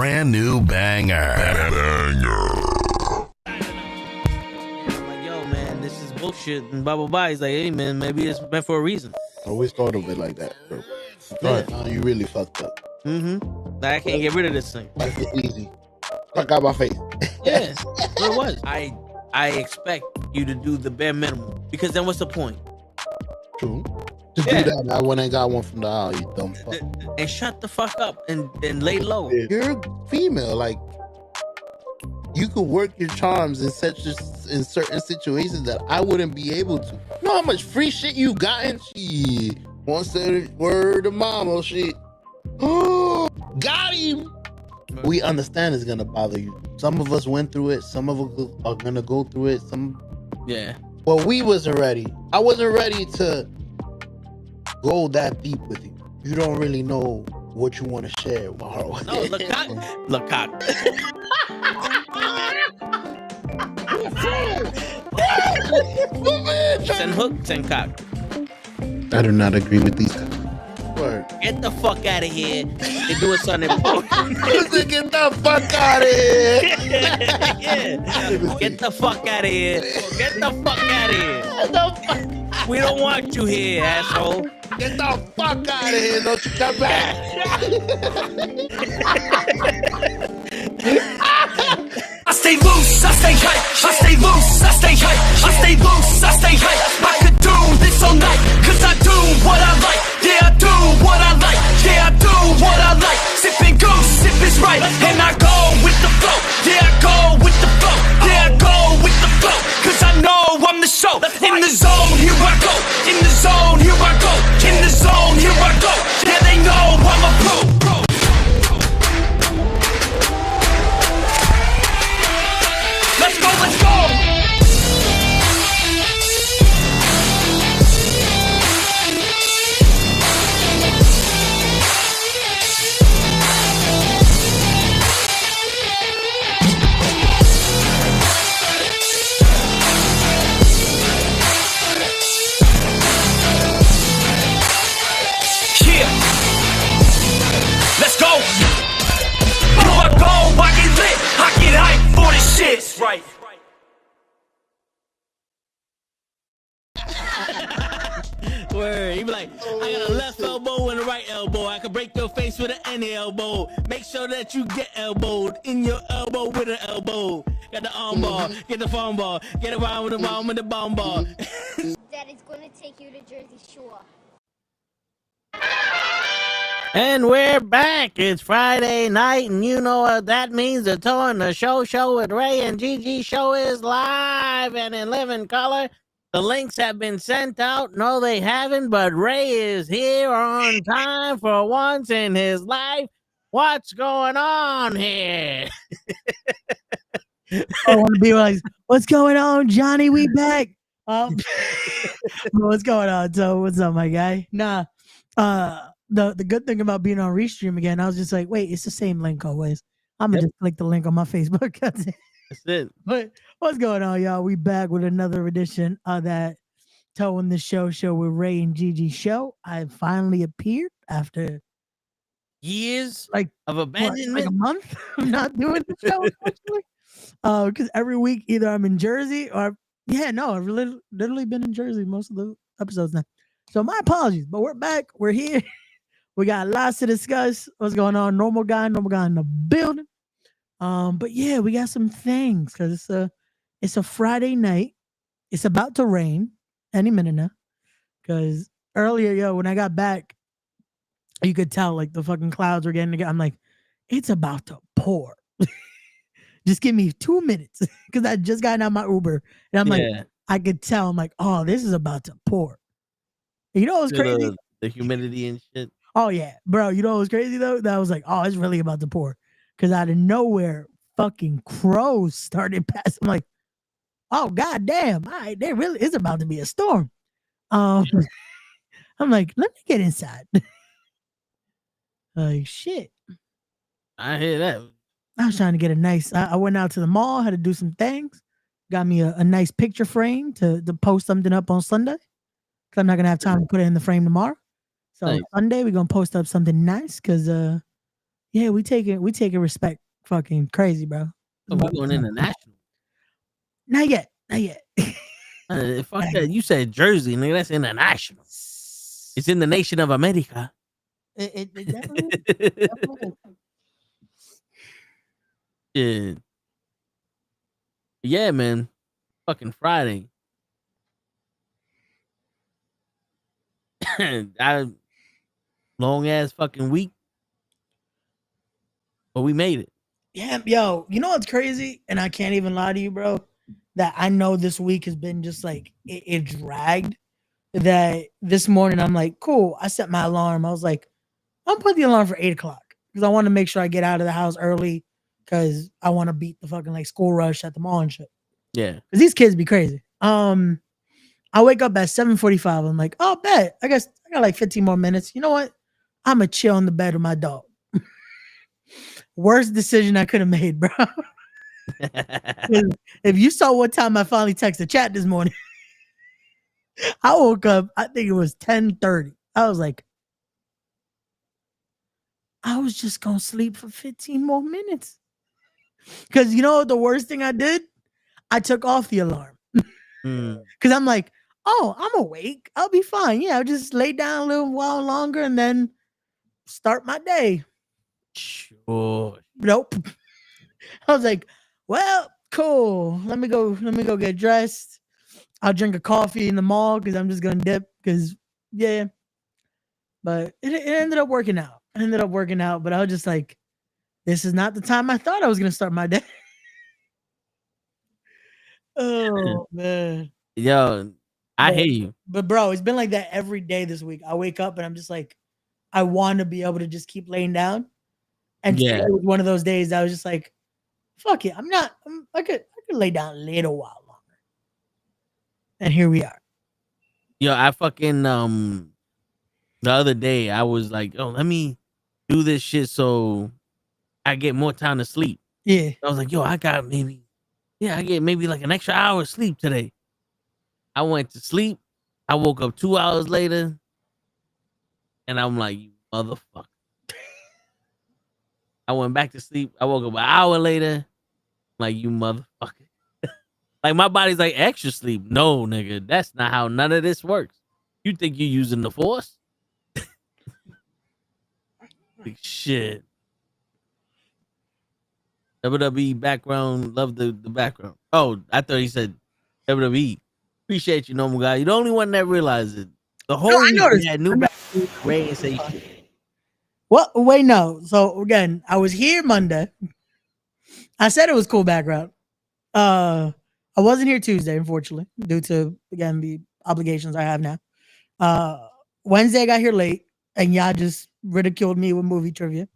brand new banger. This is bullshit and blah blah blah. He's like, hey man, maybe it's meant for a reason. I always thought of it like that, bro. You really fucked up. Now I can't get rid of this thing. Like it's easy. Fuck out my face. Yeah, what it was. I expect you to do the bare minimum, because then what's the point? True. To do that, I went and got one from the aisle, you dumb fuck. And shut the fuck up and lay low. You're female, like you could work your charms in certain situations that I wouldn't be able to. You know how much free shit you gotten? Shit. One said word of mama shit. Oh, got him. We understand it's gonna bother you. Some of us went through it. Some of us are gonna go through it. Well, we wasn't ready. I wasn't ready to go that deep with you. You don't really know what you want to share. No, look cock. Send hook, send cock. I do not agree with these. Word. Get the fuck out of here and do something important. Get the fuck out of here. Yeah. Get the fuck out of here. Get the fuck out of here. We don't want you here, asshole. Get the fuck out of here. Don't you come back. I stay loose, I stay hype. I stay loose, I stay hype. I stay loose, I stay hype. I could do this all night, cause I do what I like. Yeah, I do what I like. Yeah, I do what I like. Sipping goose, sip is right. And I go with the flow. Yeah, I go with the flow. Yeah, I go with the flow. Cause I know I'm the show. In the zone, here I go. In the zone, here I go. In the zone, here I go. Yeah, they know I'm a pro. Let's go, let's go! Yeah! Let's go! Before I go, I get lit, I get hype for this shit! Right. Word. He be like, I got a left elbow and a right elbow. I can break your face with any elbow. Make sure that you get elbowed in your elbow with an elbow. Got the arm bar, get the phone ball, get around with the bomb with the bomb ball. Daddy's gonna take you to Jersey Shore. And we're back. It's Friday night, and you know what that means. The Toe and the Show with Ray and GIGI show is live and in living color. The links have been sent out. No, they haven't, but Ray is here on time for once in his life. What's going on here? I want to be like, what's going on, Johnny? We back. What's going on? So, what's up, my guy? Nah, the good thing about being on Restream again, I was just like, wait, it's the same link always. I'm gonna just click the link on my Facebook. That's it. But what's going on, y'all? We back with another edition of that Toe in the Show with Ray and GIGI show. I finally appeared after years of what, abandonment, like a month of not doing the show. Because every week either I'm in Jersey or I've literally been in Jersey most of the episodes now. So my apologies, but we're back. We're here. We got lots to discuss. What's going on? Normal guy in the building. But yeah, we got some things because it's a Friday night. It's about to rain any minute now. Because earlier, when I got back, you could tell like the fucking clouds were getting together. I'm like, it's about to pour. Just give me 2 minutes because I just got out my Uber and I'm like, I could tell. I'm like, oh, this is about to pour. You know what's crazy? The humidity and shit. Oh yeah, bro. You know what was crazy though? That was like, oh, it's really about to pour. Because out of nowhere, fucking crows started passing. I'm like, oh god damn! All right, there really is about to be a storm. I'm like, let me get inside. Like shit. I hear that. I was trying to get a nice. I went out to the mall, had to do some things. Got me a nice picture frame to post something up on Sunday. Cause I'm not gonna have time to put it in the frame tomorrow. So nice. Sunday we're gonna post up something nice because Yeah, we taking respect fucking crazy, bro. Oh, we going international. Not yet. Fuck that. You said Jersey, nigga. That's international. It's in the nation of America. It definitely Yeah. Yeah, man. Fucking Friday. Long ass fucking week. But we made it. Yeah, yo, you know what's crazy? And I can't even lie to you, bro. That I know this week has been just like it dragged. That this morning I'm like, cool. I set my alarm. I was like, I'm putting the alarm for 8:00 because I want to make sure I get out of the house early because I want to beat the fucking like school rush at the mall and shit. Yeah. Because these kids be crazy. I wake up at 7:45. I'm like, oh, bet. I guess I got like 15 more minutes. You know what? I'm going to chill in the bed with my dog. Worst decision I could have made, bro. If you saw what time I finally texted chat this morning, I woke up, I think it was 10:30. I was like, I was just going to sleep for 15 more minutes. Because you know the worst thing I did? I took off the alarm. Because I'm like, oh, I'm awake. I'll be fine. Yeah, I'll just lay down a little while longer and then start my day. Sure. Nope. I was like, well, cool. Let me go get dressed. I'll drink a coffee in the mall because I'm just gonna dip. Because yeah. But it ended up working out. But I was just like, this is not the time I thought I was gonna start my day. Oh man. Yo, I hear you. But bro, it's been like that every day this week. I wake up and I'm just like, I want to be able to just keep laying down. And Yeah, it was one of those days that I was just like, fuck it. I could lay down a little while longer. And here we are. yo, I fucking the other day I was like, oh, let me do this shit so I get more time to sleep. Yeah. I was like, yo, I get maybe like an extra hour of sleep today. I went to sleep. I woke up 2 hours later, and I'm like, you motherfucker. I went back to sleep. I woke up an hour later. I'm like, you motherfucker. Like, my body's like, extra sleep. No, nigga, that's not how none of this works. You think you're using the force? Like, shit. WWE background. Love the background. Oh, I thought he said WWE. Appreciate you, normal guy. You're the only one that realized it. The whole I noticed. had new Ray and say shit. Well, wait, no. So again, I was here Monday. I said it was cool background. I wasn't here Tuesday, unfortunately, due to again the obligations I have now. Wednesday I got here late, and y'all just ridiculed me with movie trivia.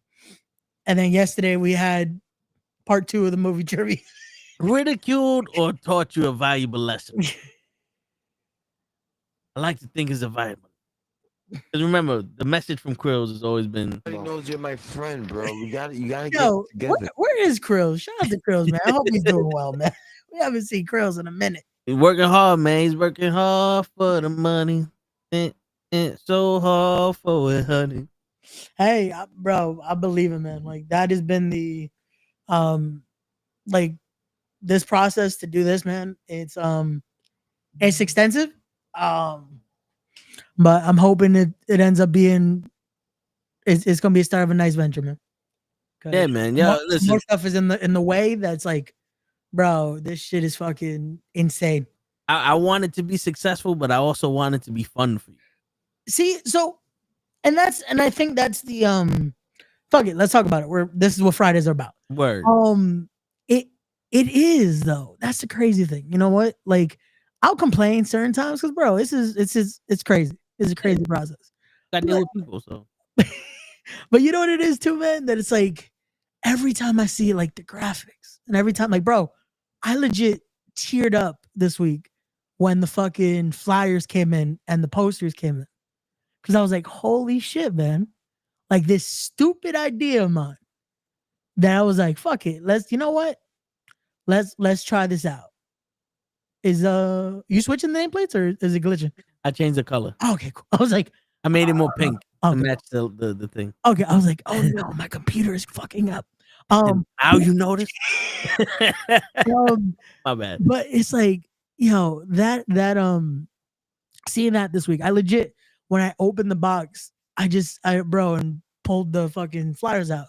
And then yesterday we had part 2 of the movie trivia. Ridiculed or taught you a valuable lesson? I like to think it's a valuable. Because remember, the message from Kryllzzz has always been. Everybody knows you're my friend, bro. You gotta Yo, get together. where is Kryllzzz? Shout out to Kryllzzz, man. I hope he's doing well, man. We haven't seen Kryllzzz in a minute. He's working hard, man. He's working hard for the money. So hard for it, honey. Hey, bro, I believe it, man. Like that has been the, like this process to do this, man. It's extensive. But I'm hoping it ends up being, it's gonna be a start of a nice venture, man. Yeah, man. Yeah, listen. More stuff is in the way that's like, bro, this shit is fucking insane. I want it to be successful, but I also want it to be fun for you. See, so, and I think that's the fuck it. Let's talk about it. This is what Fridays are about. Word. It is though. That's the crazy thing. You know what? Like, I'll complain certain times because, bro, it's crazy. It's a crazy process. I deal with people, so. But you know what it is too, man? That it's like every time I see like the graphics and every time, like, bro, I legit teared up this week when the fucking flyers came in and the posters came in. Because I was like, holy shit, man. Like this stupid idea of mine that I was like, fuck it. You know what? Let's try this out. Is you switching the nameplates or is it glitching? I changed the color. Oh, okay, cool. I was like, I made it more pink. to match the thing. Okay, I was like, oh no, my computer is fucking up. And now you notice. My bad. But it's like, that seeing that this week, I legit, when I opened the box, and pulled the fucking flyers out,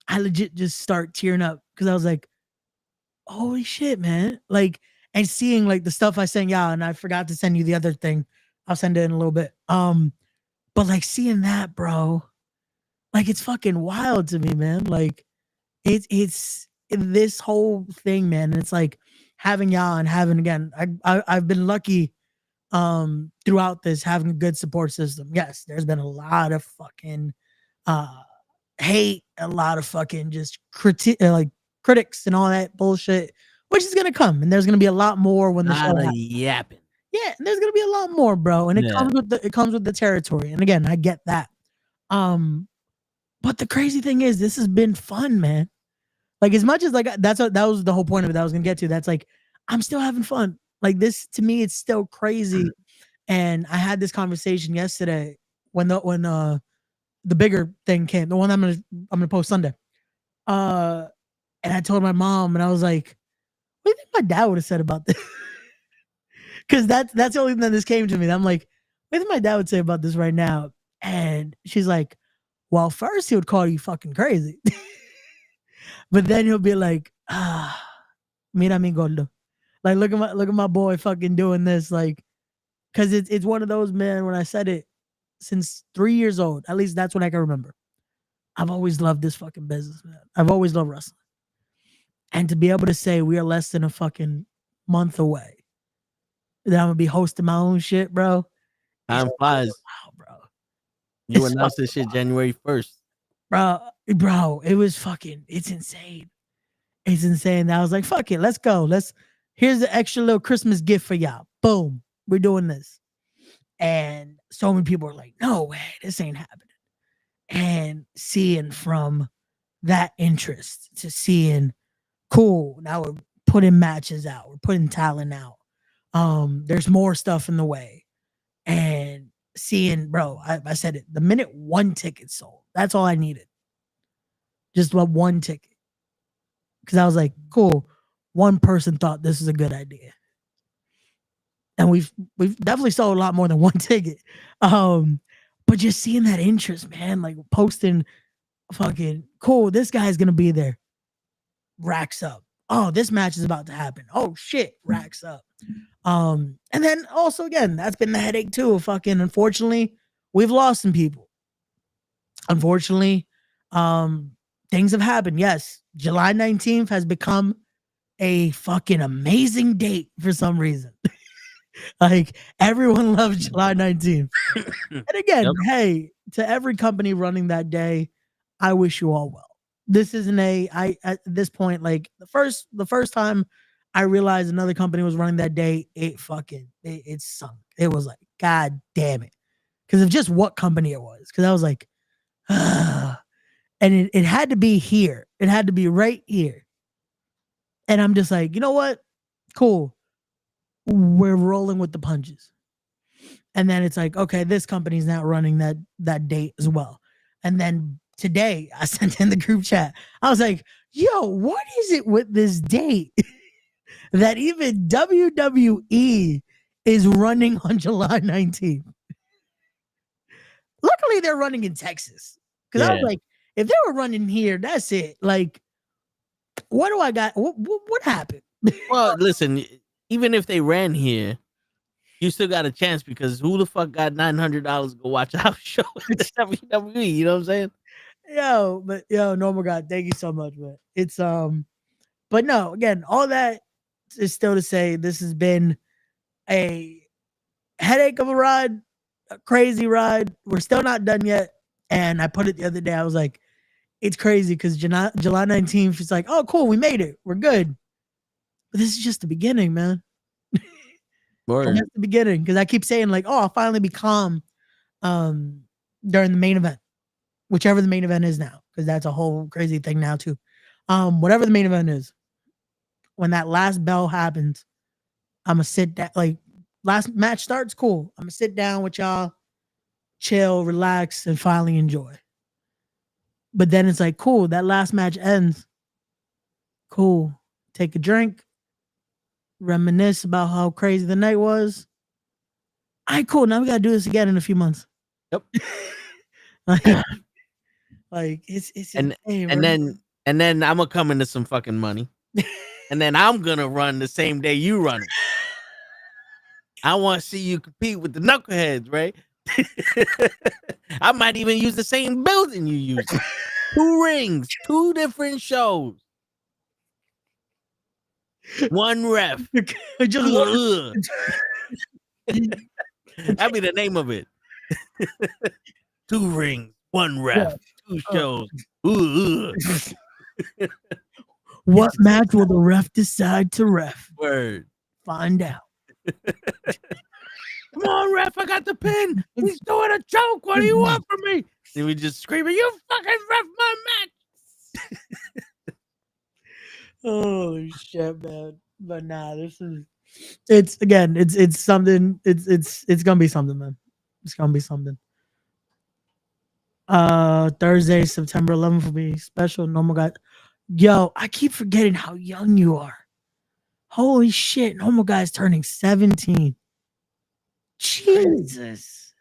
I legit just start tearing up because I was like, holy shit, man. Like, and seeing like the stuff I sent y'all, and I forgot to send you the other thing. I'll send it in a little bit. But like seeing that, bro, like it's fucking wild to me, man. Like it's this whole thing, man. And it's like having y'all and having, again, I've been lucky throughout this, having a good support system. Yes, there's been a lot of fucking hate, a lot of fucking just critics and all that bullshit, which is gonna come, and there's gonna be a lot more when the show happens. Yapping. Yeah, and there's gonna be a lot more, bro, and it comes with the territory. And again, I get that. But the crazy thing is, this has been fun, man. Like, as much as like that was the whole point of it that I was gonna get to. That's like, I'm still having fun. Like, this to me, it's still crazy. And I had this conversation yesterday when the bigger thing came, the one I'm gonna post Sunday. And I told my mom, and I was like, what do you think my dad would have said about this? Because that's the only thing that this came to me. I'm like, what do you think my dad would say about this right now? And she's like, well, first he would call you fucking crazy. But then he'll be like, mira mi gordo. Like, look at my boy fucking doing this. Like, because it's one of those, man, when I said it, since 3 years old, at least that's what I can remember. I've always loved this fucking business, man. I've always loved wrestling. And to be able to say we are less than a fucking month away, that I'm gonna be hosting my own shit, bro. Time flies. Wow, bro. You announced this shit January 1st. Bro, it was fucking, it's insane. It's insane. I was like, fuck it, let's go. Here's the extra little Christmas gift for y'all. Boom. We're doing this. And so many people are like, no way, this ain't happening. And seeing from that interest to seeing, cool, now we're putting matches out, we're putting talent out. There's more stuff in the way. And seeing, bro, I said it, the minute one ticket sold, that's all I needed. Just one ticket. Because I was like, cool, one person thought this is a good idea. And we've definitely sold a lot more than one ticket. But just seeing that interest, man, like posting fucking, cool, this guy's gonna be there. Racks up. Oh, this match is about to happen. Oh shit, racks up. And then also, again, that's been the headache too of fucking, unfortunately, we've lost some people. Unfortunately, things have happened. Yes, July 19th has become a fucking amazing date for some reason. Like, everyone loves July 19th. And again, hey, to every company running that day, I wish you all well. This isn't at this point, like the first time I realized another company was running that day, it sunk. It was like, God damn it. Because of just what company it was. Because I was like, and it had to be here. It had to be right here. And I'm just like, you know what? Cool. We're rolling with the punches. And then it's like, okay, this company's not running that date as well. And then today I sent in the group chat. I was like, yo, what is it with this date that even WWE is running on July 19th? Luckily, they're running in Texas. Because I was like, if they were running here, that's it. Like, what do I got? What happened? Well, listen, even if they ran here, you still got a chance, because who the fuck got $900 to go watch our show at the WWE? You know what I'm saying? Normal God, thank you so much, man. It's but no, again, all that is still to say this has been a headache of a ride, a crazy ride. We're still not done yet. And I put it the other day, I was like, it's crazy because July 19th, it's like, oh, cool, we made it. We're good. But this is just the beginning, man. That's the beginning. Because I keep saying, like, oh, I'll finally be calm during the main event. Whichever the main event is now. Because that's a whole crazy thing now, too. Whatever the main event is. When that last bell happens, I'm going to sit down. Like, last match starts, cool. I'm going to sit down with y'all. chill, relax, and finally enjoy. But then it's like, cool, that last match ends. Cool. Take a drink, reminisce about how crazy the night was. All right, cool. Now we gotta do this again in a few months. Yep. like it's And insane, and bro. then I'm gonna come into some fucking money, and then I'm gonna run the same day you run it. I want to see you compete with the knuckleheads, right? I might even use the same building you use. 2 rings, 2 different shows, 1 ref. Just Ugh. That'd be the name of it. 2 rings, 1 ref, 2 shows. What match will the ref decide to ref? Word. Find out. Come on, ref, I got the pin. He's doing a joke. What do you want from me? And we just screaming, you fucking ref my match. Oh shit, man. But nah, it's something. It's gonna be something, man. It's gonna be something. Thursday, September 11th will be special. Normal guy. Yo, I keep forgetting how young you are. Holy shit, Normal Guy's turning 17. Jesus.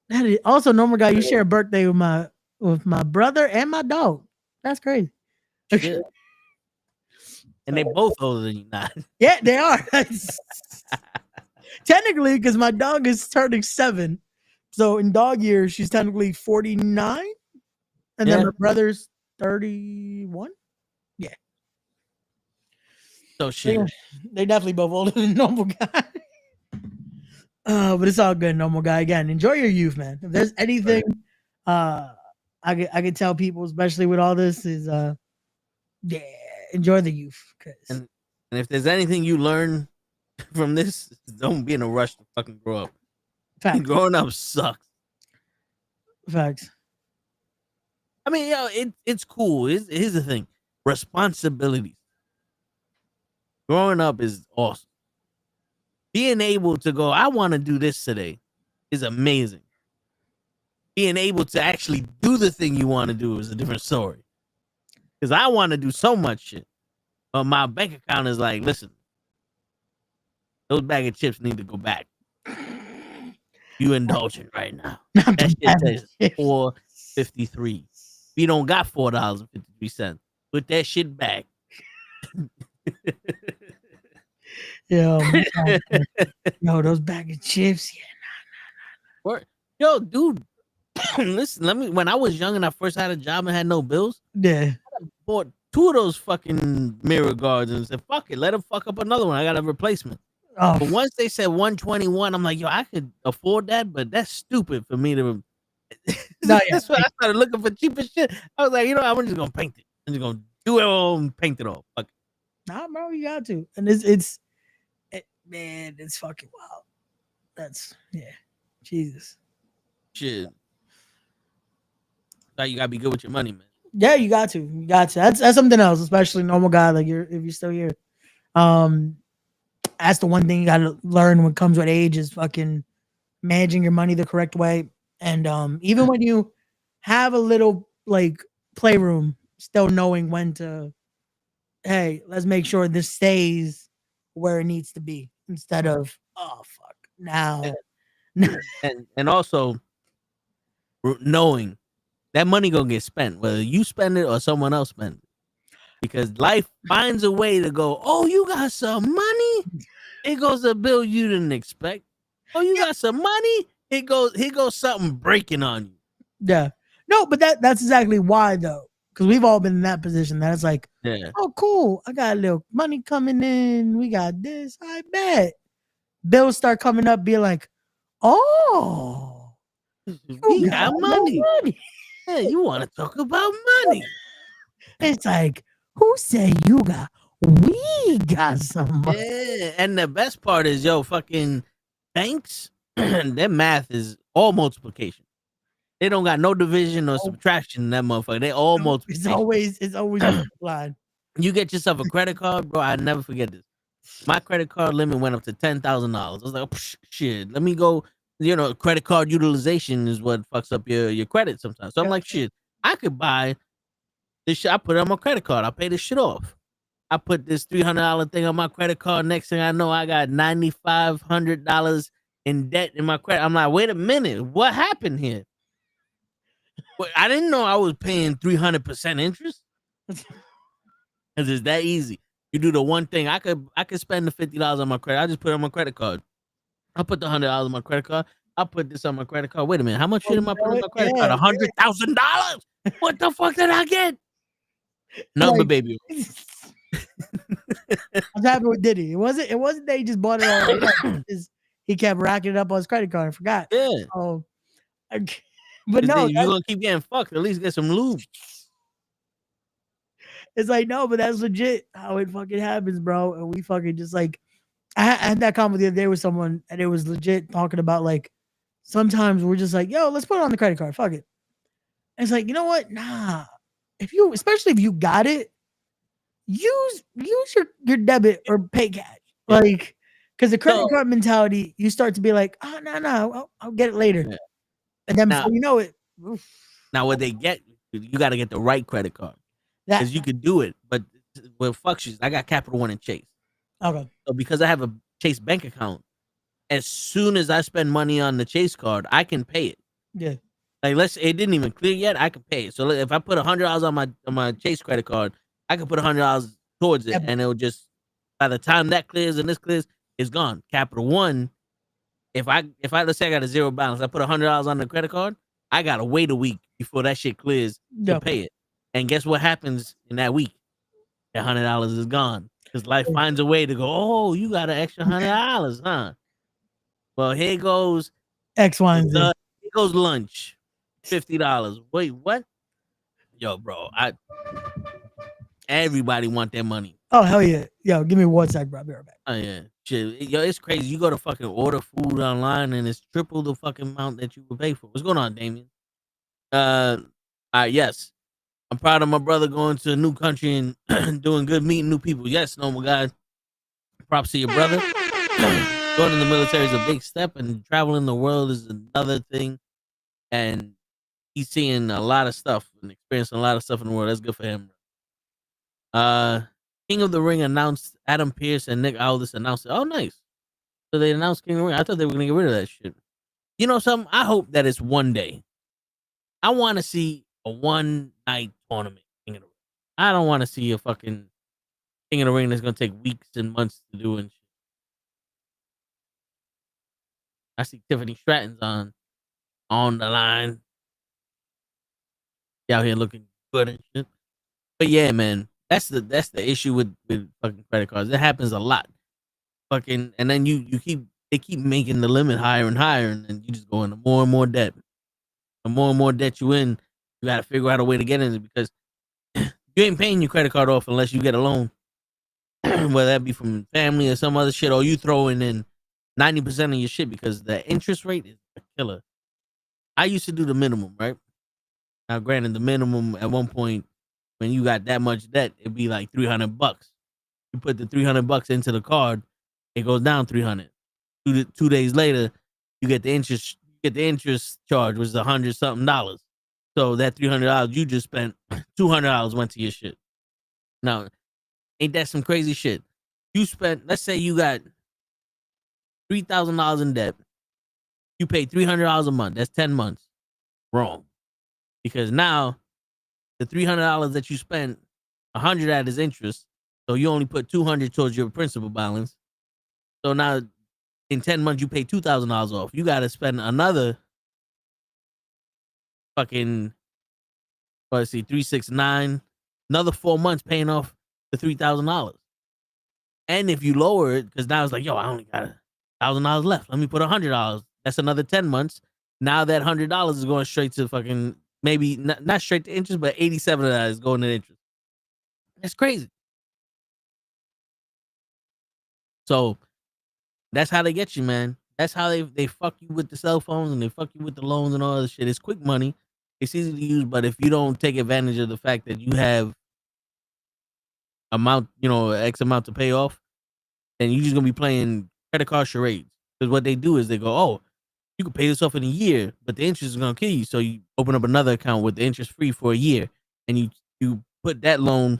That is also Normal Guy. You share a birthday with my brother and my dog. That's crazy. Shit. And they both older than you, not. Yeah, they are. Technically, because my dog is turning 7. So in dog years, she's technically 49. And then my brother's 31. Yeah. So shit. They definitely both older than Normal Guy. But it's all good, Normal Guy. Again, enjoy your youth, man. If there's anything I could tell people, especially with all this, is yeah, enjoy the youth. And if there's anything you learn from this, don't be in a rush to fucking grow up. Facts. Growing up sucks. Facts. I mean, it's cool. Here's the thing. Responsibilities. Growing up is awesome. Being able to go, I want to do this today is amazing. Being able to actually do the thing you want to do is a different story. Because I want to do so much shit. But my bank account is like, listen, those bag of chips need to go back. You indulging right now. That shit says $4.53. We don't got $4.53. Put that shit back. Yo, those bag of chips. Yeah, Yo, dude, listen, when I was young and I first had a job and had no bills, yeah. I bought 2 of those fucking mirror guards and said, fuck it, let them fuck up another one. I got a replacement. Oh, But once they said 121, I'm like, yo, I could afford that, but that's stupid for me to. That's why I started looking for cheaper shit. I was like, you know, I'm just gonna paint it. I'm just gonna do it all and paint it all. Fuck it. nah, bro, you got to. And man, it's fucking wild. That's Jesus. Shit. Thought you gotta be good with your money, man. Yeah, you got to. You got to. That's something else, especially Normal Guy. Like if you're still here. That's the one thing you gotta learn when it comes with age is fucking managing your money the correct way. And even when you have a little like playroom, still knowing when to, hey, let's make sure this stays where it needs to be instead of, oh fuck, now. And also knowing that money gonna get spent, whether you spend it or someone else spend it. Because life finds a way to go, oh, you got some money? It goes a bill you didn't expect. Oh, you got some money? Here goes something breaking on you. Yeah. No, but that's exactly why though. Because we've all been in that position that it's like, oh, cool. I got a little money coming in. We got this. I bet. Bills start coming up, be like, oh, we got money. Yeah, you want to talk about money. It's like, who said you got? We got some money. Yeah, and the best part is, yo, fucking banks, their math is all multiplication. They don't got no division or subtraction in that motherfucker. They all multiplication. It's always multiplied. You get yourself a credit card, bro. I never forget this. My credit card limit went up to $10,000. I was like, oh, shit, let me go credit card utilization is what fucks up your credit sometimes. So I'm like, shit, I could buy this shit. I put it on my credit card. I pay this shit off. I put this $300 thing on my credit card. Next thing I know, I got $9,500 in debt in my credit. I'm like, wait a minute, what happened here? I didn't know I was paying 300% interest. Cause it's that easy. You do the one thing. I could spend the $50 on my credit. I just put it on my credit card. I put the $100 on my credit card. I put this on my credit card. Wait a minute, how much shit am I putting on my credit card? $100,000. What the fuck did I get? Number baby. I'm happy with Diddy. It wasn't that he just bought it all. He kept racking it up on his credit card and forgot. Yeah. Oh, but no, you're gonna keep getting fucked. At least get some lube. It's like, no, but that's legit how it fucking happens, bro. And we fucking just like, I had that convo the other day with someone, and it was legit talking about like, sometimes we're just like, yo, let's put it on the credit card. Fuck it. And it's like, you know what? Nah. Especially if you got it, use your debit or pay cash. Like, because the credit card mentality, you start to be like, oh, no, I'll get it later. Yeah. And then before you know it. Oof. Now, what they get, you got to get the right credit card. Because you could do it, but what fucks you, I got Capital One and Chase. Okay. So because I have a Chase bank account, as soon as I spend money on the Chase card, I can pay it. Yeah. Like it didn't even clear yet, I can pay it. So if I put $100 on my Chase credit card, I can put $100 towards it, and it'll just, by the time that clears and this clears, it's gone. Capital One, if I let's say I got a zero balance, I put $100 on the credit card, I gotta wait a week before that shit clears to pay it. And guess what happens in that week? That $100 is gone. Because life finds a way to go, oh, you got an extra $100, huh? Well, here goes X, Y, and Z. Here goes lunch. $50. Wait, what? Yo, bro, everybody want their money. Oh, hell yeah. Yo, give me 1 sec, bro. I'll be right back. Oh, yeah. Shit. Yo, it's crazy. You go to fucking order food online and it's triple the fucking amount that you would pay for. What's going on, Damien? Yes. I'm proud of my brother going to a new country and doing good, meeting new people. Yes, normal guy. Props to your brother. Going in the military is a big step, and traveling the world is another thing. And he's seeing a lot of stuff and experiencing a lot of stuff in the world. That's good for him. King of the Ring announced Adam Pearce and Nick Aldis announced it. Oh, nice. So they announced King of the Ring. I thought they were going to get rid of that shit. You know something? I hope that it's one day. I want to see a one-night tournament King of the Ring. I don't want to see a fucking King of the Ring that's going to take weeks and months to do and shit. I see Tiffany Stratton's on the line. She out here looking good and shit. But yeah, man, that's the issue with fucking credit cards. It happens a lot. Fucking, and then they keep making the limit higher and higher, and then you just go into more and more debt. The more and more debt you in, you got to figure out a way to get in it, because you ain't paying your credit card off unless you get a loan, whether that be from family or some other shit, or you throwing in 90% of your shit, because the interest rate is a killer. I used to do the minimum, right? Now, granted, the minimum at one point when you got that much debt, it'd be like $300. You put the $300 into the card, it goes down $300. 2 days later, you get the interest. You get the interest charge, which is $100-something. So that $300 you just spent, $200 went to your shit. Now, ain't that some crazy shit? You spent, let's say you got $3,000 in debt. You pay $300 a month. That's 10 months. Wrong. Because now the $300 that you spent, $100 that is interest. So you only put $200 towards your principal balance. So now in 10 months, you pay $2,000 off. You got to spend another fucking, let's see, 369, another 4 months paying off the $3,000. And if you lower it, because now it's like, yo, I only got $1,000 left. Let me put $100. That's another 10 months. Now that $100 is going straight to fucking, maybe not straight to interest, but 87 of that is going to interest. That's crazy. So that's how they get you, man. That's how they fuck you with the cell phones, and they fuck you with the loans and all this shit. It's quick money. It's easy to use, but if you don't take advantage of the fact that you have X amount to pay off, then you're just gonna be playing credit card charades. Because what they do is they go, oh, you can pay this off in a year, but the interest is gonna kill you. So you open up another account with the interest free for a year, and you put that loan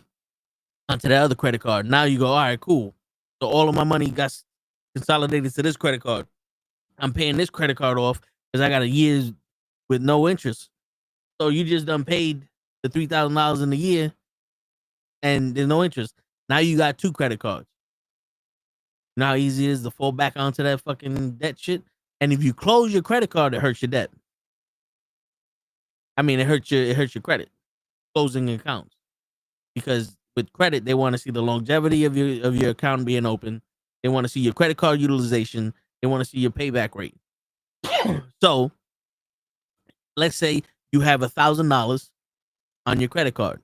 onto that other credit card. Now you go, all right, cool. So all of my money got consolidated to this credit card. I'm paying this credit card off because I got a year's with no interest. So you just done paid the $3,000 in a year, and there's no interest. Now you got 2 credit cards. You know how easy it is to fall back onto that fucking debt shit? And if you close your credit card, it hurts your debt. I mean, it hurts your credit, closing accounts. Because with credit, they want to see the longevity of your account being open. They want to see your credit card utilization. They want to see your payback rate. So let's say you have $1,000 on your credit card.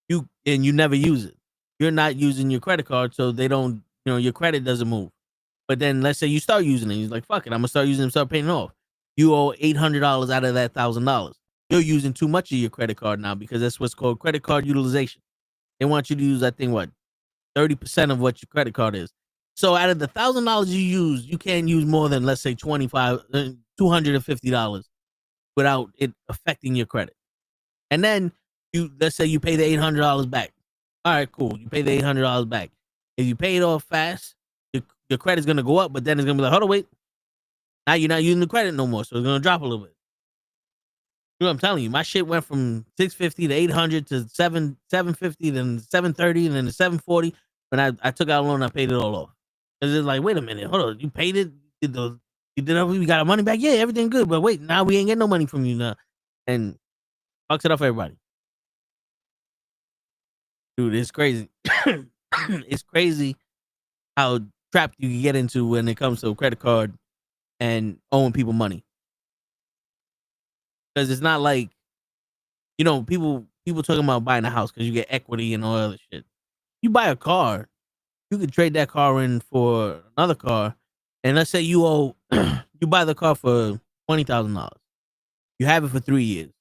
You never use it. You're not using your credit card, so they don't, your credit doesn't move. But then let's say you start using it. You're like, fuck it, I'm gonna start using it and start paying it off. You owe $800 out of that $1,000. You're using too much of your credit card now because that's what's called credit card utilization. They want you to use, I think, 30% of what your credit card is. So out of the $1,000 you use, you can't use more than, let's say, $250 without it affecting your credit. And then let's say you pay the $800 back. All right, cool. You pay the $800 back. If you pay it off fast, your credit's gonna go up, but then it's gonna be like, hold on, wait. Now you're not using the credit no more, so it's gonna drop a little bit. You know what I'm telling you? My shit went from 650 to 800 to 750, then 730, and then to 740. When I took out a loan, I paid it all off. Cause it's like, wait a minute, hold on, you paid it? You did everything? We got our money back? Yeah, everything good. But wait, now we ain't getting no money from you now, and fucks it up for everybody. Dude, it's crazy. It's crazy how trapped you can get into when it comes to a credit card and owing people money. Because it's not like, people talking about buying a house because you get equity and all other shit. You buy a car, you could trade that car in for another car. And let's say you buy the car for $20,000. You have it for 3 years.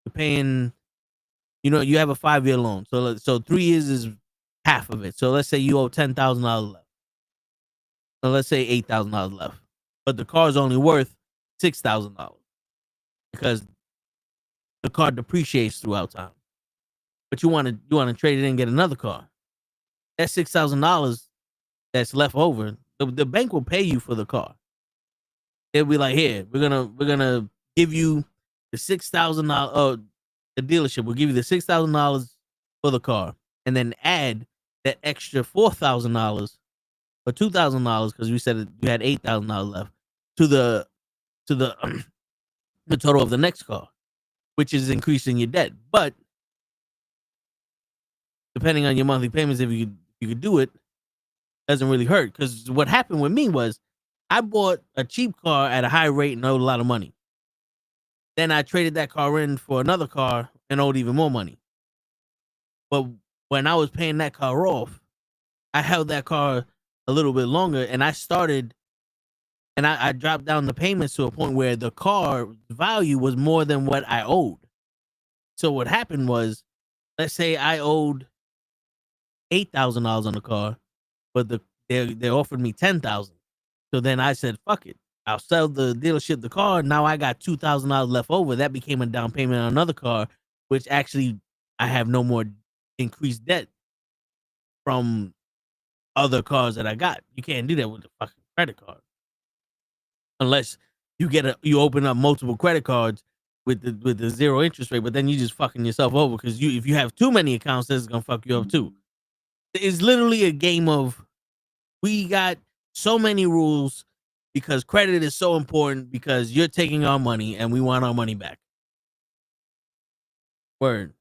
You're paying, you have a 5-year loan. So 3 years is half of it. So let's say you owe $10,000 left. So let's say $8,000 left. But the car is only worth $6,000 because the car depreciates throughout time. But you want to trade it in and get another car. That $6,000 that's left over, the bank will pay you for the car. They'll be like, here, we're gonna give you the $6,000. The dealership will give you the $6,000 for the car, and then add that extra $4,000 or $2,000 because we said you had $8,000 left to the total of the next car, which is increasing your debt. But depending on your monthly payments, if you could do it, doesn't really hurt. Because what happened with me was I bought a cheap car at a high rate and owed a lot of money. Then I traded that car in for another car and owed even more money. But when I was paying that car off, I held that car a little bit longer, and I dropped down the payments to a point where the car value was more than what I owed. So what happened was, let's say I owed $8,000 on the car, but they offered me $10,000. So then I said, fuck it. I'll sell the dealership the car. Now I got $2,000 left over. That became a down payment on another car, which actually I have no more increased debt from other cars that I got. You can't do that with a fucking credit card. Unless you open up multiple credit cards with the zero interest rate, but then you just fucking yourself over because if you have too many accounts, that's gonna fuck you up too. It's literally a game of we got so many rules because credit is so important because you're taking our money and we want our money back. Word.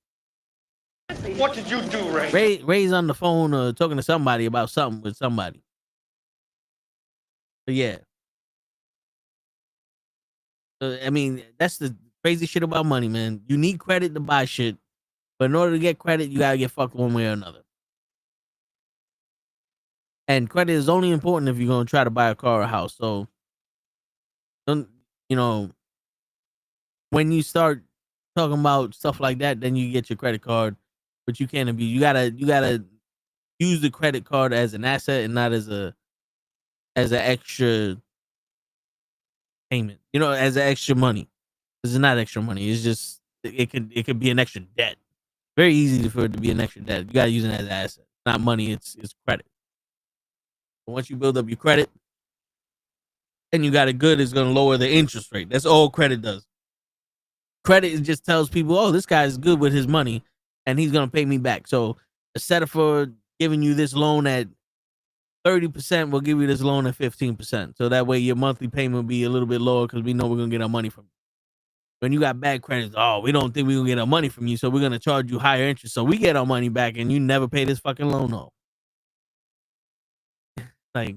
What did you do, Ray? Ray's on the phone talking to somebody about something with somebody. But yeah. I mean, that's the crazy shit about money, man. You need credit to buy shit, but in order to get credit, you gotta get fucked one way or another. And credit is only important if you're gonna try to buy a car or a house. So, when you start talking about stuff like that, then you get your credit card, but you can't abuse. You gotta use the credit card as an asset and not as an extra payment, as extra money. This is not extra money. It's just it could be an extra debt. Very easy for it to be an extra debt. You gotta use it as an asset. It's not money, it's credit. But once you build up your credit and you got it good, it's gonna lower the interest rate. That's all credit does. Credit just tells people, oh, this guy's good with his money and he's gonna pay me back. So instead of for giving you this loan at 30%, we'll give you this loan at 15%. So that way your monthly payment will be a little bit lower because we know we're gonna get our money from you. When you got bad credit, oh, we don't think we're gonna get our money from you, so we're gonna charge you higher interest. So we get our money back and you never pay this fucking loan off. Like,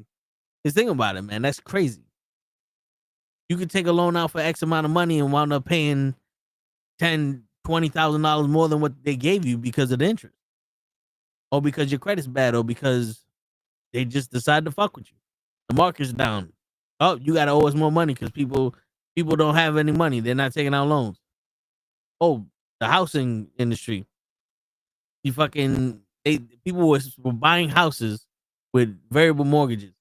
just think about it, man. That's crazy. You could take a loan out for X amount of money and wind up paying $10,000-$20,000 more than what they gave you because of the interest. Or because your credit's bad, or because they just decide to fuck with you. The market's down. Oh, you gotta owe us more money because people don't have any money. They're not taking out loans. Oh, the housing industry. People were buying houses with variable mortgages.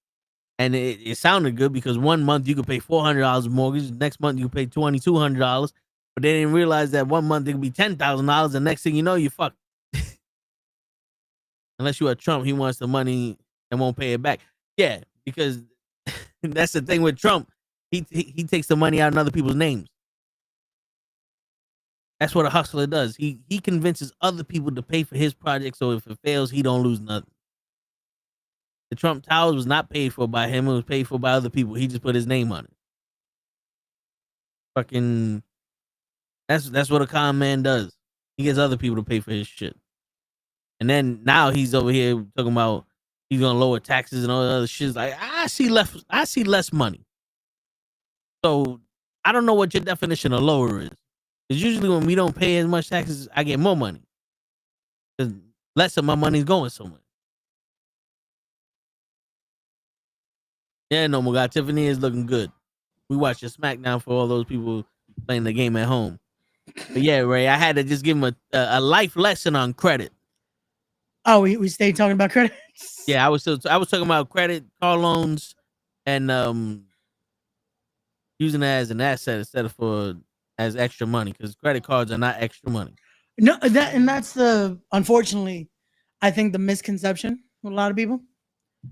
And it sounded good because 1 month you could pay $400 mortgage. Next month you could pay $2,200. But they didn't realize that 1 month it could be $10,000. And next thing you know, you're fucked. Unless you are Trump, he wants the money and won't pay it back. Yeah, because that's the thing with Trump. He takes the money out in other people's names. That's what a hustler does. He convinces other people to pay for his project, so if it fails, he don't lose nothing. The Trump Towers was not paid for by him. It was paid for by other people. He just put his name on it. Fucking, that's what a con man does. He gets other people to pay for his shit. And then now he's over here talking about he's gonna lower taxes and all that other shit. Like, I see less money. So I don't know what your definition of lower is. Because usually when we don't pay as much taxes, I get more money. Because less of my money's going somewhere. Yeah, no more guy. Tiffany is looking good. We watched your SmackDown for all those people playing the game at home. But yeah, Ray, I had to just give him a life lesson on credit. Oh, we stayed talking about credit? Yeah, I was talking about credit, car loans, and using it as an asset instead of as extra money, because credit cards are not extra money. No, that's unfortunately, I think the misconception with a lot of people.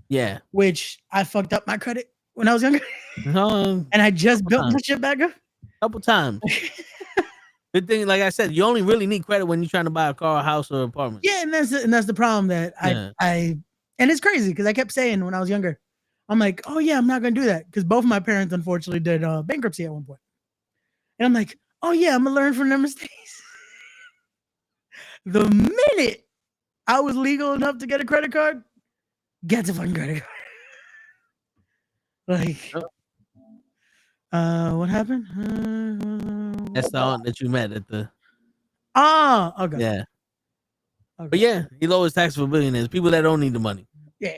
Yeah. Which I fucked up my credit when I was younger. And I just built my shit back up. Couple times. Good thing, like I said, you only really need credit when you're trying to buy a car, a house, or an apartment. Yeah, and that's the problem that I and it's crazy because I kept saying when I was younger, I'm like, oh yeah, I'm not gonna do that because both of my parents unfortunately did bankruptcy at one point, and I'm like, oh yeah, I'm gonna learn from their mistakes. The minute I was legal enough to get a credit card, get the fucking credit card. Like, what happened? That's the aunt that you met at the. Oh, okay. Yeah. Okay. But yeah, he lowers taxes for billionaires, people that don't need the money. Yeah,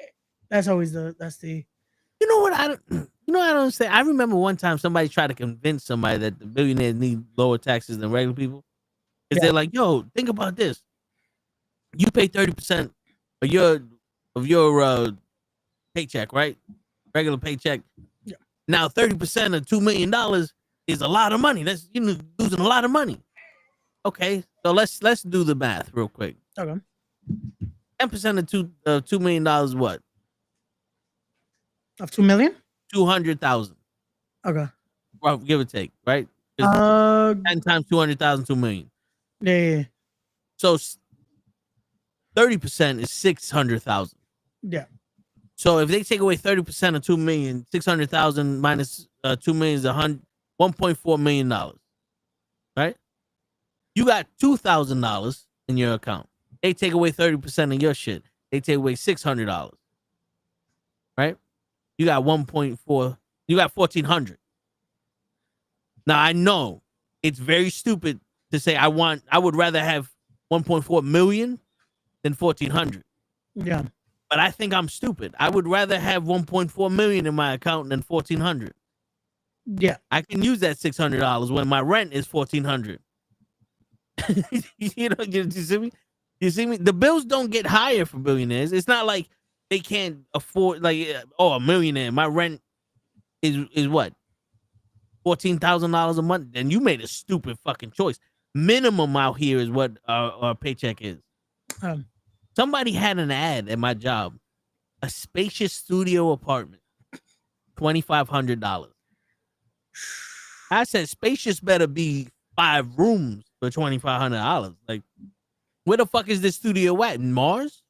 that's always that's the. You know what I don't understand. I remember one time somebody tried to convince somebody that the billionaires need lower taxes than regular people, because they're like, "Yo, think about this. You pay 30% of your paycheck, right? Regular paycheck. Yeah. Now 30% of $2 million is a lot of money. That's losing a lot of money. Okay, so let's do the math real quick. Okay. 10% of $2 million is what? Of 2 million? 200,000. Okay. Well, give or take, right? 10 times 200,000, 2 million. Yeah. So 30% is 600,000. Yeah. So if they take away 30% of 2 million, 600,000 minus 2 million is $1.4 million. Right? You got $2,000 in your account. They take away 30% of your shit. They take away $600. Right? You got 1.4. You got 1,400. Now I know it's very stupid to say I would rather have 1.4 million than 1,400. Yeah. But I think I'm stupid. I would rather have 1.4 million in my account than 1,400. Yeah. I can use that $600 when my rent is 1,400. You see me? You see me? The bills don't get higher for billionaires. It's not like they can't afford, like, a millionaire. My rent is what? $14,000 a month, then you made a stupid fucking choice. Minimum out here is what our paycheck is. Somebody had an ad at my job, a spacious studio apartment, $2,500. I said, spacious better be 5 rooms for $2,500. Like, where the fuck is this studio at? In Mars?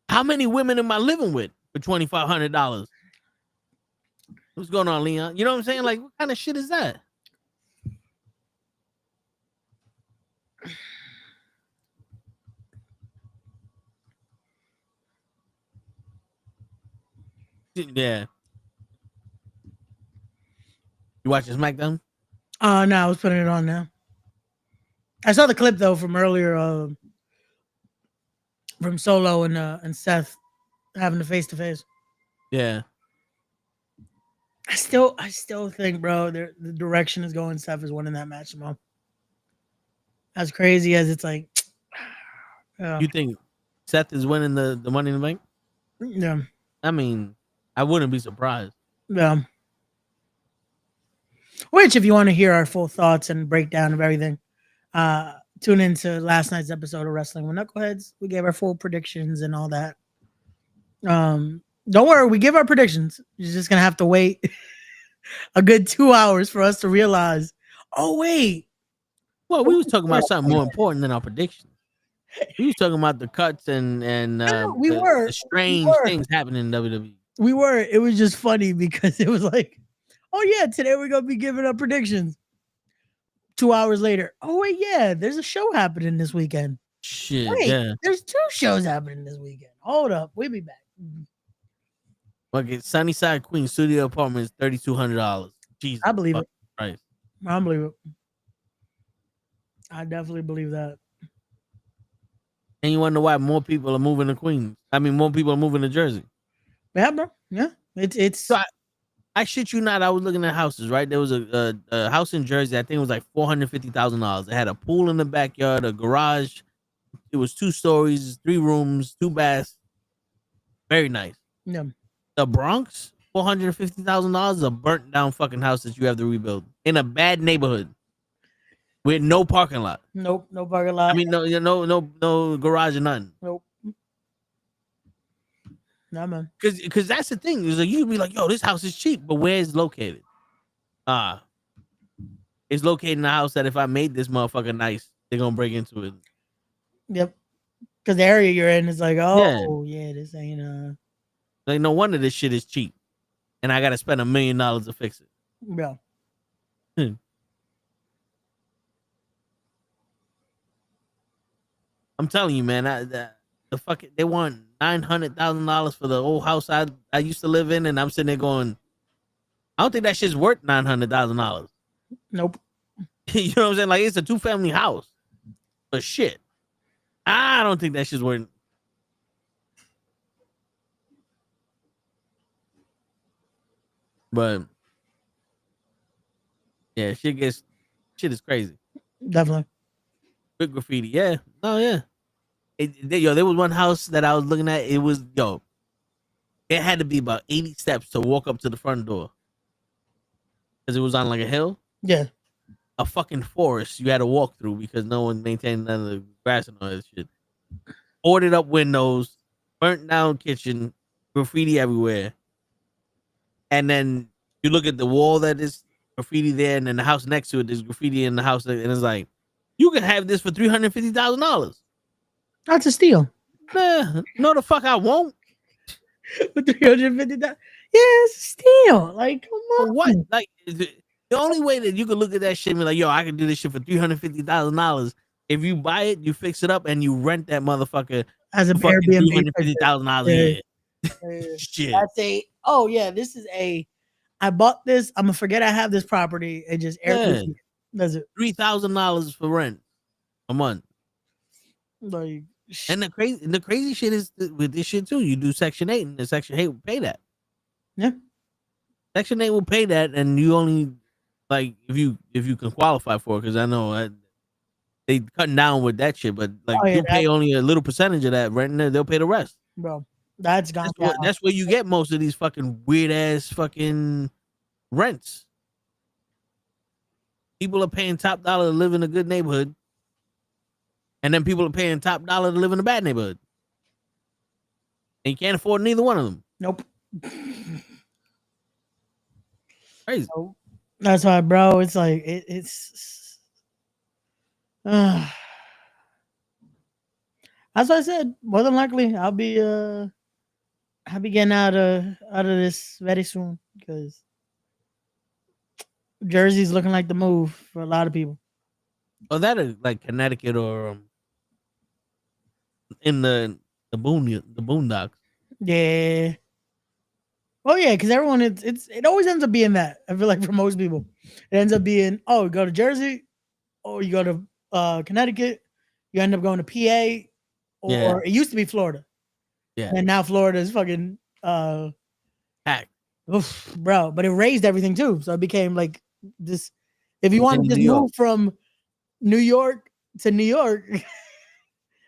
How many women am I living with for $2,500? What's going on, Leon? You know what I'm saying? Like, what kind of shit is that? Yeah. You watching SmackDown? No, I was putting it on now. I saw the clip though from earlier, from Solo and Seth having the face to face. Yeah. I still think, bro, the direction is going. Seth is winning that match tomorrow. As crazy as it's like, you think Seth is winning the Money in the Bank? Yeah. I mean, I wouldn't be surprised. Yeah. Which, if you want to hear our full thoughts and breakdown of everything, tune into last night's episode of Wrestling with Knuckleheads. We gave our full predictions and all that. Don't worry, we give our predictions. You're just gonna have to wait a good 2 hours for us to realize. Oh wait. Well, we was talking about something more important than our predictions. We was talking about the cuts and the strange things happening in WWE. We were. It was just funny because it was like, oh yeah, today we're gonna be giving up predictions. 2 hours later, oh wait, yeah, there's a show happening this weekend. Shit, wait, yeah. There's 2 shows happening this weekend. Hold up, we'll be back. Okay, Sunnyside Queens studio apartment is $3,200. Jesus, I believe it. Right. I believe it. I definitely believe that. And you wonder why more people are moving to Queens. I mean, more people are moving to Jersey. Yeah, bro. Yeah, it's. So I shit you not. I was looking at houses. Right, there was a house in Jersey. I think it was like $450,000. It had a pool in the backyard, a garage. It was 2 stories, 3 rooms, 2 baths. Very nice. Yeah. The Bronx, $450,000 is a burnt down fucking house that you have to rebuild in a bad neighborhood with no parking lot. Nope, no parking lot. I mean, no garage or nothing. Nope. Nah, man. Because that's the thing. Is like you be like, yo, this house is cheap, but where is it located? It's located in a house that if I made this motherfucker nice, they're gonna break into it. Yep. Because the area you're in is like, oh yeah, this ain't like no wonder this shit is cheap, and I gotta spend $1 million to fix it. Yeah. I'm telling you, man. They want $900,000 for the old house I used to live in, and I'm sitting there going, I don't think that shit's worth $900,000. Nope. You know what I'm saying? Like it's a 2-family house, but shit, I don't think that shit's worth. But yeah, shit is crazy. Definitely. Big graffiti, yeah. Oh yeah. There was one house that I was looking at. It was it had to be about 80 steps to walk up to the front door because it was on like a hill. Yeah. A fucking forest you had to walk through because no one maintained none of the grass and all that shit. Boarded up windows, burnt down kitchen, graffiti everywhere. And then you look at the wall that is graffiti there, and then the house next to it, there's graffiti in the house, and it's like, you can have this for $350,000. That's a steal. No, the fuck I won't. For $350,000. Yeah, it's a steal. Like, come on. For what? Like, the only way that you can look at that shit and be like, yo, I can do this shit for $350,000. If you buy it, you fix it up, and you rent that motherfucker as an Airbnb. $350,000 a year. Shit. This is I bought this. I'm gonna forget I have this property and just Airbnb. That's it. $3,000 for rent a month. Like, and the crazy shit is with this shit too. You do Section 8, and the Section 8 will pay that. Yeah. Section 8 will pay that, and you only like if you can qualify for it, because I know they cutting down with that shit, but like you pay only a little percentage of that rent, and they'll pay the rest. Bro, that's gone. That's where you get most of these fucking weird ass fucking rents. People are paying top dollar to live in a good neighborhood, and then people are paying top dollar to live in a bad neighborhood. And you can't afford neither one of them. Nope. Crazy. So, that's why, bro. It's like it's. That's what I said. More than likely, I'll be getting out of this very soon because Jersey's looking like the move for a lot of people. Oh, that is like Connecticut or in the boondocks. Yeah. Oh yeah, because everyone it always ends up being that. I feel like for most people, it ends up being you go to Jersey, or you go to Connecticut, you end up going to PA, or it used to be Florida. Yeah. And now Florida is fucking hack. Oof, bro. But it raised everything too. So it became like this. If you want to just move from New York to New York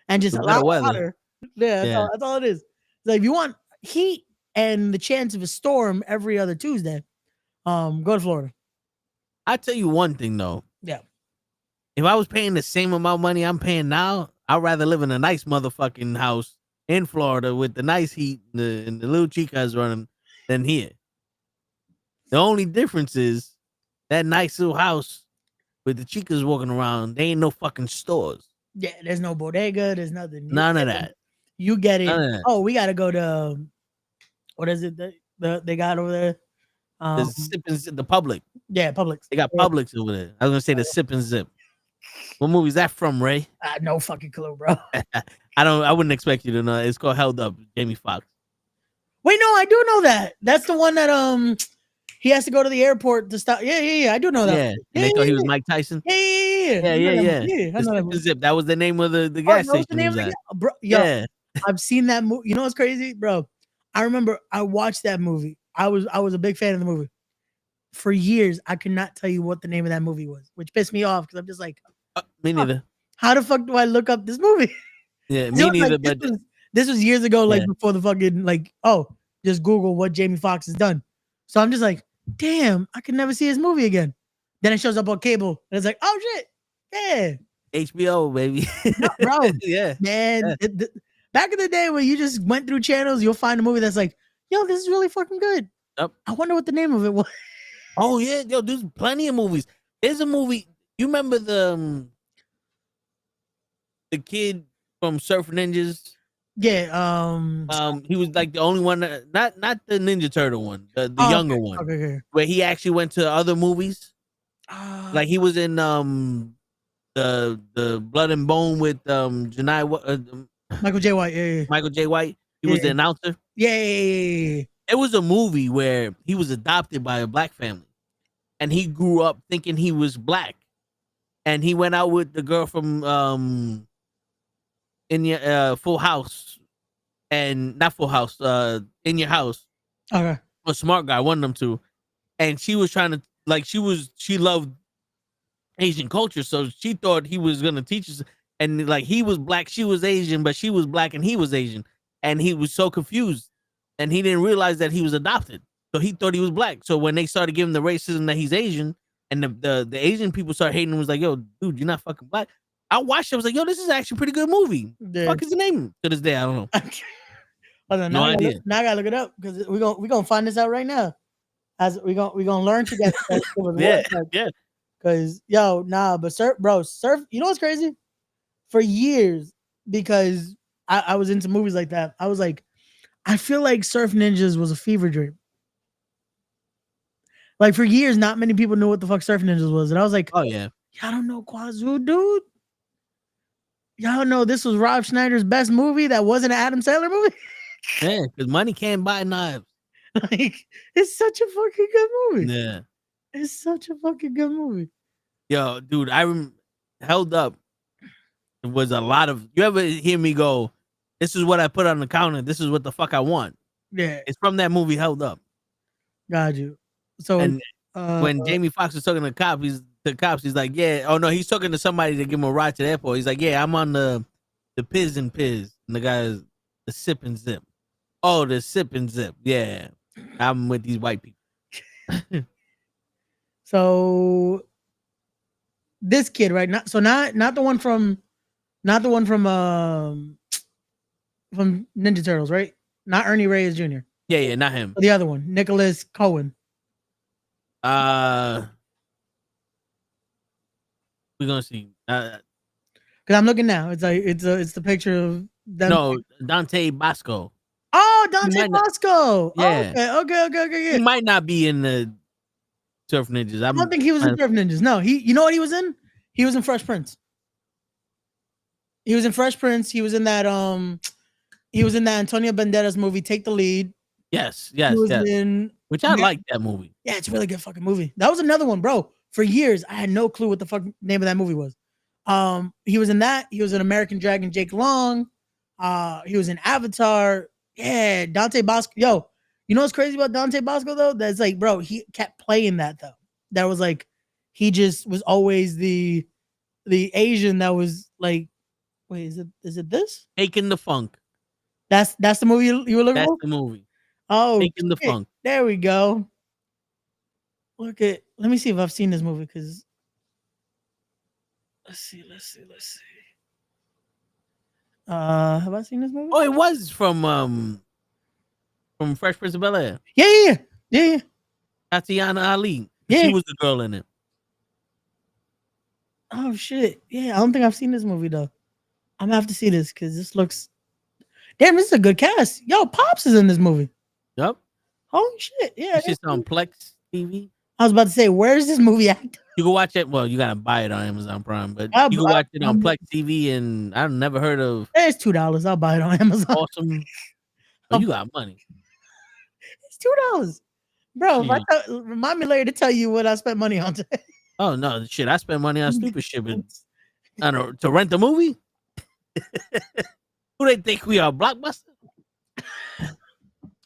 and just allow water. Yeah, that's all it is. So if you want heat and the chance of a storm every other Tuesday, go to Florida. I tell you one thing though. Yeah. If I was paying the same amount of money I'm paying now, I'd rather live in a nice motherfucking house in Florida with the nice heat and the little chicas running than here. The only difference is that nice little house with the chicas walking around, they ain't no fucking stores. Yeah, there's no bodega, there's nothing. None of that. You get it. Oh, we gotta go to what is it that they got over there? The Public. Yeah, Publix. They got Publix over there. I was gonna say the Sip and Zip. What movie is that from, Ray? No fucking clue, bro. I wouldn't expect you to know. It's called Held Up, Jamie Foxx. Wait, no, I do know that. That's the one that he has to go to the airport to stop. Yeah. I do know that. Yeah. And they thought he was Mike Tyson. Yeah. I know that Zip. That was the name of the gas station. The name of bro, yo, I've seen that movie. You know what's crazy, bro? I remember I watched that movie. I was a big fan of the movie. For years, I could not tell you what the name of that movie was, which pissed me off because I'm just like, me neither. How the fuck do I look up this movie? Yeah, me neither. Like, this was years ago, like before the fucking just Google what Jamie Foxx has done. So I'm just like, damn, I can never see his movie again. Then it shows up on cable, and it's like, oh shit, yeah, HBO baby, no, bro, yeah, man. Yeah. Back in the day when you just went through channels, you'll find a movie that's like, yo, this is really fucking good. Yep. I wonder what the name of it was. Oh yeah, yo, there's plenty of movies. There's a movie. You remember the kid from Surf Ninjas? Yeah. He was like the only one not the Ninja Turtle one, the younger one. Okay. Where he actually went to other movies. Like he was in the Blood and Bone with Janai Michael J. White. Yeah. Michael J. White. He was the announcer. Yeah. It was a movie where he was adopted by a black family, and he grew up thinking he was black, and he went out with the girl from in your Full House, and not Full House, In Your House. Okay. A Smart Guy, one of them two, and she was trying to she loved Asian culture, so she thought he was gonna teach us. And like he was black, she was Asian, but she was black and he was Asian, and he was so confused, and he didn't realize that he was adopted, so he thought he was black. So when they started giving the racism that he's Asian, and the Asian people started hating him, was like, "Yo, dude, you're not fucking black." I watched it. I was like, "Yo, this is actually a pretty good movie." Yeah. Fuck is the name to this day? I don't know. No idea. Now I gotta look it up because we're gonna find this out right now. As we're gonna learn together. Yeah. Because but surf. You know what's crazy? For years, because I was into movies like that, I was like, I feel like Surf Ninjas was a fever dream. Like for years, not many people knew what the fuck Surf Ninjas was, and I was like, oh yeah, y'all don't know Quazoo, dude. Y'all know this was Rob Schneider's best movie that wasn't an Adam Sandler movie. Yeah, because money can't buy knives. Like it's such a fucking good movie. Yeah, it's such a fucking good movie. Yo, dude, Held Up. It was a lot of. You ever hear me go, "This is what I put on the counter. This is what the fuck I want." Yeah, it's from that movie Held Up. Got you. So and when Jamie Foxx was talking to the cops, he's like, "Yeah, oh no," he's talking to somebody to give him a ride to the airport. He's like, "Yeah, I'm on the Piz and Piz," and the guy's the Sip and Zip. Oh, the Sip and Zip. Yeah, I'm with these white people. So this kid, right? Not the one from Ninja Turtles, right? Not Ernie Reyes Jr. Yeah, not him. The other one, Nicholas Cohen. We're gonna see. Because I'm looking now. It's like it's the picture of them. No, Dante Bosco. Oh, Dante Bosco. Yeah. Okay. He might not be in the Surf Ninjas. I don't think he was in Surf Ninjas. No, you know what he was in? He was in Fresh Prince. He was in Fresh Prince. He was in that Antonio Banderas movie, Take the Lead. Yes. Which I like that movie. Yeah, it's a really good fucking movie. That was another one, bro. For years, I had no clue what the fuck name of that movie was. He was in that. He was in American Dragon, Jake Long. He was in Avatar. Yeah, Dante Bosco. Yo, you know what's crazy about Dante Bosco though? That's like, bro, he kept playing that though. That was like, he just was always the Asian that was like, wait, is it this? Taking the Funk. That's the movie you were looking for? That's the movie. Oh, Taking the Funk. There we go. Let me see if I've seen this movie because let's see. Have I seen this movie? Oh, it was from Fresh Prince of Bel-Air. Yeah. Tatiana Ali. Yeah. She was the girl in it. Oh shit. Yeah, I don't think I've seen this movie though. I'm gonna have to see this because this looks damn, this is a good cast. Yo, Pops is in this movie. Yep. Holy shit. Yeah. It's just on Plex TV. I was about to say, where's this movie at? You can watch it. Well, you gotta buy it on Amazon Prime, but you can watch it on Plex TV. And I've never heard of. It's $2. I'll buy it on Amazon. Awesome. Oh, you got money. It's $2, bro. Remind me later to tell you what I spent money on today. Oh no, shit! I spent money on stupid shit, but I don't know, to rent a movie. Who they think we are, Blockbuster?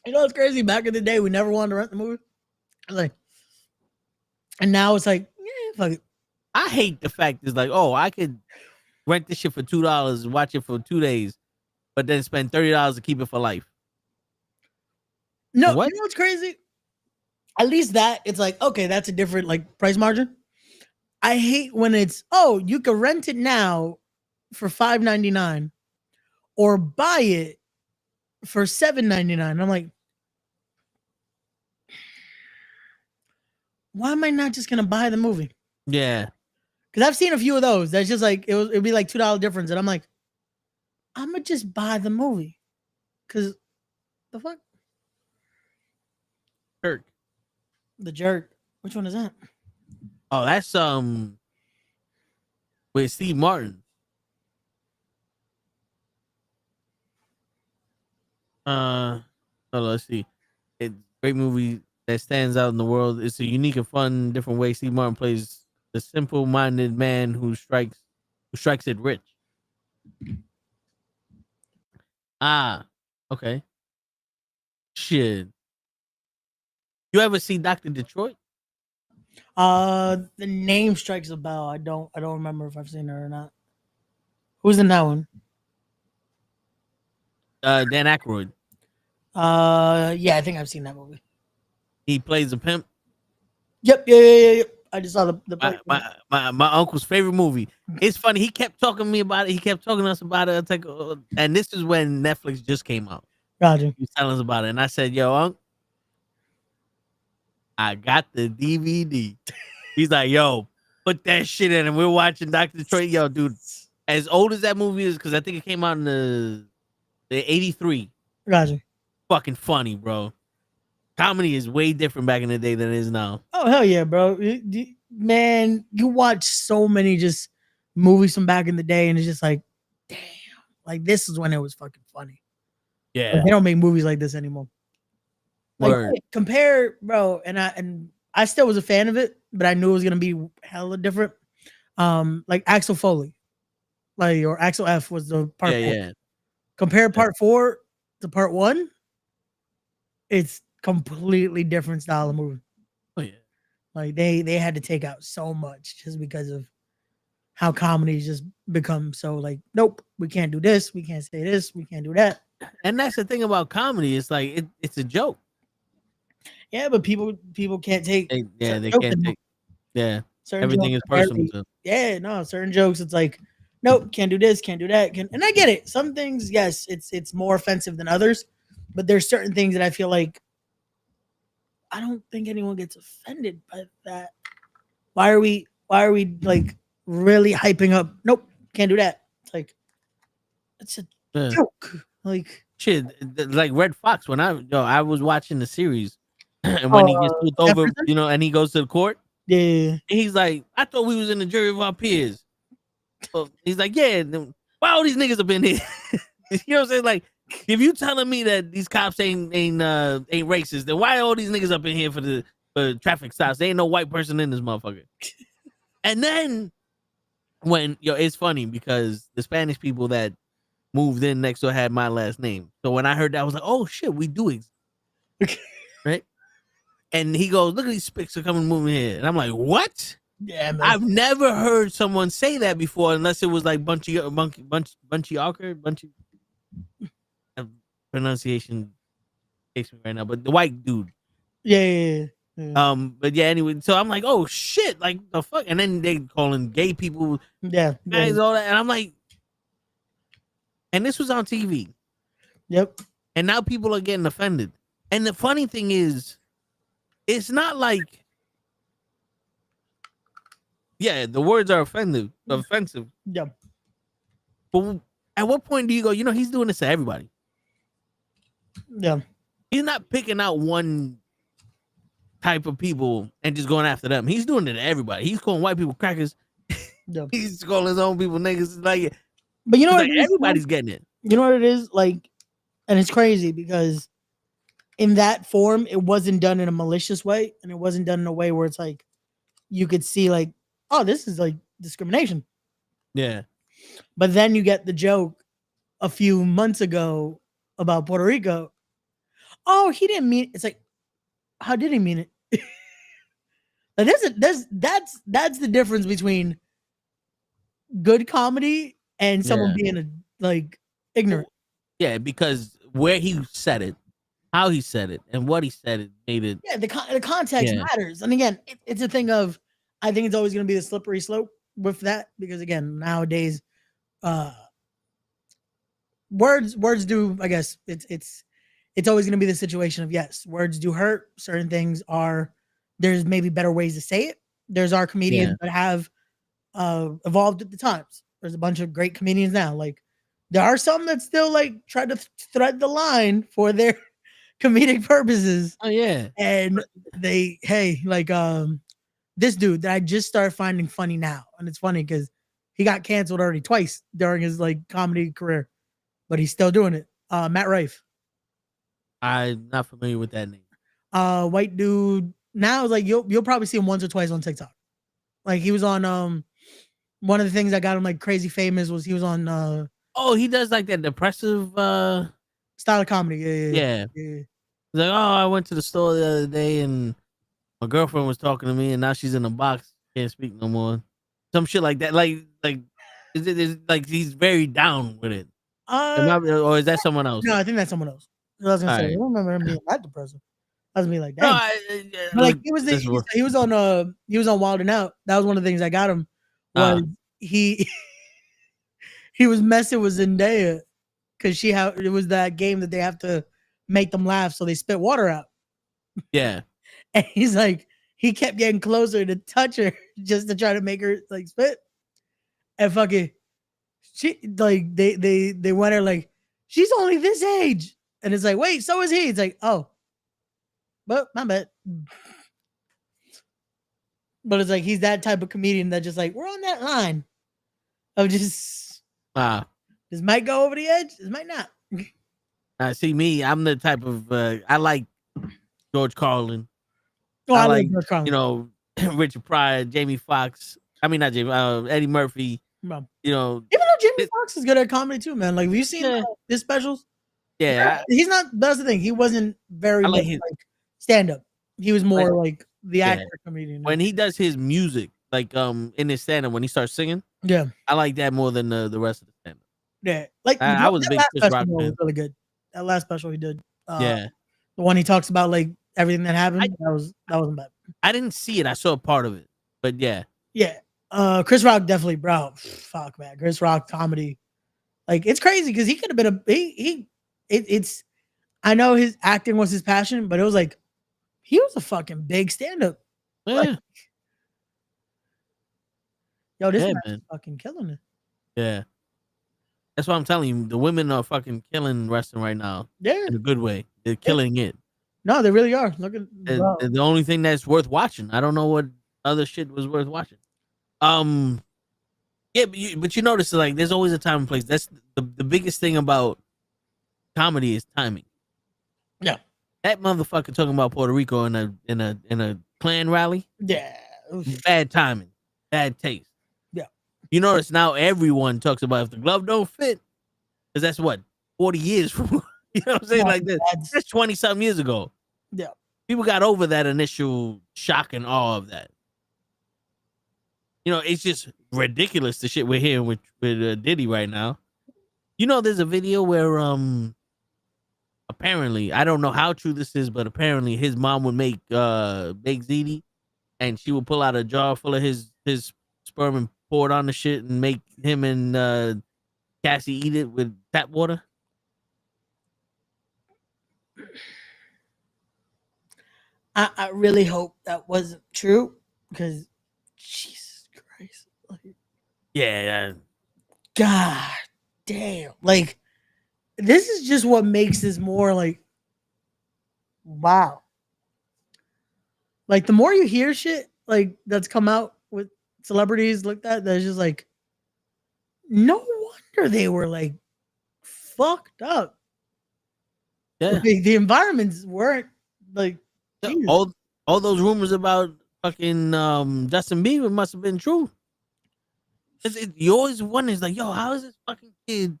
You know what's crazy? Back in the day, we never wanted to rent the movie. Like, and now it's like, yeah, fuck it. I hate the fact it's like, oh, I could rent this shit for $2 and watch it for 2 days, but then spend $30 to keep it for life. No, what? You know what's crazy? At least that it's like, okay, that's a different like price margin. I hate when it's, oh, you can rent it now for $5.99 or buy it for $7.99. I'm like, why am I not just gonna buy the movie? Yeah, because I've seen a few of those. That's just like it'd be like $2 difference, and I'm like, I'm gonna just buy the movie. Because the fuck, Jerk. The Jerk. Which one is that? Oh, that's with Steve Martin. Let's see. It's a great movie that stands out in the world. It's a unique and fun, different way Steve Martin plays the simple-minded man who strikes it rich. Okay. Shit. You ever see Dr. Detroit? The name strikes a bell. I don't remember if I've seen her or not. Who's in that one? Dan Aykroyd. Yeah, I think I've seen that movie. He plays a pimp. Yep, yeah. I just saw the my uncle's favorite movie. It's funny. He kept talking to me about it. He kept talking to us about it. It's like, and this is when Netflix just came out. Roger. He was telling us about it, and I said, "Yo, Unc, I got the DVD." He's like, "Yo, put that shit in," and we're watching Dr. Detroit. Yo, dude, as old as that movie is, because I think it came out in the 83. Roger. Fucking funny, bro. Comedy is way different back in the day than it is now. Oh hell yeah, bro! Man, you watch so many just movies from back in the day, and it's just like, damn, like this is when it was fucking funny. Yeah, like, they don't make movies like this anymore. Like, Word. Compare, bro, and I still was a fan of it, but I knew it was gonna be hella different. Like Axel Foley, like or Axel F was the part. Yeah, 4. yeah. Compare part 4 to part 1. It's completely different style of movie. Oh yeah. Like they had to take out so much just because of how comedies just become so like, nope, we can't do this, we can't say this, we can't do that. And that's the thing about comedy. It's like it's a joke. Yeah, but people can't take. They can't take. Yeah. Certain Everything jokes is are personal. barely- To Yeah, no, certain jokes it's like, nope, can't do this, can't do that. And I get it. Some things, yes, it's more offensive than others, but there's certain things that I feel like I don't think anyone gets offended by that. Why are we like really hyping up? Nope, can't do that. It's like it's a yeah. joke. Like Shit, like Red Fox. When I was watching the series, and when he gets pulled over, Jefferson? you know, and he goes to the court, Yeah. and he's like, "I thought we was in the jury of our peers." Well, he's like, "Yeah, then why all these niggas up in here?" You know what I'm saying? Like, if you telling me that these cops ain't racist, then why all these niggas up in here for traffic stops? There ain't no white person in this motherfucker. And then when it's funny because the Spanish people that moved in next door had my last name. So when I heard that, I was like, "Oh shit, we do exist." Right? And he goes, "Look at these spics are coming moving here," and I'm like, "What?" Yeah, man. I've never heard someone say that before, unless it was like bunchy pronunciation takes me right now, but the white dude. Yeah. But yeah, anyway, so I'm like, "Oh shit, like the fuck," and then they calling gay people guys, all that, and I'm like, and this was on TV. Yep. And now people are getting offended. And the funny thing is, it's not like, yeah, the words are offensive. Yep. But at what point do you go, he's doing this to everybody? Yeah. He's not picking out one type of people and just going after them. He's doing it to everybody. He's calling white people crackers. Yep. He's calling his own people niggas. Like, But you know what? like everybody's getting it. You know what it is? Like, and it's crazy because in that form, it wasn't done in a malicious way, and it wasn't done in a way where it's like you could see like, oh, this is like discrimination. Yeah. But then you get the joke a few months ago about Puerto Rico. Oh, he didn't mean it's like, how did he mean it? Like that's the difference between good comedy and someone being like ignorant. Yeah, because where he said it, how he said it, and what he said it made it. Yeah, the context matters. And again, it's a thing of, I think it's always going to be the slippery slope with that because again, nowadays, words do. I guess it's always going to be the situation of yes, words do hurt. Certain things are. There's maybe better ways to say it. There's our comedians that have evolved at the times. There's a bunch of great comedians now. Like there are some that still like try to thread the line for their comedic purposes. Oh yeah, and they this dude that I just started finding funny now, and it's funny because he got canceled already twice during his like comedy career, but he's still doing it. Matt Rife. I'm not familiar with that name. White dude. Now like you'll probably see him once or twice on TikTok. Like he was on one of the things that got him like crazy famous was he was on oh, he does like that depressive style of comedy. Yeah. He's like, oh, I went to the store the other day and my girlfriend was talking to me and now she's in a box, can't speak no more. Some shit like that. Like is it like he's very down with it? Or is that someone else? No, I think that's someone else. I was gonna say, I don't remember him being that depressive. I was being like, dang. No, like he was on Wild and Out. That was one of the things that got him. Was he was messing with Zendaya because it was that game that they have to make them laugh, so they spit water out. Yeah, and he's like, he kept getting closer to touch her just to try to make her like spit, and fucking she like they went her like she's only this age, and it's like wait, so is he? It's like oh. But my bad. But it's like he's that type of comedian that just like we're on that line of just this might go over the edge, this might not. See me, I'm the type of I like George Carlin. Oh, I like George Carlin. You know, Richard Pryor, Jamie Foxx. I mean not Jamie, Eddie Murphy. Bro. You know, even though Jamie Foxx is good at comedy too, man. Like have you seen his specials? Yeah, he's not. That's the thing. He wasn't very like stand up. He was more like the actor comedian. When he does his music, like in his stand up, when he starts singing, I like that more than the rest of the stand up. Yeah, like I was a big Chris Rock fan. Was really good. That last special he did. The one he talks about like everything that happened. That wasn't bad. I didn't see it. I saw a part of it, But yeah. Yeah. Chris Rock definitely, bro. Fuck, man. Chris Rock comedy. Like, it's crazy because he could have been it's I know his acting was his passion, but it was like he was a fucking big stand-up. Yeah. Like, yo, this man is fucking killing it. Yeah. That's what I'm telling you. The women are fucking killing wrestling right now. Yeah. In a good way. They're killing it. No, they really are. Look at the only thing that's worth watching. I don't know what other shit was worth watching. Yeah, but you notice like there's always a time and place. That's the biggest thing about comedy is timing. Yeah. That motherfucker talking about Puerto Rico in a Klan rally. Yeah. Bad timing. Bad taste. Yeah. You notice now everyone talks about if the glove don't fit, because that's what 40 years from you know what I'm saying? Yeah, like that's 20 something years ago. Yeah. People got over that initial shock and awe of that. You know, it's just ridiculous the shit we're hearing with Diddy right now. You know, there's a video where apparently, I don't know how true this is, but apparently his mom would make baked ziti, and she would pull out a jar full of his sperm and pour it on the shit and make him and Cassie eat it with tap water. I really hope that wasn't true because Jesus Christ. Like, yeah. God damn. Like, this is just what makes this more like, wow. Like, the more you hear shit like that's come out with celebrities like that's just like, no wonder they were like fucked up. Yeah. Like, the environments weren't like all those rumors about fucking Justin Bieber must have been true. You always wonder, it's like, yo, how is this fucking kid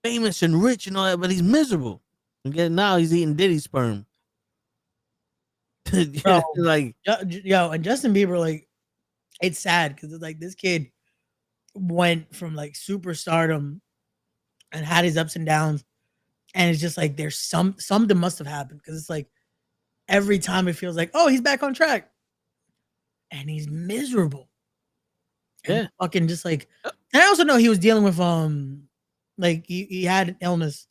famous and rich and all that, but he's miserable? Again, now he's eating Diddy sperm. Bro, like, yo, and Justin Bieber, like, it's sad because it's like this kid went from like superstardom and had his ups and downs, and it's just like there's something must have happened because it's like every time it feels like, oh, he's back on track, and he's miserable. And fucking just like, and I also know he was dealing with like he had an illness,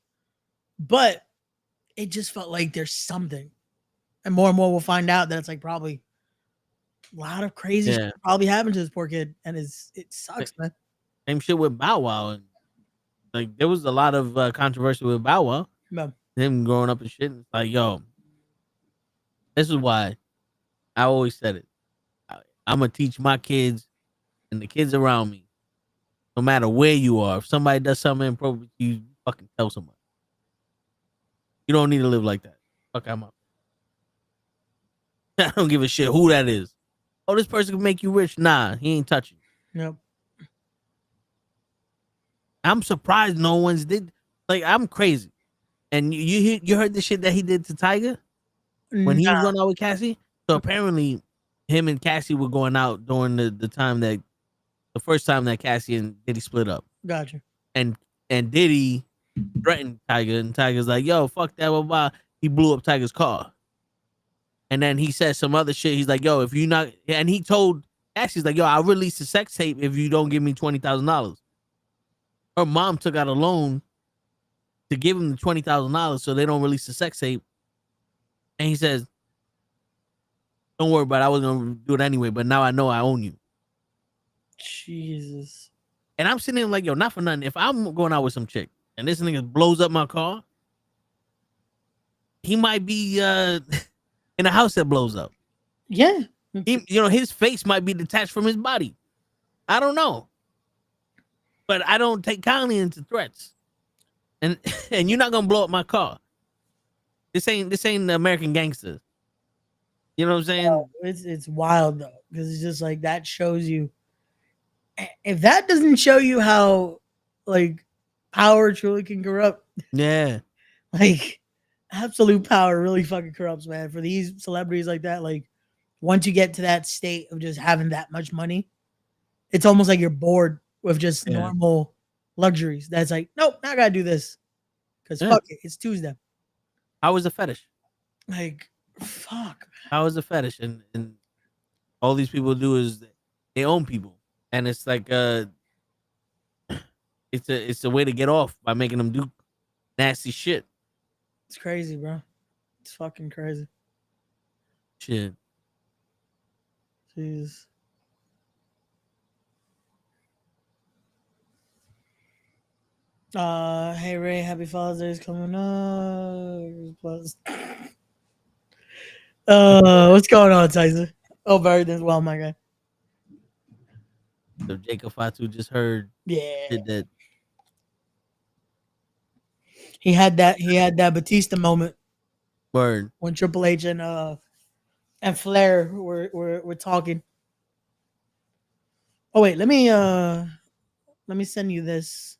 but it just felt like there's something, and more we'll find out that it's like probably a lot of crazy shit probably happened to this poor kid, and it sucks, man. Same shit with Bow Wow, and like there was a lot of controversy with Bow Wow, him growing up and shit. It's like, yo, this is why I always said it. I'm gonna teach my kids and the kids around me, no matter where you are, if somebody does something inappropriate, you fucking tell somebody. You don't need to live like that. Fuck, I'm up. I don't give a shit who that is. Oh, this person can make you rich. Nah, he ain't touching. Yep. I'm surprised no one's did. Like, I'm crazy. And you heard the shit that he did to Tiger when he was going out with Cassie? So apparently him and Cassie were going out during the time that the first time that Cassie and Diddy split up. Gotcha. And Diddy threatened Tiger, and Tiger's like, yo, fuck that, blah, blah. He blew up Tiger's car. And then he said some other shit. He's like, yo, if you not, and he told Cassie's like, yo, I'll release the sex tape if you don't give me $20,000. Her mom took out a loan to give him the $20,000 so they don't release the sex tape. And he says, don't worry about it. I was going to do it anyway, but now I know I own you. Jesus. And I'm sitting there like, yo, not for nothing. If I'm going out with some chick and this nigga blows up my car, he might be in a house that blows up. Yeah. His face might be detached from his body. I don't know. But I don't take kindly into threats. And you're not gonna blow up my car. This ain't American Gangster. You know what I'm saying? Oh, it's wild though, because it's just like that shows you. If that doesn't show you how like power truly can corrupt, yeah, like absolute power really fucking corrupts, man. For these celebrities like that, like once you get to that state of just having that much money, it's almost like you're bored with just normal luxuries. That's like, nope, I gotta do this because fuck it, it's Tuesday. How is a fetish? Like, fuck, man. How is a fetish? And all these people do is they own people, and it's like it's a way to get off by making them do nasty shit. It's crazy, bro. It's fucking crazy. Shit. Jeez. Hey Ray, happy Father's Day is coming up. What's going on, Tyson? Oh, very well, my guy. So Jacob Fatu just heard. Yeah. Did that. He had that Batista moment. Word. When Triple H and Flair were talking. Oh wait, let me send you this.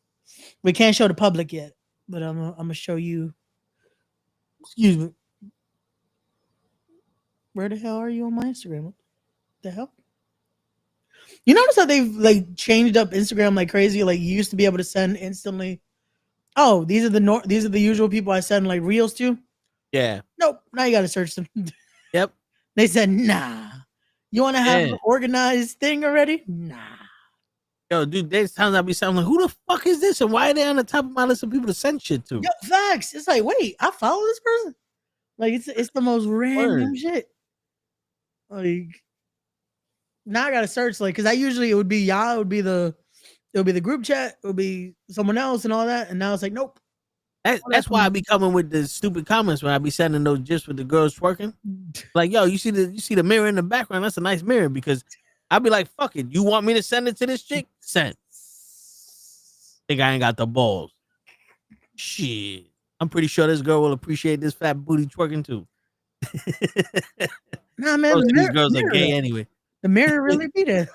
We can't show the public yet, but I'm gonna show you. Excuse me. Where the hell are you on my Instagram? What the hell? You notice how they've like changed up Instagram like crazy? Like you used to be able to send instantly. Oh, these are the usual people I send like reels to. Yeah. Nope. Now you gotta search them. Yep. They said, nah. You want to have an organized thing already? Nah. Yo, dude, there's times I be sounding like, who the fuck is this? And why are they on the top of my list of people to send shit to? Yo, facts. It's like, wait, I follow this person? Like, it's the most random shit. Like, now I gotta search, like, because it would be y'all, it would be the group chat, it would be someone else and all that. And now it's like, nope. That's why I be coming with the stupid comments when I be sending those just with the girls twerking. Like, yo, you see the mirror in the background? That's a nice mirror, because I'd be like, fuck it. You want me to send it to this chick? Send. Think I ain't got the balls. Shit. I'm pretty sure this girl will appreciate this fat booty twerking too. Nah, man. Most of these girls are gay anyway. The mirror really be there.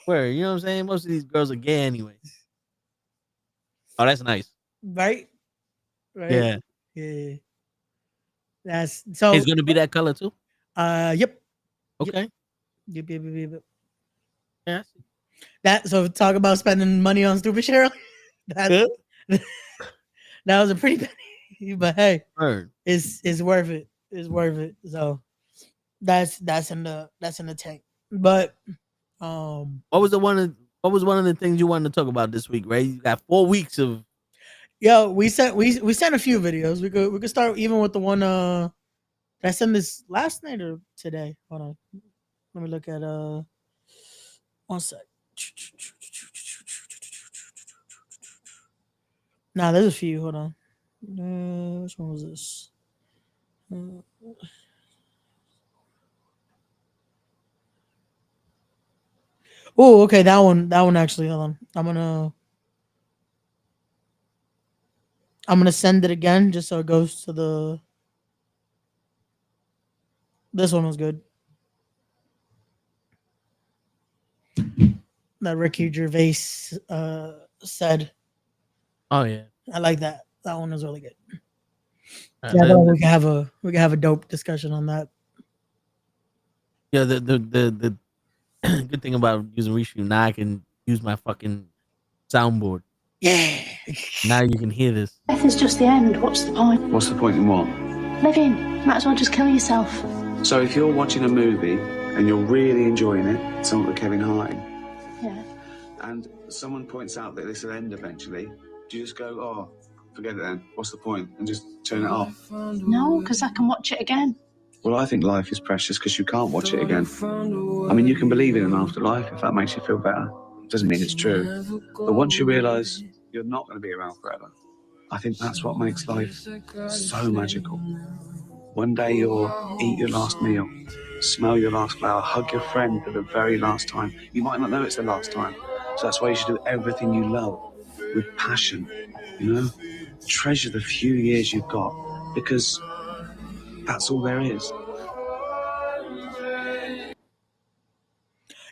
Where, you know what I'm saying? Most of these girls are gay anyway. Oh, that's nice. Right? Yeah. Yeah. That's so. It's gonna be that color too. Yep. Okay. Yep. Yeah. That so talk about spending money on stupid shit. That was a pretty penny, but hey, it's worth it. It's worth it. So that's in the tank. But what was one of the things you wanted to talk about this week, Ray? You got 4 weeks of. Yo, we sent a few videos. We could start even with the one. Did I send this last night or today? Hold on. Let me look at 1 sec. Nah, there's a few. Hold on. Which one was this? Oh, okay. That one actually. Hold on. I'm gonna send it again just so it goes to the. This one was good. That Ricky Gervais said. Oh yeah, I like that. That one was really good. Yeah, we can have a dope discussion on that. Yeah, the good thing about using Reshoot, now I can use my fucking soundboard. Yeah. Now you can hear this. Death is just the end. What's the point? What's the point in what? Living. Might as well just kill yourself. So if you're watching a movie and you're really enjoying it, something with Kevin Hart, yeah, and someone points out that this will end eventually, do you just go, oh, forget it then, what's the point, and just turn it off? No, because I can watch it again. Well, I think life is precious because you can't watch it again. I mean, you can believe in an afterlife if that makes you feel better. It doesn't mean it's true. But once you realise you're not going to be around forever, I think that's what makes life so magical. One day you'll eat your last meal, smell your last flower, hug your friend for the very last time. You might not know it's the last time. So that's why you should do everything you love with passion, you know? Treasure the few years you've got, because that's all there is.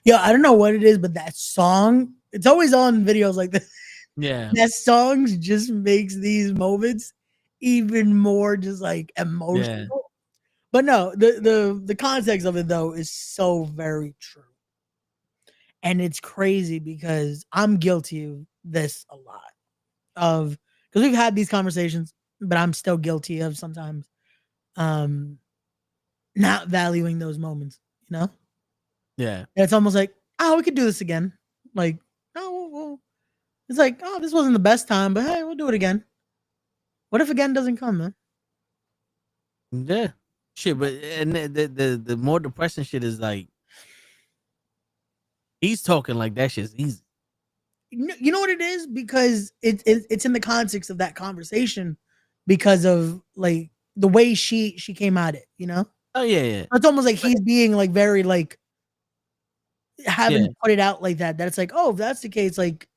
Yo, I don't know what it is, but that song, it's always on videos like this. Yeah. That song just makes these moments even more just like emotional. Yeah. But no, the context of it though is so very true. And it's crazy because I'm guilty of this a lot. Because we've had these conversations, but I'm still guilty of sometimes not valuing those moments, you know? Yeah. And it's almost like oh, we could do this again. Like, oh, well, it's like, oh, this wasn't the best time, but hey, we'll do it again. What if again doesn't come, man? Yeah, shit. But and the more depressing shit is like he's talking like that shit's easy. You know what it is? Because it's in the context of that conversation because of like the way she came at it, you know? Oh yeah. It's almost like he's being like very like having Yeah. put it out like that. That it's like, oh, if that's the case, like,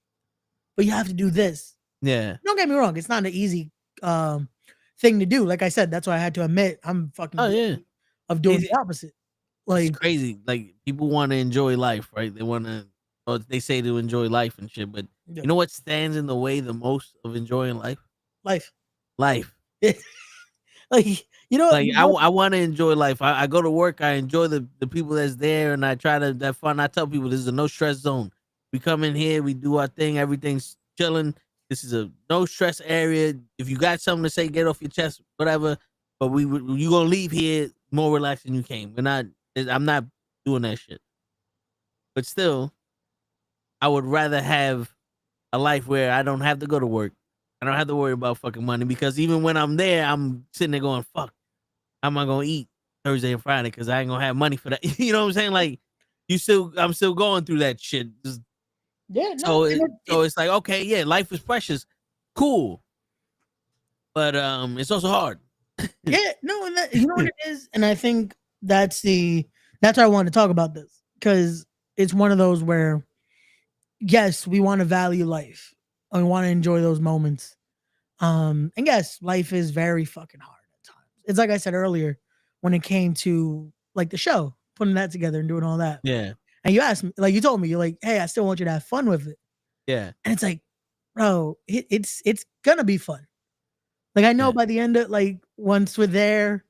but you have to do this. Yeah. Don't get me wrong, it's not an easy thing to do. Like I said, that's why I had to admit I'm fucking of doing the opposite. Like it's crazy. Like people want to enjoy life, right? They want to, or they say to enjoy life and shit. But you know what stands in the way the most of enjoying life? Life. Like you know, like I want to enjoy life. I go to work. I enjoy the people that's there, and I try to have fun. I tell people this is a no stress zone. We come in here, we do our thing. Everything's chilling. This is a no stress area. If you got something to say, get off your chest, whatever. But you gonna leave here more relaxed than you came. I'm not doing that shit. But still, I would rather have a life where I don't have to go to work. I don't have to worry about fucking money, because even when I'm there, I'm sitting there going, fuck, how am I gonna eat Thursday and Friday? Because I ain't gonna have money for that. You know what I'm saying? Like I'm still going through that shit. So it's like, okay, yeah, life is precious, cool, but it's also hard. Yeah, no, and that, you know what it is, and I think that's why I wanted to talk about this, because it's one of those where, yes, we want to value life and we want to enjoy those moments, and yes, life is very fucking hard at times. It's like I said earlier when it came to like the show, putting that together and doing all that. Yeah. And you asked me, like you told me, you're like, hey, I still want you to have fun with it. Yeah. And it's like, bro, it's gonna be fun. Like I know by the end of like once we're there,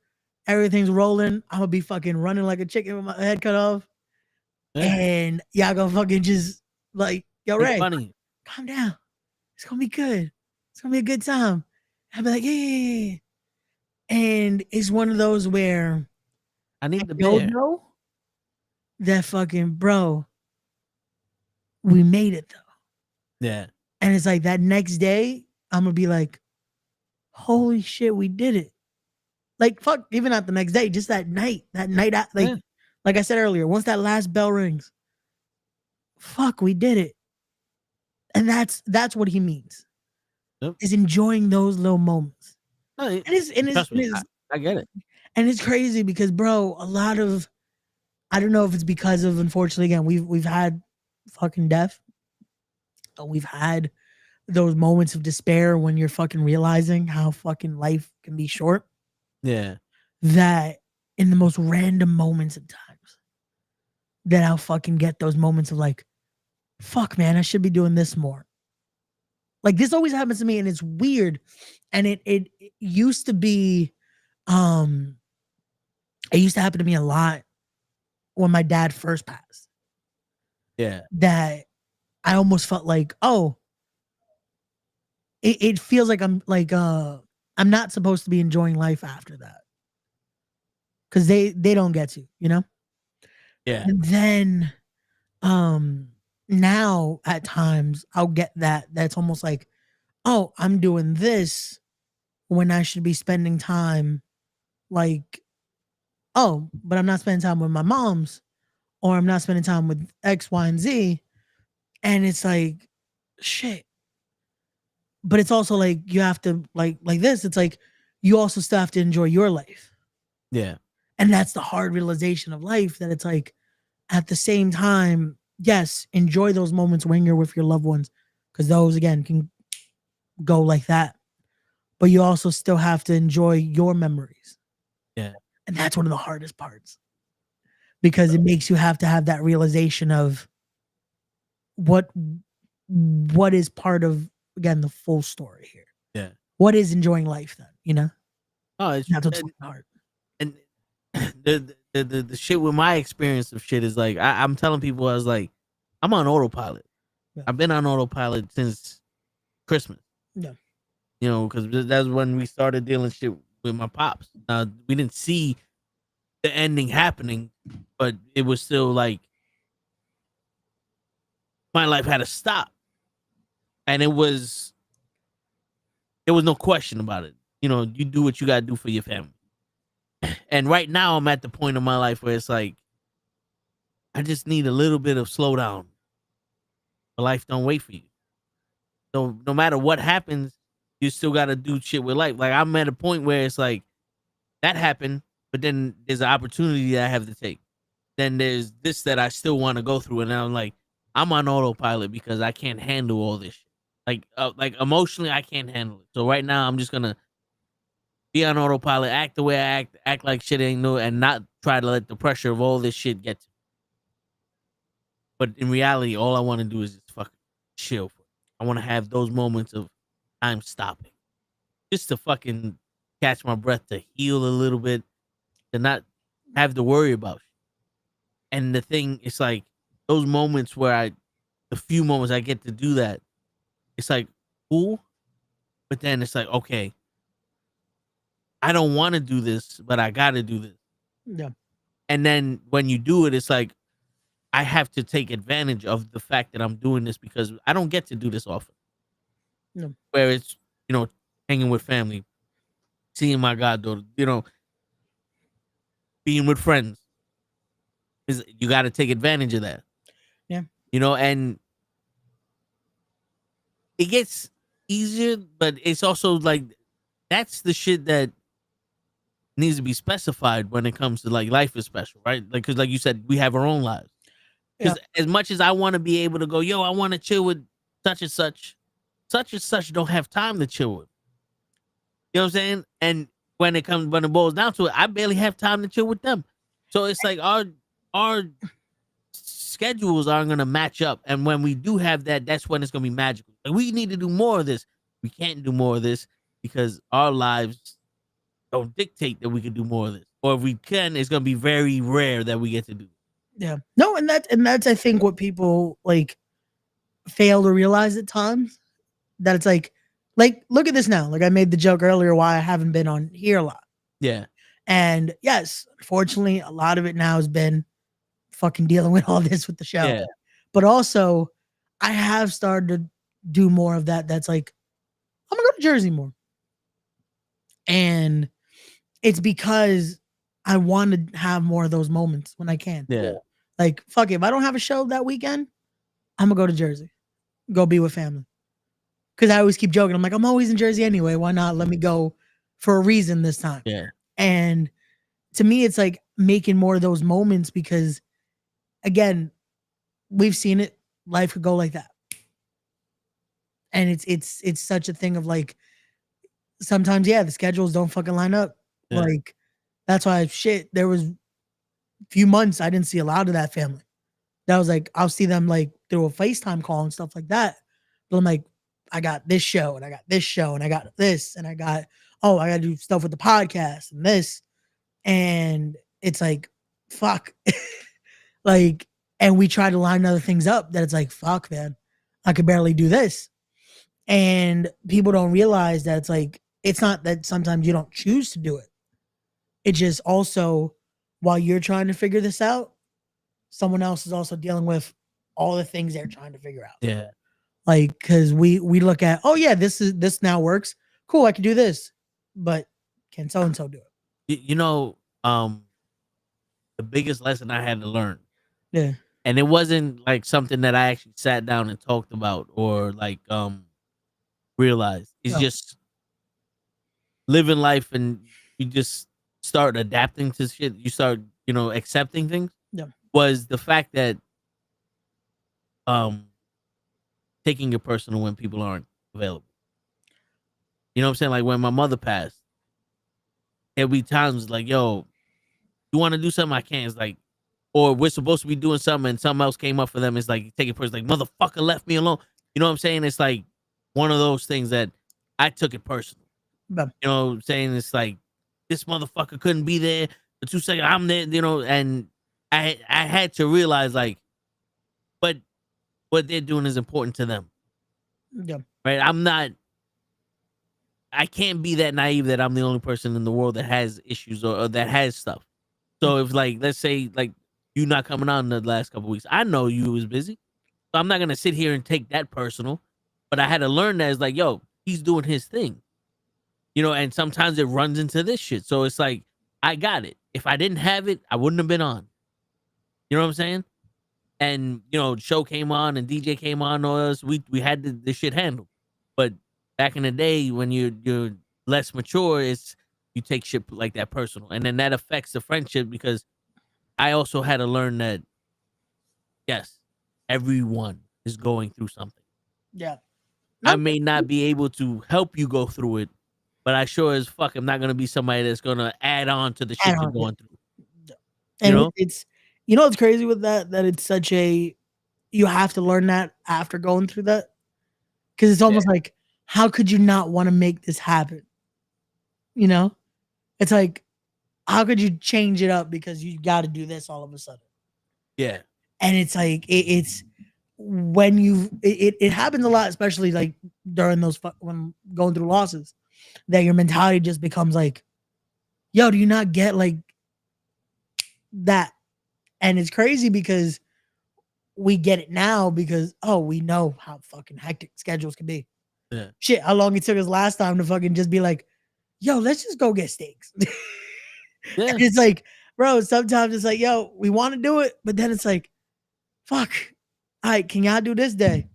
everything's rolling, I'm gonna be fucking running like a chicken with my head cut off. Yeah. And y'all gonna fucking just like, yo, Ray, calm down. It's gonna be good. It's gonna be a good time. I'll be like, yeah. And it's one of those where I need the beer. Know that fucking bro, we made it though. Yeah. And it's like that next day, I'm gonna be like, holy shit, we did it. Like fuck, even not the next day, just that night, like I said earlier, once that last bell rings, fuck, we did it. And that's what he means. Yep. Is enjoying those little moments. No, I get it. And it's crazy because, bro, a lot of, I don't know if it's because of, unfortunately, again, we've had fucking death. We've had those moments of despair when you're fucking realizing how fucking life can be short. Yeah. That in the most random moments of times, that I'll fucking get those moments of like, fuck, man, I should be doing this more. Like this always happens to me, and it's weird. And it used to be, it used to happen to me a lot when my dad first passed. Yeah. That I almost felt like, oh, it feels like I'm not supposed to be enjoying life after that. Cause they don't get to, you know? Yeah. And then now at times I'll get that's almost like, oh, I'm doing this when I should be spending time like, oh, but I'm not spending time with my moms, or I'm not spending time with X, Y, and Z. And it's like, shit. But it's also like, you have to like this. It's like, you also still have to enjoy your life. Yeah. And that's the hard realization of life, that it's like, at the same time, yes, enjoy those moments when you're with your loved ones, because those, again, can go like that. But you also still have to enjoy your memories. Yeah. And that's one of the hardest parts, because it makes you have to have that realization of what is part of, again, the full story here. Yeah. What is enjoying life then, you know? Oh, that's what's hard. And the shit with my experience of shit is like, I'm telling people, I was like, I'm on autopilot. Yeah. I've been on autopilot since Christmas. Yeah. You know, because that's when we started dealing shit with my pops. We didn't see the ending happening, but it was still like, my life had to stop. And there was no question about it. You know, you do what you got to do for your family. And right now I'm at the point of my life where it's like, I just need a little bit of slowdown. Life don't wait for you. So no matter what happens, you still got to do shit with life. Like I'm at a point where it's like, that happened, but then there's an opportunity that I have to take. Then there's this that I still want to go through. And I'm like, I'm on autopilot because I can't handle all this shit. Like emotionally, I can't handle it. So right now I'm just going to be on autopilot, act the way I act like shit ain't new, and not try to let the pressure of all this shit get to me. But in reality, all I want to do is just fucking chill. I want to have those moments of time stopping. Just to fucking catch my breath, to heal a little bit, to not have to worry about shit. And the thing, it's like, those moments where the few moments I get to do that, it's like, cool. But then it's like, okay, I don't want to do this, but I got to do this. Yeah. And then when you do it, it's like, I have to take advantage of the fact that I'm doing this because I don't get to do this often. No. Where it's, you know, hanging with family, seeing my goddaughter, you know, being with friends. You got to take advantage of that. Yeah. You know, and it gets easier, but it's also like, that's the shit that needs to be specified when it comes to like life is special, right? Like, because like you said, we have our own lives. Because as much as I want to be able to go, yo, I want to chill with such and such don't have time to chill with. You know what I'm saying? And when it boils down to it, I barely have time to chill with them. So it's like our schedules aren't gonna match up. And when we do have that, that's when it's gonna be magical. Like, we need to do more of this. We can't do more of this because our lives don't dictate that we can do more of this. Or if we can, it's gonna be very rare that we get to do it. Yeah. No, and that's I think what people like fail to realize at times. That it's like look at this now. Like I made the joke earlier why I haven't been on here a lot. Yeah. And yes, unfortunately, a lot of it now has been fucking dealing with all this with the show. Yeah. But also, I have started to do more of that. That's like, I'm gonna go to Jersey more. And it's because I want to have more of those moments when I can. Yeah. Like, fuck it. If I don't have a show that weekend, I'm gonna go to Jersey. Go be with family. Because I always keep joking. I'm like, I'm always in Jersey anyway. Why not let me go for a reason this time? Yeah. And to me, it's like making more of those moments because, again, we've seen it. Life could go like that. And it's such a thing of like, sometimes, the schedules don't fucking line up. Yeah. Like, that's why there was a few months I didn't see a lot of that family. That was like, I'll see them like through a FaceTime call and stuff like that. But I'm like, I got this show and I got this show and I got this and I got to do stuff with the podcast and this. And it's like, fuck. Like, and we try to line other things up that it's like, fuck, man, I could barely do this. And people don't realize that it's like, it's not that sometimes you don't choose to do it. It just also, while you're trying to figure this out, someone else is also dealing with all the things they're trying to figure out. Yeah. Like, cause we look at, oh yeah, this now works. Cool. I can do this, but can so-and-so do it? You know, the biggest lesson I had to learn. Yeah. And it wasn't like something that I actually sat down and talked about or like, realized. It's just living life and you just start adapting to shit. You start, accepting things. Yeah. Was the fact that, taking it personal when people aren't available. You know what I'm saying? Like when my mother passed, there'd be times like, yo, you want to do something? I can't. It's like, or we're supposed to be doing something and something else came up for them. It's like, you take it personal. Like, motherfucker left me alone. You know what I'm saying? It's like one of those things that I took it personal. Yeah. You know what I'm saying? It's like, this motherfucker couldn't be there for 2 seconds. I'm there, and I had to realize like, but what they're doing is important to them. Yeah. Right? I can't be that naive that I'm the only person in the world that has issues or that has stuff. So if like, let's say like you not coming on the last couple of weeks, I know you was busy. So I'm not gonna sit here and take that personal. But I had to learn that it's like, yo, he's doing his thing. And sometimes it runs into this shit. So it's like, I got it. If I didn't have it, I wouldn't have been on. You know what I'm saying? And show came on and DJ came on us. We had this shit handled. But back in the day when you're less mature, you take shit like that personal. And then that affects the friendship because I also had to learn that yes, everyone is going through something. Yeah. I may not be able to help you go through it, but I sure as fuck am not gonna be somebody that's gonna add on to the shit you're going through. And it's what's crazy with that it's such a you have to learn that after going through that. Because it's almost like, how could you not want to make this happen? It's like, how could you change it up because you got to do this all of a sudden? Yeah. And it's like it's when it happens a lot, especially like during those when going through losses, that your mentality just becomes like, yo, do you not get like that? And it's crazy because we get it now because we know how fucking hectic schedules can be. Yeah. Shit, how long it took us last time to fucking just be like, yo, let's just go get steaks. Yeah. And it's like, bro, sometimes it's like, yo, we want to do it, but then it's like, fuck. All right, can y'all do this day?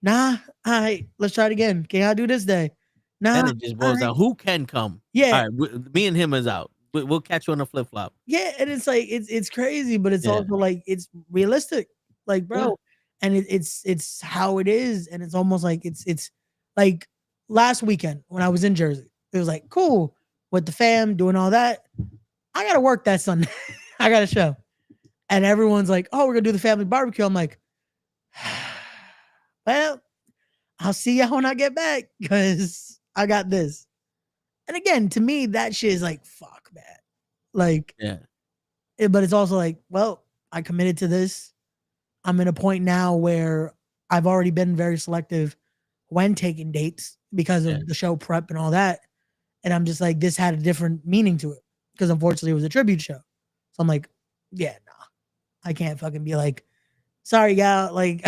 Nah. All right, let's try it again. Can y'all do this day? Nah. And it just boils down. Who can come? Yeah. All right, me and him is out. We'll catch you on a flip flop. Yeah, and it's like it's crazy, but it's also like it's realistic, like bro, and it's how it is, and it's almost like it's like last weekend when I was in Jersey, it was like cool with the fam doing all that. I gotta work that Sunday. I got a show, and everyone's like, "Oh, we're gonna do the family barbecue." I'm like, well, I'll see y'all when I get back because I got this. And again, to me, that shit is like, fuck, man. Like, but it's also like, well, I committed to this. I'm in a point now where I've already been very selective when taking dates because of the show prep and all that. And I'm just like, this had a different meaning to it because unfortunately it was a tribute show. So I'm like, yeah, nah, I can't fucking be like, sorry, gal, like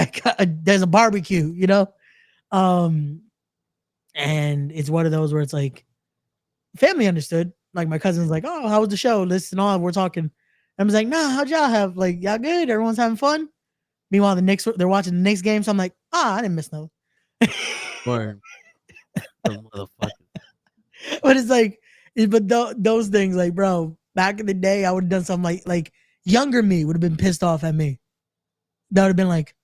there's a barbecue, and it's one of those where it's like, family understood. Like my cousin's like, oh, how was the show? Listen on, we're talking. I was like, nah, how'd y'all have? Like, y'all good? Everyone's having fun? Meanwhile, they're watching the Knicks game. So I'm like, I didn't miss no. Word. Motherfucker. But it's like, those things, like, bro, back in the day, I would have done something like younger me would have been pissed off at me. That would have been like,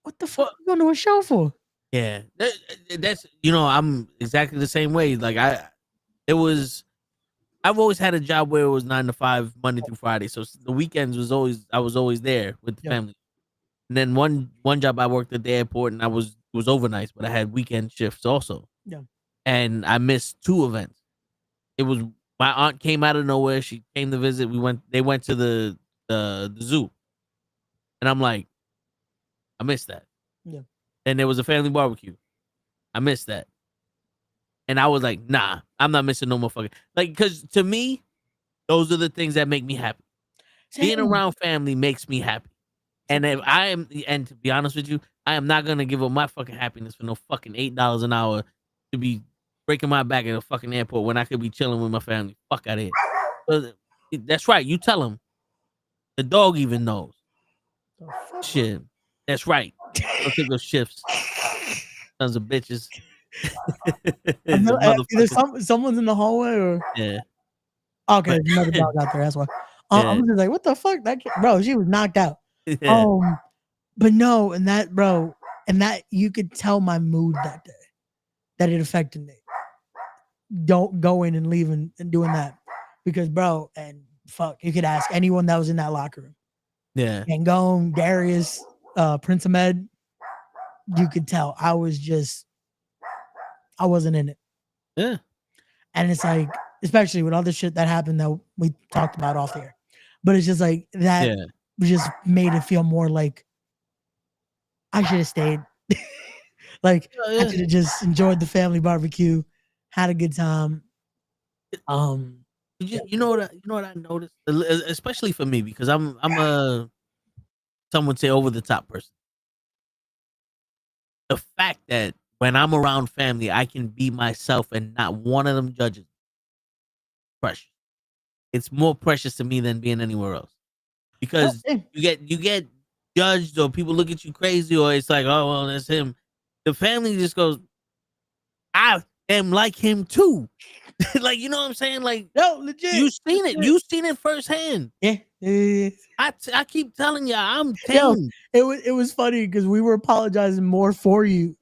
what the fuck are you going to a show for? Yeah. That's, I'm exactly the same way. Like, I've always had a job where it was 9 to 5, Monday through Friday. So the weekends I was always there with the family. And then one job I worked at the airport and it was overnights, but I had weekend shifts also. Yeah. And I missed 2 events. It was my aunt came out of nowhere. She came to visit. They went to the zoo. And I'm like, I missed that. Yeah. And there was a family barbecue. I missed that. And I was like, nah, I'm not missing no more fucking. Like, because to me, those are the things that make me happy. Being around family makes me happy. And and to be honest with you, I am not going to give up my fucking happiness for no fucking $8 an hour to be breaking my back at a fucking airport when I could be chilling with my family. Fuck out of here. So, that's right. You tell them. The dog even knows. Shit. That's right. Don't take those shifts. Sons of bitches. Someone's in the hallway or okay, there's another dog out there. That's why I was just like, what the fuck, bro? She was knocked out. But no, and that you could tell my mood that day that it affected me. Don't going and leaving and doing that because, bro, and fuck, you could ask anyone that was in that locker room. Yeah, and Gone, Darius, Prince Ahmed. You could tell I wasn't in it. Yeah. And it's like, especially with other shit that happened that we talked about off here. But it's just like that just made it feel more like I should have stayed. Like I should have just enjoyed the family barbecue, had a good time. You know what I noticed? Especially for me, because I'm a some would say over the top person. the fact that when I'm around family, I can be myself and not one of them judges. Precious. It's more precious to me than being anywhere else because you get judged or people look at you crazy or it's like, oh well, that's him. The family just goes, I am like him too. Like, you know what I'm saying? Like, no, legit. You seen it. You seen it firsthand. Yeah. I keep telling you, I'm tame. It was funny because we were apologizing more for you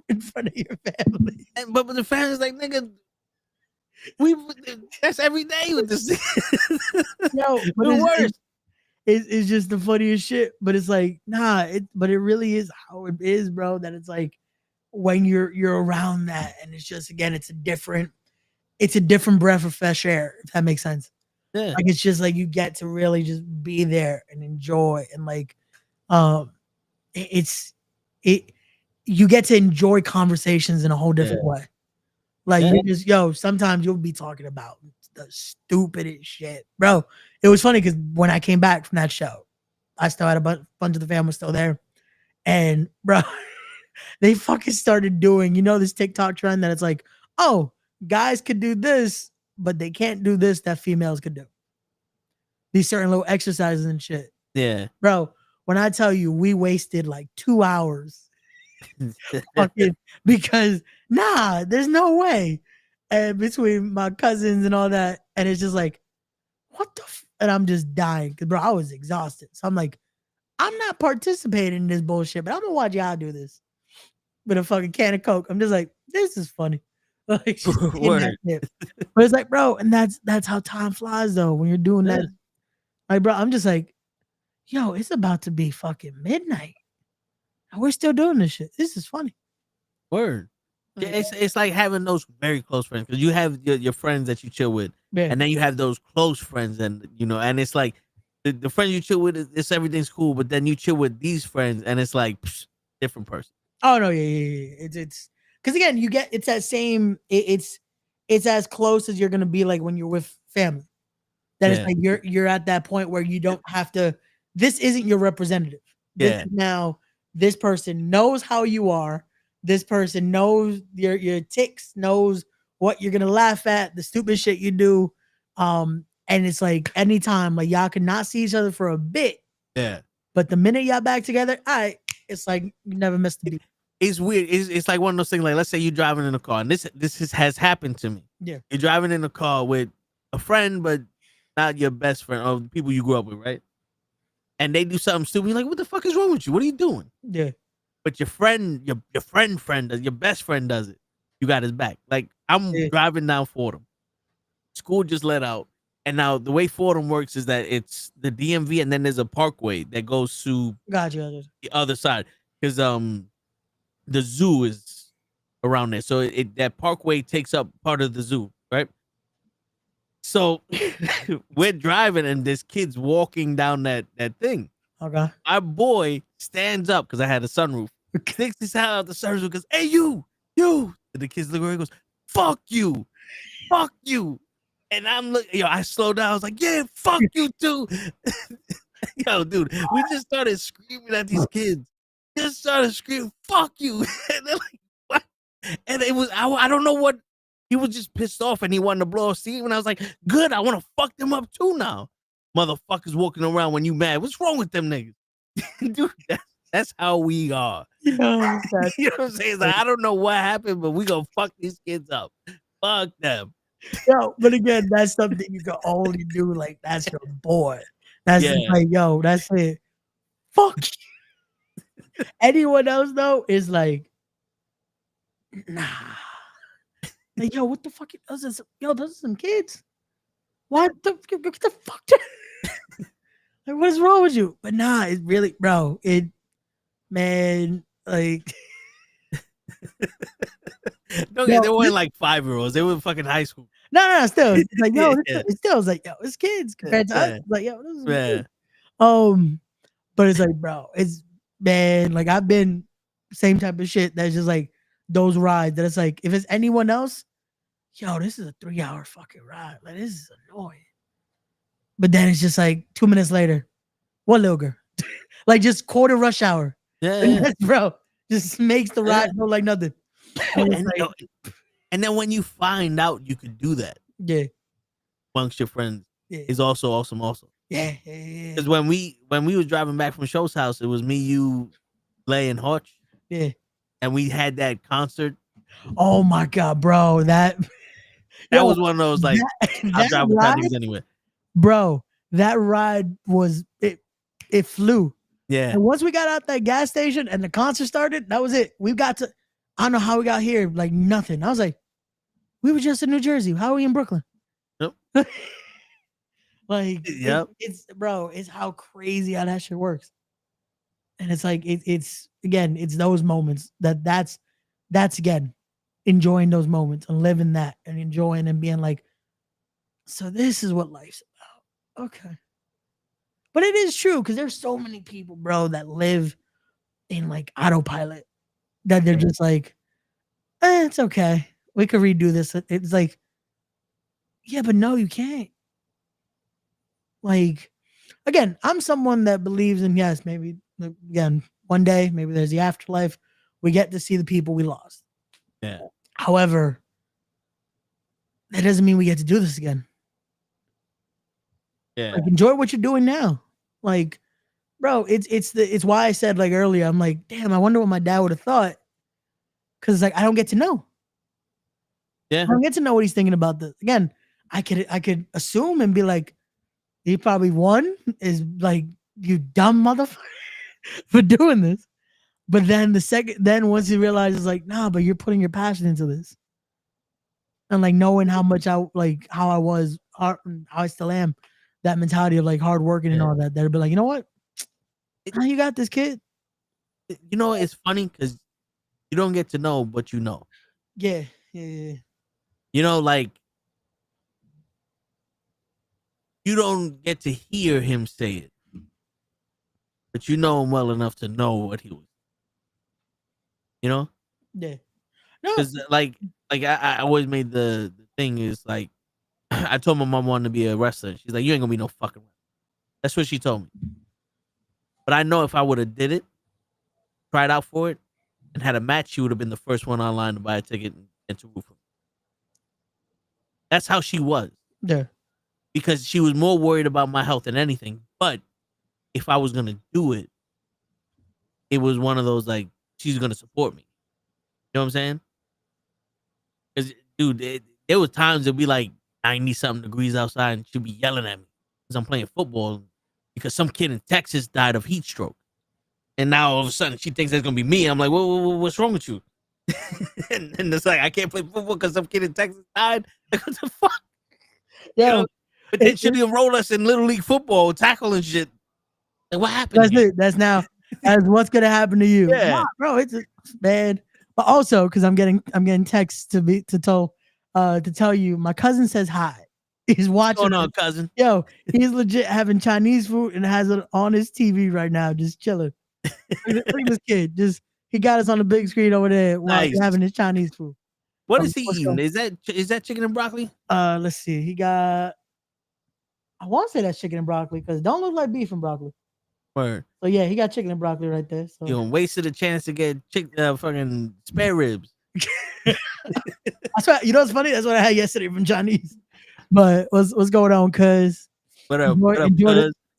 in front of your family. But the family's like, nigga, that's every day with this. Yo, but the worst. It's just the funniest shit. But it's like, nah, but it really is how it is, bro. That it's like when you're around that, and it's just, again, it's a different breath of fresh air, if that makes sense. Yeah. Like, it's just like you get to really just be there and enjoy, and like you get to enjoy conversations in a whole different way. Like, you just, sometimes you'll be talking about the stupidest shit, bro. It was funny because when I came back from that show, I still had a bunch of the family still there, and bro, they fucking started doing, this TikTok trend that it's like, oh, guys could do this, but they can't do this that females could do. These certain little exercises and shit. Yeah. Bro, when I tell you we wasted like 2 hours fucking because there's no way. And between my cousins and all that, and it's just like, what the and I'm just dying because, bro, I was exhausted. So I'm like, I'm not participating in this bullshit, but I'm gonna watch y'all do this with a fucking can of Coke. I'm just like, this is funny. Like, but it's like, bro, and that's how time flies though when you're doing that. Like, bro, I'm just like, yo, it's about to be fucking midnight, and we're still doing this shit. This is funny. Word. Yeah, it's like having those very close friends because you have your friends that you chill with, and then you have those close friends, and and it's like the friends you chill with, it's everything's cool, but then you chill with these friends, and it's like different person. Oh no, yeah. It's because again, you get it's that same. It's as close as you're gonna be like when you're with family. That it's like you're at that point where you don't have to. This isn't your representative. Now this person knows how you are. This person knows your tics, knows what you're gonna laugh at, the stupid shit you do. And it's like anytime, like y'all could not see each other for a bit. Yeah. But the minute y'all back together, it's like you never missed the beat. It's weird. It's like one of those things. Like, let's say you're driving in a car, and this has happened to me. Yeah. You're driving in a car with a friend, but not your best friend or the people you grew up with, right? And they do something stupid. You're like, what the fuck is wrong with you? What are you doing? Yeah. But your friend, your best friend does it. You got his back. Like, I'm driving down Fordham. School just let out. And now the way Fordham works is that it's the DMV and then there's a parkway that goes to the other side. Because the zoo is around there. So that parkway takes up part of the zoo, right? So we're driving and there's kids walking down that thing. Okay. Our boy stands up because I had a sunroof. Sticks his head out the sunroof and goes, hey, you. And the kids look where he goes, fuck you. And I'm looking, I slowed down. I was like, yeah, fuck you too. Yo, dude, we just started screaming at these kids. Just started screaming, fuck you. And they're like, what? And it was, I don't know what, he was just pissed off and he wanted to blow a steam. And I was like, good, I want to fuck them up too now. Motherfuckers walking around when you mad. What's wrong with them niggas? Dude, that's how we are. You know what I'm saying? It's like, I don't know what happened, but we gonna fuck these kids up. Fuck them. Yo, but again, that's something you can only do. Like, that's your boy. That's like, yo, that's it. Fuck you. Anyone else though is like, nah. Like, yo, what the fuck? Those are some kids. What the fuck? Like, what is wrong with you? But nah, it really, bro. Like. They weren't like 5-year-olds. They were fucking high school. No, still. It's like, yo, it's like, yo, it's kids compared to us. Like, yo, this is kids. But it's like, bro, it's like I've been same type of shit that's just like those rides that it's like, if it's anyone else, yo, this is a 3-hour fucking ride. Like, this is annoying. But then it's just like 2 minutes later, what little girl? Like, just quarter rush hour. Yeah. Bro, Just makes the ride go like nothing. And it's like, and then when you find out you could do that, yeah, amongst your friends, yeah, is also awesome. Also, yeah. Because when we was driving back from Show's house, it was me, you, Lay, and Hutch. Yeah. And we had that concert. Oh my god, bro! That was one of those like I'll drive with ride, niggas anyway. Bro, that ride was it flew. Yeah. And once we got out that gas station and the concert started, that was it. We got to, I don't know how we got here, like nothing. I was like, we were just in New Jersey. How are we in Brooklyn? Yep. Like, yep. It's bro, it's how crazy how that shit works. And it's like, it's again, it's those moments that's again, enjoying those moments and living that and enjoying and being like, so this is what life's about. Okay. But it is true because there's so many people, bro, that live in like autopilot that they're just like, it's okay. We could redo this. It's like, yeah, but no, you can't. Like, again, I'm someone that believes in, yes, maybe, again, one day, maybe there's the afterlife. We get to see the people we lost. Yeah. However, that doesn't mean we get to do this again. Yeah. Like, enjoy what you're doing now. Like, bro, it's why I said like earlier, I'm like, damn, I wonder what my dad would have thought. Cause like I don't get to know. Yeah. I don't get to know what he's thinking about this. Again, I could assume and be like, he probably won is like, you dumb motherfucker for doing this. But then once he realizes like, nah, but you're putting your passion into this. And like knowing how much how I was, how I still am, that mentality of like hard working and all that, that'd be like, you know what? How you got this, kid? You know, it's funny because you don't get to know, but you know. Yeah. You know, like, you don't get to hear him say it, but you know him well enough to know what he was. You know? Yeah. No. Because like I always made the thing is like, I told my mom I wanted to be a wrestler. She's like, you ain't gonna be no fucking wrestler. That's what she told me. But I know if I would have did it, tried out for it, and had a match, she would have been the first one online to buy a ticket and to root for me. That's how she was. Yeah. Because she was more worried about my health than anything. But if I was gonna do it, it was one of those like, she's gonna support me. You know what I'm saying? Because dude, there was times it'd be like 90-something degrees outside and she'd be yelling at me because I'm playing football because some kid in Texas died of heat stroke. And now all of a sudden she thinks that's gonna be me. I'm like, what's wrong with you? and it's like, I can't play football because some kid in Texas died. Like, what the fuck? Yeah. You know? But then she'll enroll us in Little League football, tackle and shit. Like, what happened? That's it. That's what's gonna happen to you. Yeah. Nah, bro, it's bad. But also because I'm getting texts to tell you my cousin says hi. He's watching. What's going on, cousin? Yo, he's legit having Chinese food and has it on his TV right now, just chilling. Look at this kid. He got us on the big screen over there while he's having his Chinese food. What is he eating? Is that chicken and broccoli? Let's see. He got, I want to say that's chicken and broccoli because it don't look like beef and broccoli. Word. So yeah, he got chicken and broccoli right there. So you wasted a chance to get fucking spare ribs. That's why, you know what's funny? That's what I had yesterday from Chinese. But what's going on, cuz? What up?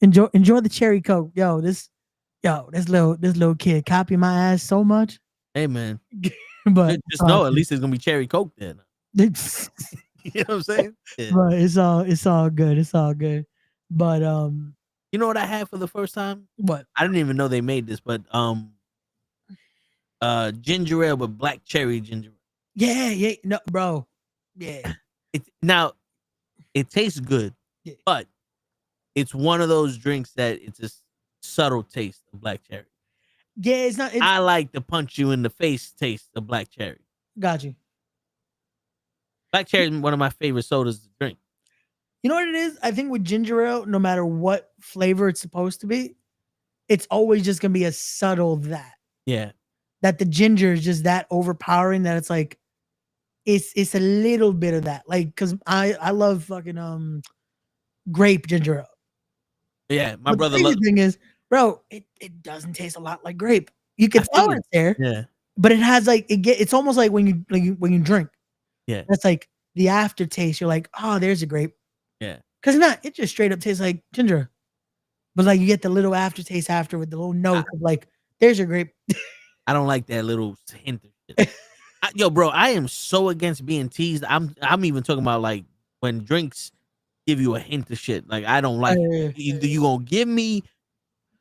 Enjoy the cherry coke. This little kid copy my ass so much. Hey man. But just know at least it's gonna be cherry coke then. You know what I'm saying? Yeah. But it's all good. It's all good. But you know what I had for the first time? What? I didn't even know they made this, but ginger ale with black cherry ginger ale. Yeah, no, bro. Yeah. It tastes good, but it's one of those drinks that it's a subtle taste of black cherry. Yeah, it's not. I like the punch you in the face taste of black cherry. Got you. Black cherry is one of my favorite sodas to drink. You know what it is? I think with ginger ale, no matter what flavor it's supposed to be, it's always just gonna be a subtle that. Yeah. That the ginger is just that overpowering that it's like, it's a little bit of that. Like, cause I love fucking grape ginger ale. Yeah, my brother loves. The thing is, bro, it doesn't taste a lot like grape. You can I tell feel it. it's there, Yeah. but it has like it's almost like when you drink. Yeah. That's like the aftertaste. You're like, oh, there's a grape. Yeah. Because it just straight up tastes like ginger. But like you get the little aftertaste after with the little note of like, there's your grape. I don't like that little hint of shit. Yo, bro, I am so against being teased. I'm even talking about like when drinks give you a hint of shit. Like I don't like it. Either you gonna give me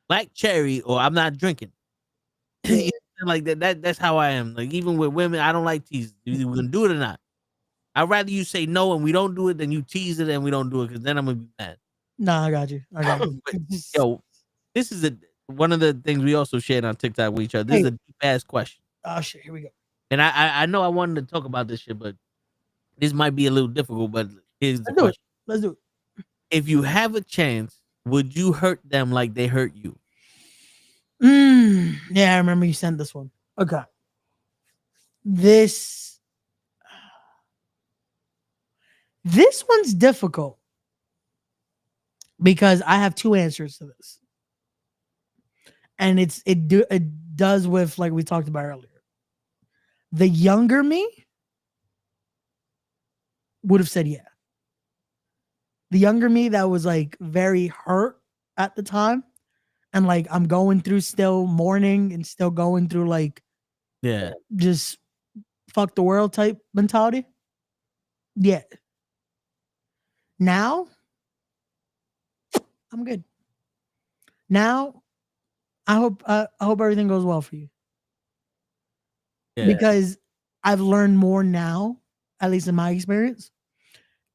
black cherry or I'm not drinking. Like that's how I am. Like even with women, I don't like teasing. Either we're gonna do it or not. I'd rather you say no and we don't do it than you tease it and we don't do it, because then I'm gonna be mad. Nah, I got you. But, yo, this is one of the things we also shared on TikTok with each other. This is a deep ass question. Oh shit, here we go. And I know I wanted to talk about this shit, but this might be a little difficult. But here's the Let's do it. question: Let's do it. If you have a chance, would you hurt them like they hurt you? Yeah, I remember you sent this one. Okay. This one's difficult because I have two answers to this. And it does with like we talked about earlier. The younger me would have said yeah. The younger me that was like very hurt at the time, and like I'm going through still mourning and still going through like just fuck the world type mentality. Yeah. Now I'm good. Now I hope everything goes well for you. Yeah. Because I've learned more now, at least in my experience,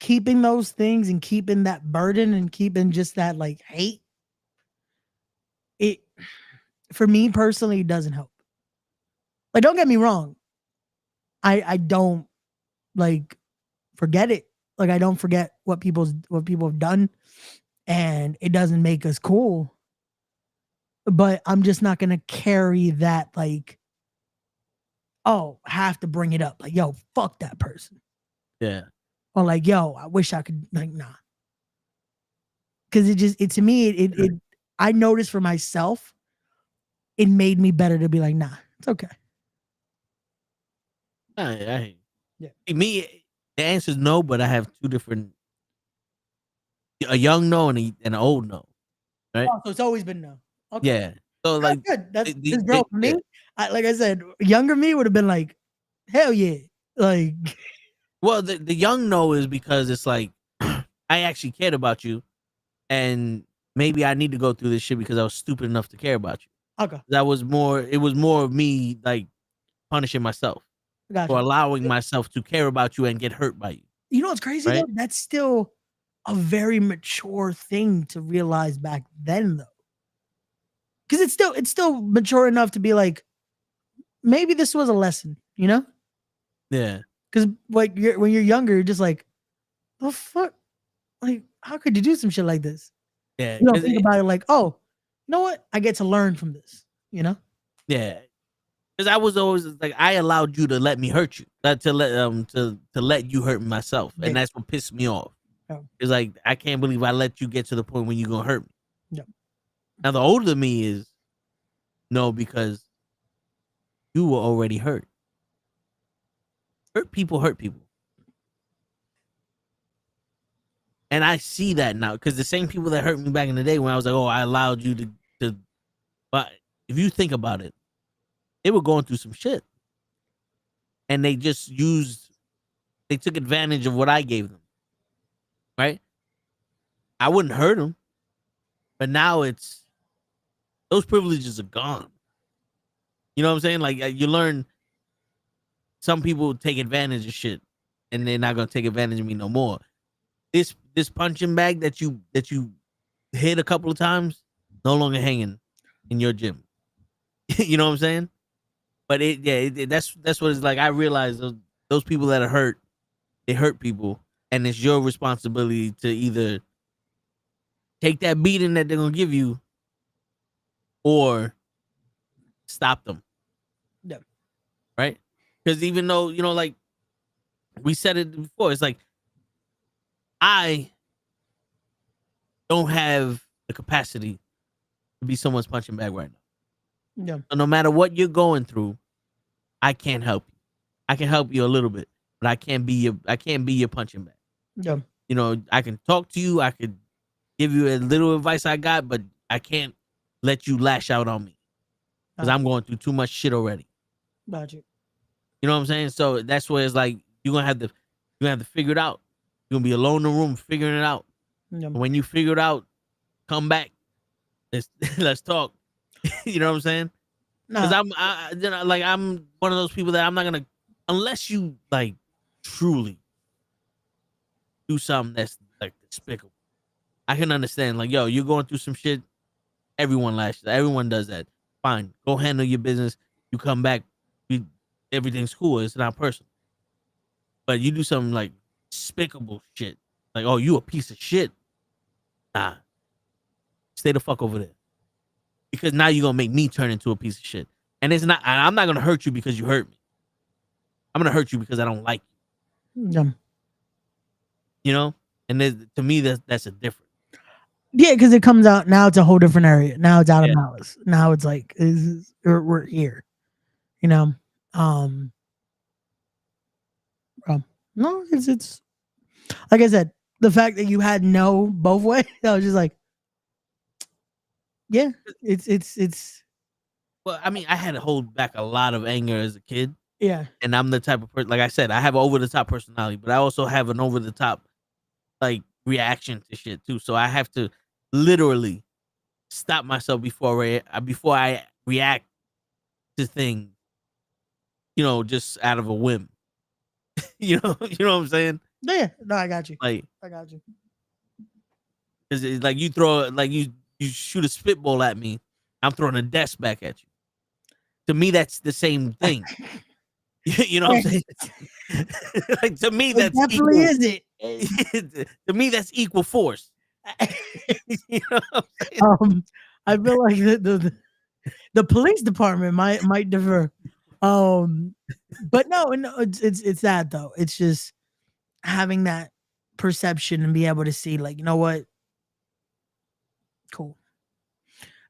keeping those things and keeping that burden and keeping just that like hate. It for me personally doesn't help. Like, don't get me wrong. I don't like forget it. Like I don't forget what people have done, and it doesn't make us cool. But I'm just not gonna carry that like, oh, have to bring it up. Like, yo, fuck that person. Yeah. Or like, yo, I wish I could like nah. Cause to me, I noticed for myself, it made me better to be like, nah, it's okay. Yeah. Me, the answer is no, but I have two different, a young no and an old no, right? Oh, so it's always been no. Okay. Yeah. So like, good. That's bro for me. Like I said, younger me would have been like, hell yeah, like. Well, the young no is because it's like I actually cared about you, and maybe I need to go through this shit because I was stupid enough to care about you. Okay. It was more of me like punishing myself for allowing myself to care about you and get hurt by you. You know what's crazy though? That's still a very mature thing to realize back then though. Because it's still mature enough to be like, maybe this was a lesson, you know? Yeah. Because like when you're younger, you're just like, the fuck? Like, how could you do some shit like this? Yeah. You don't think about it like, oh, you know what? I get to learn from this, you know? Yeah. Because I was always like, I allowed you to let me hurt you, to let you hurt myself, and that's what pissed me off. Yeah. It's like I can't believe I let you get to the point when you're gonna hurt me. Yeah. Now the older me is no, because you were already hurt. Hurt people. And I see that now because the same people that hurt me back in the day when I was like, oh, I allowed you to. But if you think about it, they were going through some shit. And they just they took advantage of what I gave them. Right? I wouldn't hurt them. But now those privileges are gone. You know what I'm saying? Like you learn some people take advantage of shit and they're not going to take advantage of me no more. This punching bag that you hit a couple of times no longer hanging in your gym. You know what I'm saying? But that's what it's like. I realize those people that are hurt, they hurt people, and it's your responsibility to either take that beating that they're gonna give you or stop them. Yeah. Right? Because even though, you know, like we said it before, it's like I don't have the capacity to be someone's punching bag right now. Yeah. So no matter what you're going through, I can't help you. I can help you a little bit, but I can't be your punching bag. Yeah. You know, I can talk to you. I could give you a little advice I got, but I can't let you lash out on me because I'm going through too much shit already. Gotcha. You know what I'm saying? So that's where it's like you're gonna have to figure it out. You're gonna be alone in the room figuring it out. Yeah. And when you figure it out, come back. Let's talk. You know what I'm saying? Because I'm one of those people that I'm not gonna, unless you like truly do something that's like despicable. I can understand, like, yo, you're going through some shit. Everyone lashes. Everyone does that. Fine, go handle your business. You come back, everything's cool. It's not personal. But you do something like despicable shit, like, oh, you a piece of shit. Nah, stay the fuck over there. Because now you're gonna make me turn into a piece of shit. And I'm not gonna hurt you because you hurt me. I'm gonna hurt you because I don't like you. Yeah. You know? And to me, that's a difference. Yeah, because it comes out now. It's a whole different area. Now it's out of malice. Now it's like we're here. You know. No, it's like I said. The fact that you had no both ways, I was just like, yeah, it's. Well, I mean, I had to hold back a lot of anger as a kid. Yeah. And I'm the type of person, like I said, I have an over the top personality, but I also have an over the top like reaction to shit too. So I have to literally stop myself before I react to things, you know, just out of a whim. you know what I'm saying? Yeah, no, I got you. Like, I got you. Because it's like you throw, like you shoot a spitball at me, I'm throwing a desk back at you. To me, that's the same thing. You know what I'm saying? Like, to me, that's definitely equal. Is it? To me, that's equal force. You know what I'm saying? I feel like the police department might differ. But no, it's that though. It's just having that perception and be able to see, like, you know what? Cool.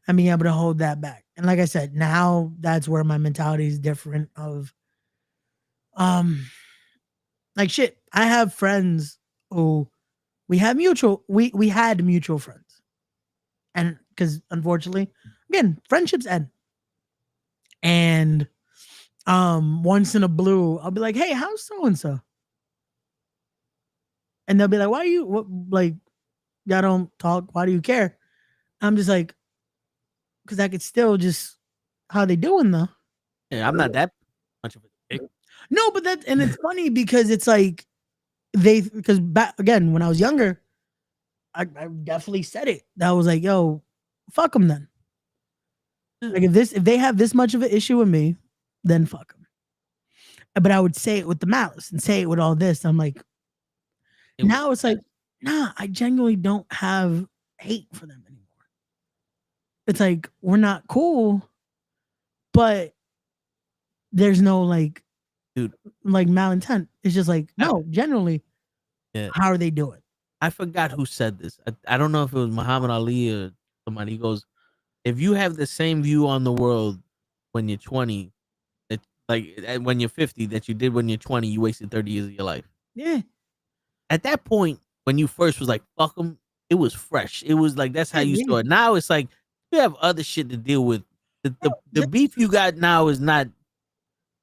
And being able to hold that back. And like I said, now that's where my mentality is different of like shit. I have friends who we had mutual friends. And because unfortunately, again, friendships end. And once in a blue, I'll be like, hey, how's so and so? And they'll be like, why y'all don't talk? Why do you care? I'm just like, because I could still just, how they doing though? Yeah, I'm not that much of a dick. No, but and it's funny because it's like because back again when I was younger, I definitely said it. That was like, yo, fuck them then. Like if they have this much of an issue with me, then fuck them. But I would say it with the malice and say it with all this. I'm like, now it's like, nah, I genuinely don't have hate for them anymore. It's like, we're not cool, but there's no like, dude, like malintent. It's just like, no, generally, how are they doing? I forgot who said this. I don't know if it was Muhammad Ali or somebody. He goes, if you have the same view on the world when you're 20, that like when you're 50 that you did when you're 20, you wasted 30 years of your life. Yeah. At that point, when you first was like, fuck them, it was fresh. It was like, that's how you saw it. Now it's like, you have other shit to deal with. The beef you got now is not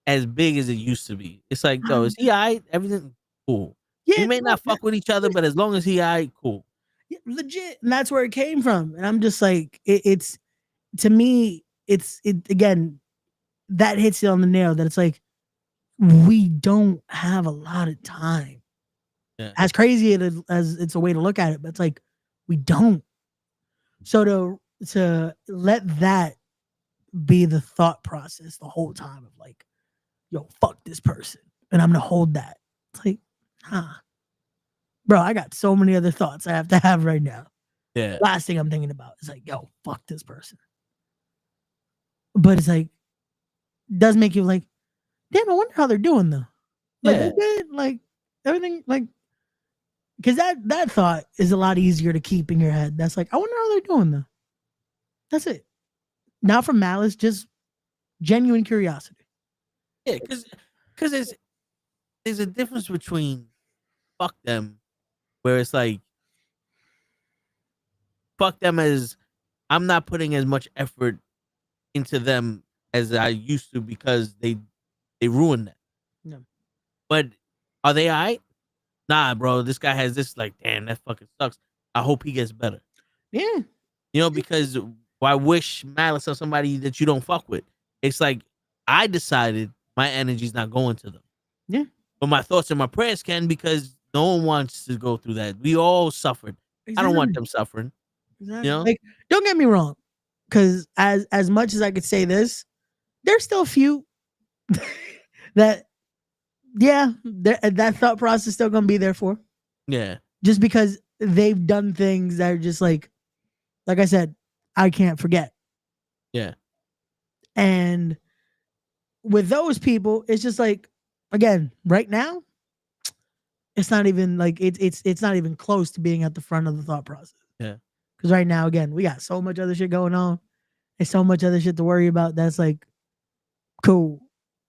as big as it used to be. It's like, yo, is he all right? Everything cool. Yeah, we may not fuck with each other, but as long as he all right, cool. Yeah, legit. And that's where it came from. And I'm just like, it's to me, it again, that hits it on the nail that it's like, we don't have a lot of time. Yeah. As crazy as it's a way to look at it, but it's like, we don't. So to let that be the thought process the whole time of like, yo, fuck this person. And I'm going to hold that. It's like, bro, I got so many other thoughts I have to have right now. Yeah. Last thing I'm thinking about is like, yo, fuck this person. But it's like, does make you like, damn, I wonder how they're doing though. Like, they did, like everything, like, because that thought is a lot easier to keep in your head. That's like, I wonder how they're doing though. That's it. Now for malice, just genuine curiosity. Yeah, because there's a difference between fuck them, where it's like fuck them as I'm not putting as much effort into them as I used to because they ruined that. No. But are they alright? Nah, bro. This guy has this. Like, damn, that fucking sucks. I hope he gets better. Yeah. You know, because why wish malice on somebody that you don't fuck with? It's like I decided my energy's not going to them. Yeah. But my thoughts and my prayers can, because no one wants to go through that. We all suffered. I don't want them suffering. Exactly. You know? Like, don't get me wrong, because as much as I could say this, there's still a few that, yeah, that thought process is still gonna be there for. Yeah. Just because they've done things that are just like I said, I can't forget. Yeah. And with those people, it's just like, again, right now, it's not even like it's not even close to being at the front of the thought process. Yeah. Because right now, again, we got so much other shit going on. There's so much other shit to worry about. That's like cool.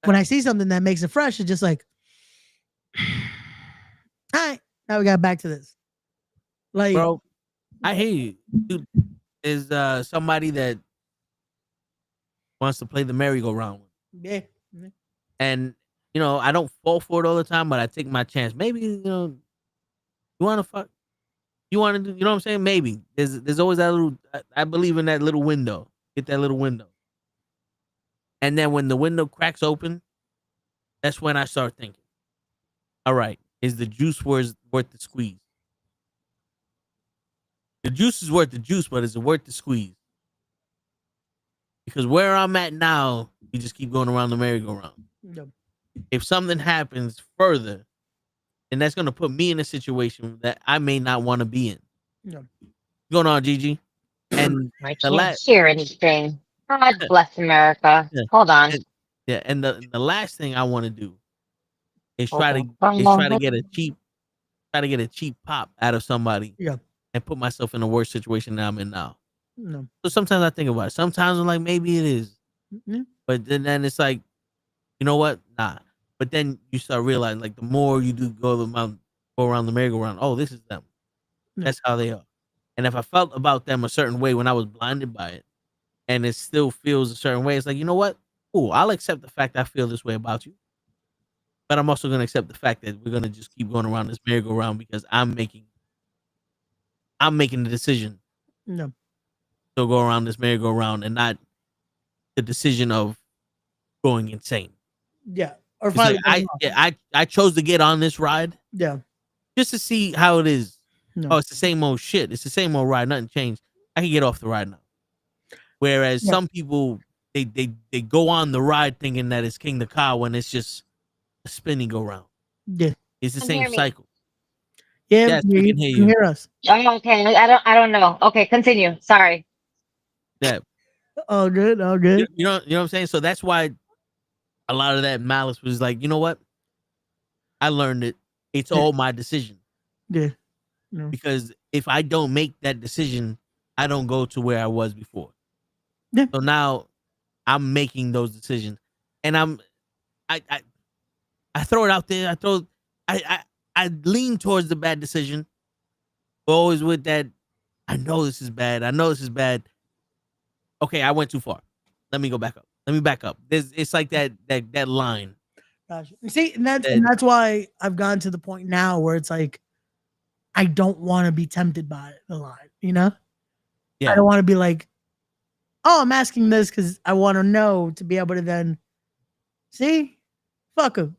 When I see something that makes it fresh, it's just like, all right, now we got back to this. Like, bro, I hear you. Dude, is somebody that wants to play the merry-go-round with. yeah. And you know, I don't fall for it all the time, but I take my chance. Maybe, you know, you want to fuck, you want to do, you know what I'm saying? Maybe there's always that little. I believe in that little window. Get that little window, and then when the window cracks open, that's when I start thinking, all right, is the juice worth the squeeze? The juice is worth the juice, but is it worth the squeeze? Because where I'm at now, you just keep going around the merry-go-round. Yep. If something happens further, then that's going to put me in a situation that I may not want to be in. Yep. What's going on, Gigi? And I can't hear anything. God bless America. Yeah. Hold on. And the last thing I want to do is try to get a cheap pop out of somebody. Yeah. And put myself in a worse situation than I'm in now. No. So sometimes I think about it. Sometimes I'm like, maybe it is. Mm-hmm. But then it's like, you know what? Nah. But then you start realizing, like, the more you do go around the merry-go-round, oh, this is them. Yeah. That's how they are. And if I felt about them a certain way when I was blinded by it, and it still feels a certain way, it's like, you know what? Cool, I'll accept the fact I feel this way about you. But I'm also going to accept the fact that we're going to just keep going around this merry-go-round because I'm making the decision. No. To go around this merry-go-round and not the decision of going insane. Yeah. Or like I chose to get on this ride. Yeah. Just to see how it is. No. Oh, it's the same old shit. It's the same old ride. Nothing changed. I can get off the ride now. Whereas some people they go on the ride thinking that it's King the Cow when it's just a spinning go round. Yeah. It's the same cycle. Yeah, yes, we can hear you. Hear us. Oh, okay. I don't know. Okay, continue. Sorry. Yeah. All good. All good. You know what I'm saying? So that's why a lot of that malice was like, you know what? I learned it. It's all my decision. Yeah. No. Because if I don't make that decision, I don't go to where I was before. Yeah. So now I'm making those decisions. And I throw it out there. I lean towards the bad decision. Always with that, I know this is bad. I know this is bad. Okay, I went too far. Let me go back up. Let me back up. It's like that line. Gotcha. See, and that's why I've gone to the point now where it's like, I don't want to be tempted by the line, you know? Yeah. I don't want to be like, oh, I'm asking this because I want to know to be able to then see, fuck him.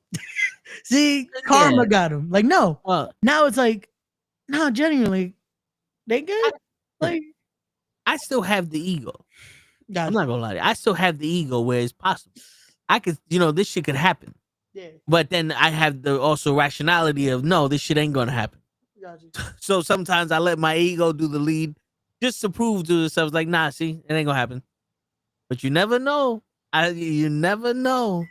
See, karma got him. Like, no. Now it's like, no, genuinely, they good. I still have the ego. Gotcha. I'm not gonna lie to you. I still have the ego where it's possible. I could, this shit could happen. Yeah. But then I have the also rationality of no, this shit ain't gonna happen. Gotcha. So sometimes I let my ego do the lead just to prove to itself, like, nah, see, it ain't gonna happen. But you never know. You never know.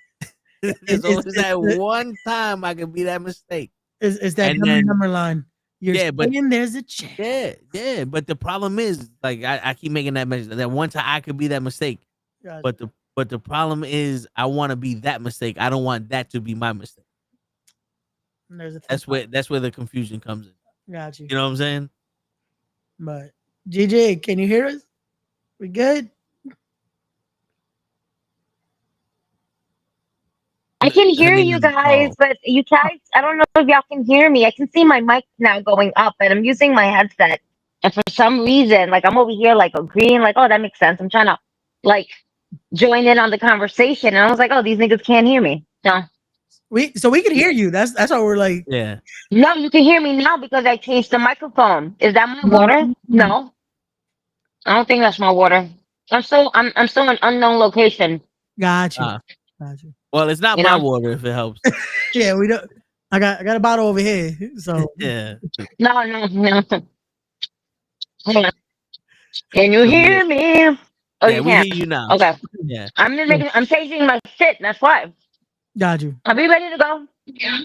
There's always that one time I could be that mistake. It's that number line. You're saying there's a chance. Yeah. But the problem is, like, I keep making that mistake. That one time I could be that mistake. Gotcha. But But the problem is, I want to be that mistake. I don't want that to be my mistake. There's a That's where the confusion comes in. Got you. You know what I'm saying? But GJ, can you hear us? We good? I can hear name you is- guys, oh. but you guys, I don't know if y'all can hear me. I can see my mic now going up, and I'm using my headset. And for some reason, like I'm over here, like agreeing, like, oh, that makes sense. I'm trying to, like, join in on the conversation, and I was like, oh, these niggas can't hear me. No, We can hear you. That's why we're like, Yeah. no, you can hear me now because I changed the microphone. Is that my water? No, I don't think that's my water. I'm still in unknown location. got you. Ah. Got you. Well, it's not You my know? water if it helps. Yeah, we don't. I got a bottle over here. So Yeah. No. Hold on. Can you hear me? Oh, Yeah, you we can't. hear you now. Okay. Yeah. I'm changing my shit. That's why. got you. Are we ready to go? Yeah.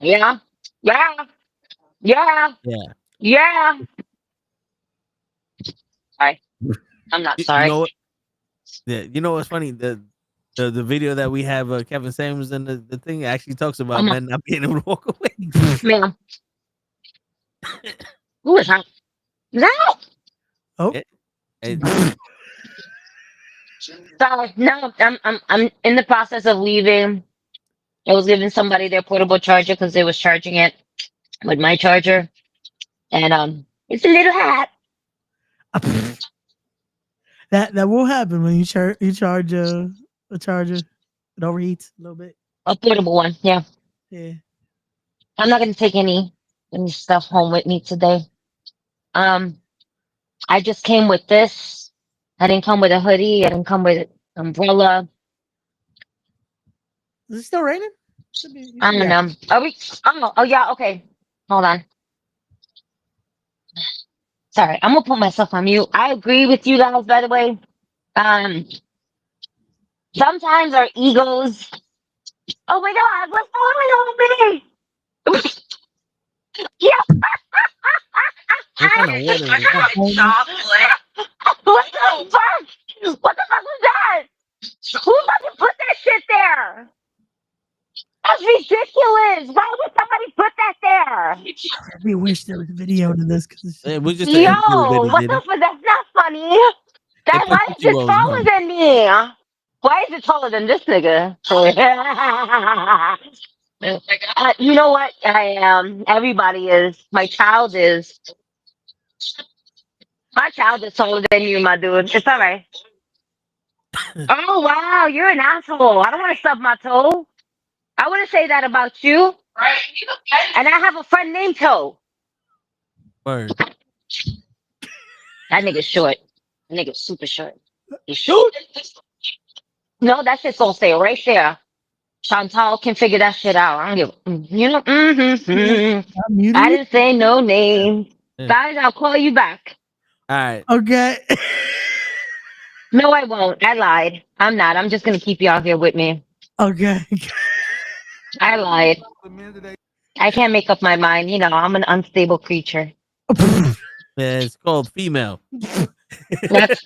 Yeah. Yeah. Yeah. Yeah. Sorry. I'm not You sorry. know what? Yeah. You know what's funny? The video that we have Kevin Samuels in the thing actually talks about men not being able to walk away. Ma'am. Who is that? Is that? Oh. Sorry. No, I'm in the process of leaving. I was giving somebody their portable charger because they was charging it with my charger. And it's a little hot. That will happen when you charge a charger. It overheats a little bit. A portable one, yeah. Yeah. I'm not gonna take any stuff home with me today. I just came with this. I didn't come with a hoodie. I didn't come with an umbrella. Is it still raining? I don't know. Are we? Oh yeah. Okay. Hold on. Sorry, I'm gonna put myself on mute. I agree with you guys. By the way, sometimes our egos. Oh my God! What's going on with me? Yeah. What kind of water is that? What the fuck? What the fuck was that? Who fucking put that shit there? That's ridiculous. Why would somebody put that there? We wish there was a video to this because It was just Yo, an intro what the fuck? That's not funny. That why is it taller than me? Why is it taller than this nigga? You know what? I am. Everybody is. My child is taller than you, my dude. It's all right. Oh wow, you're an asshole. I don't want to stub my toe. I wouldn't say that about you. Right. And I have a friend named Toe. Word. That nigga's short. That nigga's super short. He's short. No, that shit's gonna stay right there. Chantal can figure that shit out. I don't give. You know. I didn't say no name. Guys, I'll call you back. All right. Okay. No, I won't. I lied. I'm not. I'm just gonna keep y'all here with me. Okay. I lied. I can't make up my mind. You know, I'm an unstable creature. Yeah, it's called female. That's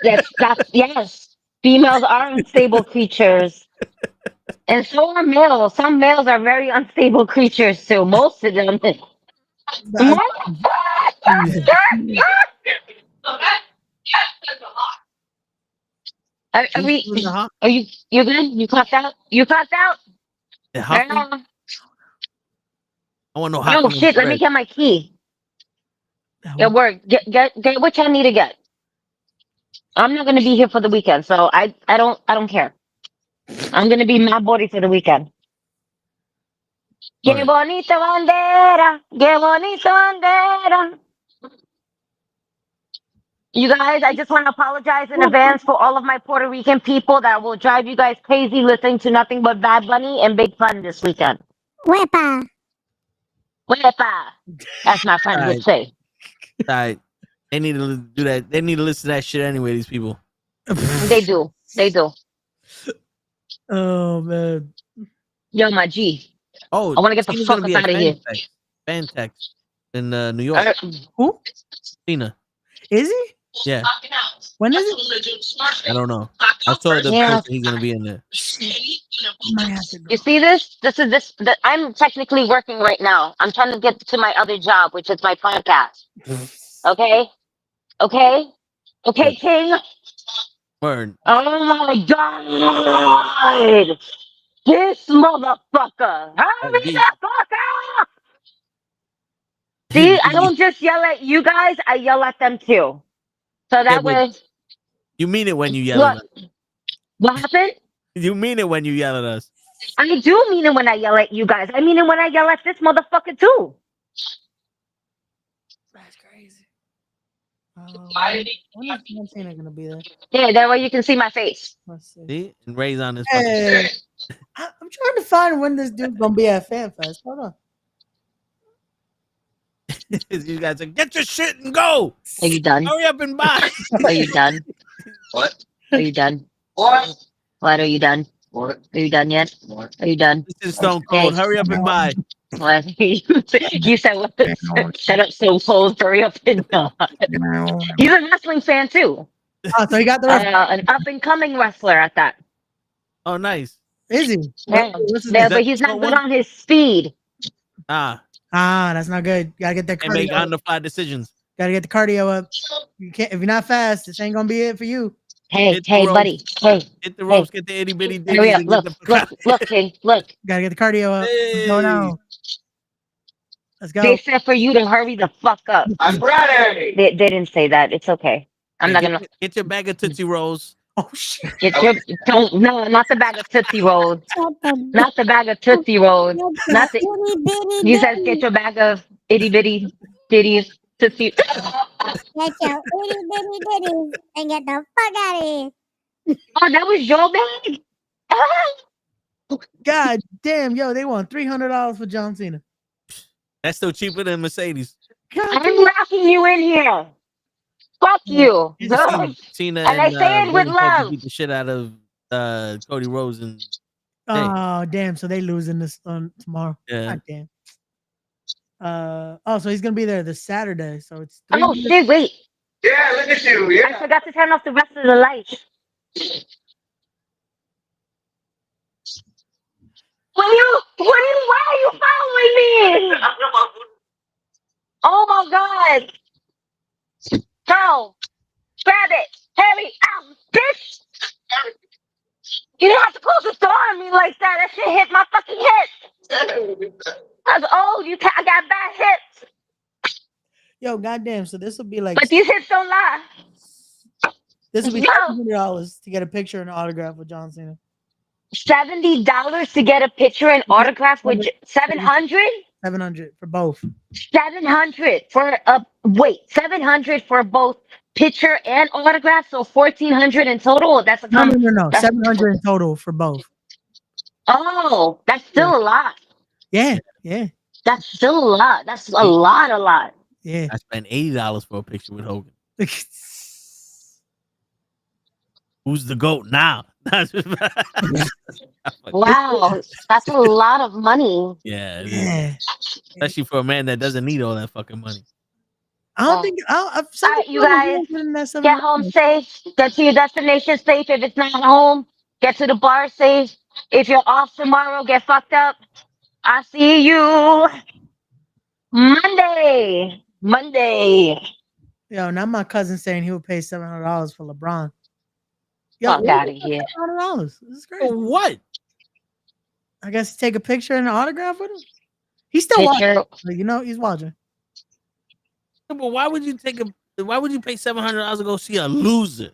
yes. Females are unstable creatures. And so are males. Some males are very unstable creatures too. Most of them. Are you good? You clocked out? You clocked out? I want to know how. Oh shit, let me get my key. Yeah, work. Get what y'all need to get. I'm not gonna be here for the weekend, so I don't care. I'm gonna be my body for the weekend. Que bonita bandera, que bonita bandera. You guys, I just want to apologize in advance for all of my Puerto Rican people that will drive you guys crazy listening to nothing but Bad Bunny and Big Fun this weekend. Wepa. Wepa. As my friend would say. All right. They need to do that. They need to listen to that shit anyway, these people. They do. They do. Oh, man. Yo, my G. Oh, I want to get the fuck up out of here. Fantex in New York. Who? Tina. Is he? Yeah. When is it? I don't know. I saw the Yeah. post that he's gonna be in there. Might have to go. You see this? I'm technically working right now. I'm trying to get to my other job, which is my podcast. Okay? Okay? Okay, Yeah. King? Word. Oh my God! This motherfucker! Hurry D. the fuck up! See, I don't just yell at you guys, I yell at them too. So that but way, you mean it when you yell at what? us. What happened? You mean it when you yell at us. I do mean it when I yell at you guys. I mean it when I yell at this motherfucker too. That's crazy. When is John Cena gonna be there? Yeah, that way you can see my face. Let's see. See? And Ray's on this Hey, I'm trying to find when this dude's gonna be at FanFest. Hold on. You guys are get your shit and go. Are you done? Hurry up and buy. Are you done? What? Are you done? What? What? Are you done? What? Are you done yet? Are you done? This is Stone Cold. Hurry up and buy. What? You said what? Shut up, so cold. Hurry up and buy. He's a wrestling fan too. Oh, so he got the rest. An up and coming wrestler at that. Oh, nice. Is he? Yeah, What's his yeah, name? but he's not what good one? on his speed. That's not good. Gotta get that And make cardio. on the fly decisions. Gotta get the cardio up. You can't if you're not fast. This ain't gonna be it for you. Hey, Hit the hey, ropes. buddy. Hey, Hit the ropes, get the itty bitty ditties. hurry up. and Look, get the look, King. Look. Gotta get the cardio up. Hey. Go now. Let's go. They said for you to hurry the fuck up. I'm ready. They didn't say that. It's okay. I'm not gonna Get your bag of Tootsie Rolls. Oh shit. get your not the bag of Tootsie Rolls. Not the bag of Tootsie Rolls. Not the you said get your bag of itty bitty ditties Tootsie. Get your itty bitty bitties and get the fuck out of here. Oh, that was your bag? God damn, yo, they want $300 for John Cena. That's still cheaper than Mercedes. God I'm locking you in here. Fuck you. Cena And I say it with Logan Paul love. beat the shit out of Cody Rhodes and Oh damn, so they losing this on tomorrow. yeah. God damn. So he's gonna be there this Saturday. So it's Oh shit, wait. Yeah, look at you. I Yeah. forgot to turn off the rest of the lights. Why are you following me? Oh my god. Go. Grab it. Hurry out, bitch. You didn't have to close the door on me like that. That shit hit my fucking head. I was old. I got bad hips. Yo, goddamn. So this will be like But these hips don't lie. this will be Yo. $700 to get a picture and autograph with John Cena. $70 to get a picture and autograph with 700? 700 for both. 700 for $700 for both picture and autograph, so 1,400 in total. That's a No. that's- 700 in total for both. Oh, that's still a lot. Yeah. That's still a lot. That's a lot. Yeah. I spent $80 for a picture with Hogan. Who's the GOAT now? Wow, that's a lot of money. Yeah, it is. Yeah. Especially for a man that doesn't need all that fucking money. I don't think I've All right, you guys, get home safe. Get to your destination safe. If it's not home, get to the bar safe. If you're off tomorrow, get fucked up. I'll see you Monday. Yo, now my cousin saying he would pay $700 for LeBron. Fuck out of here. $700. This is crazy. For what? I guess take a picture and an autograph with him. He's still watching. You know, he's watching. But why would you pay $700 to go see a loser?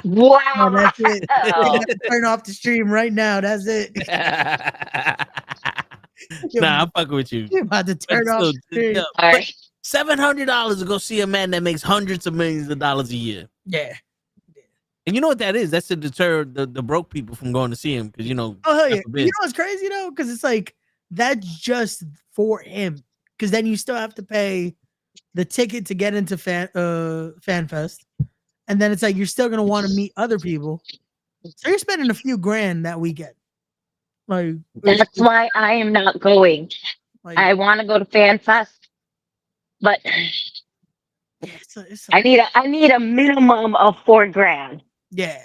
Wow. Oh, that's it. Turn off the stream right now. That's it. Nah, I'm fucking with you. You're about to turn off the stream. All right. $700 to go see a man that makes hundreds of millions of dollars a year. Yeah. And you know what that is? That's to deter the broke people from going to see him. Because, you know, Oh, hell yeah. God forbid. You know what's crazy, though? Because it's like, that's just for him. Because then you still have to pay the ticket to get into FanFest. And then it's like, you're still going to want to meet other people. So you're spending a few grand that weekend. Like, That's why I am not going. like I want to go to FanFest, but I need a minimum of $4 grand. Yeah.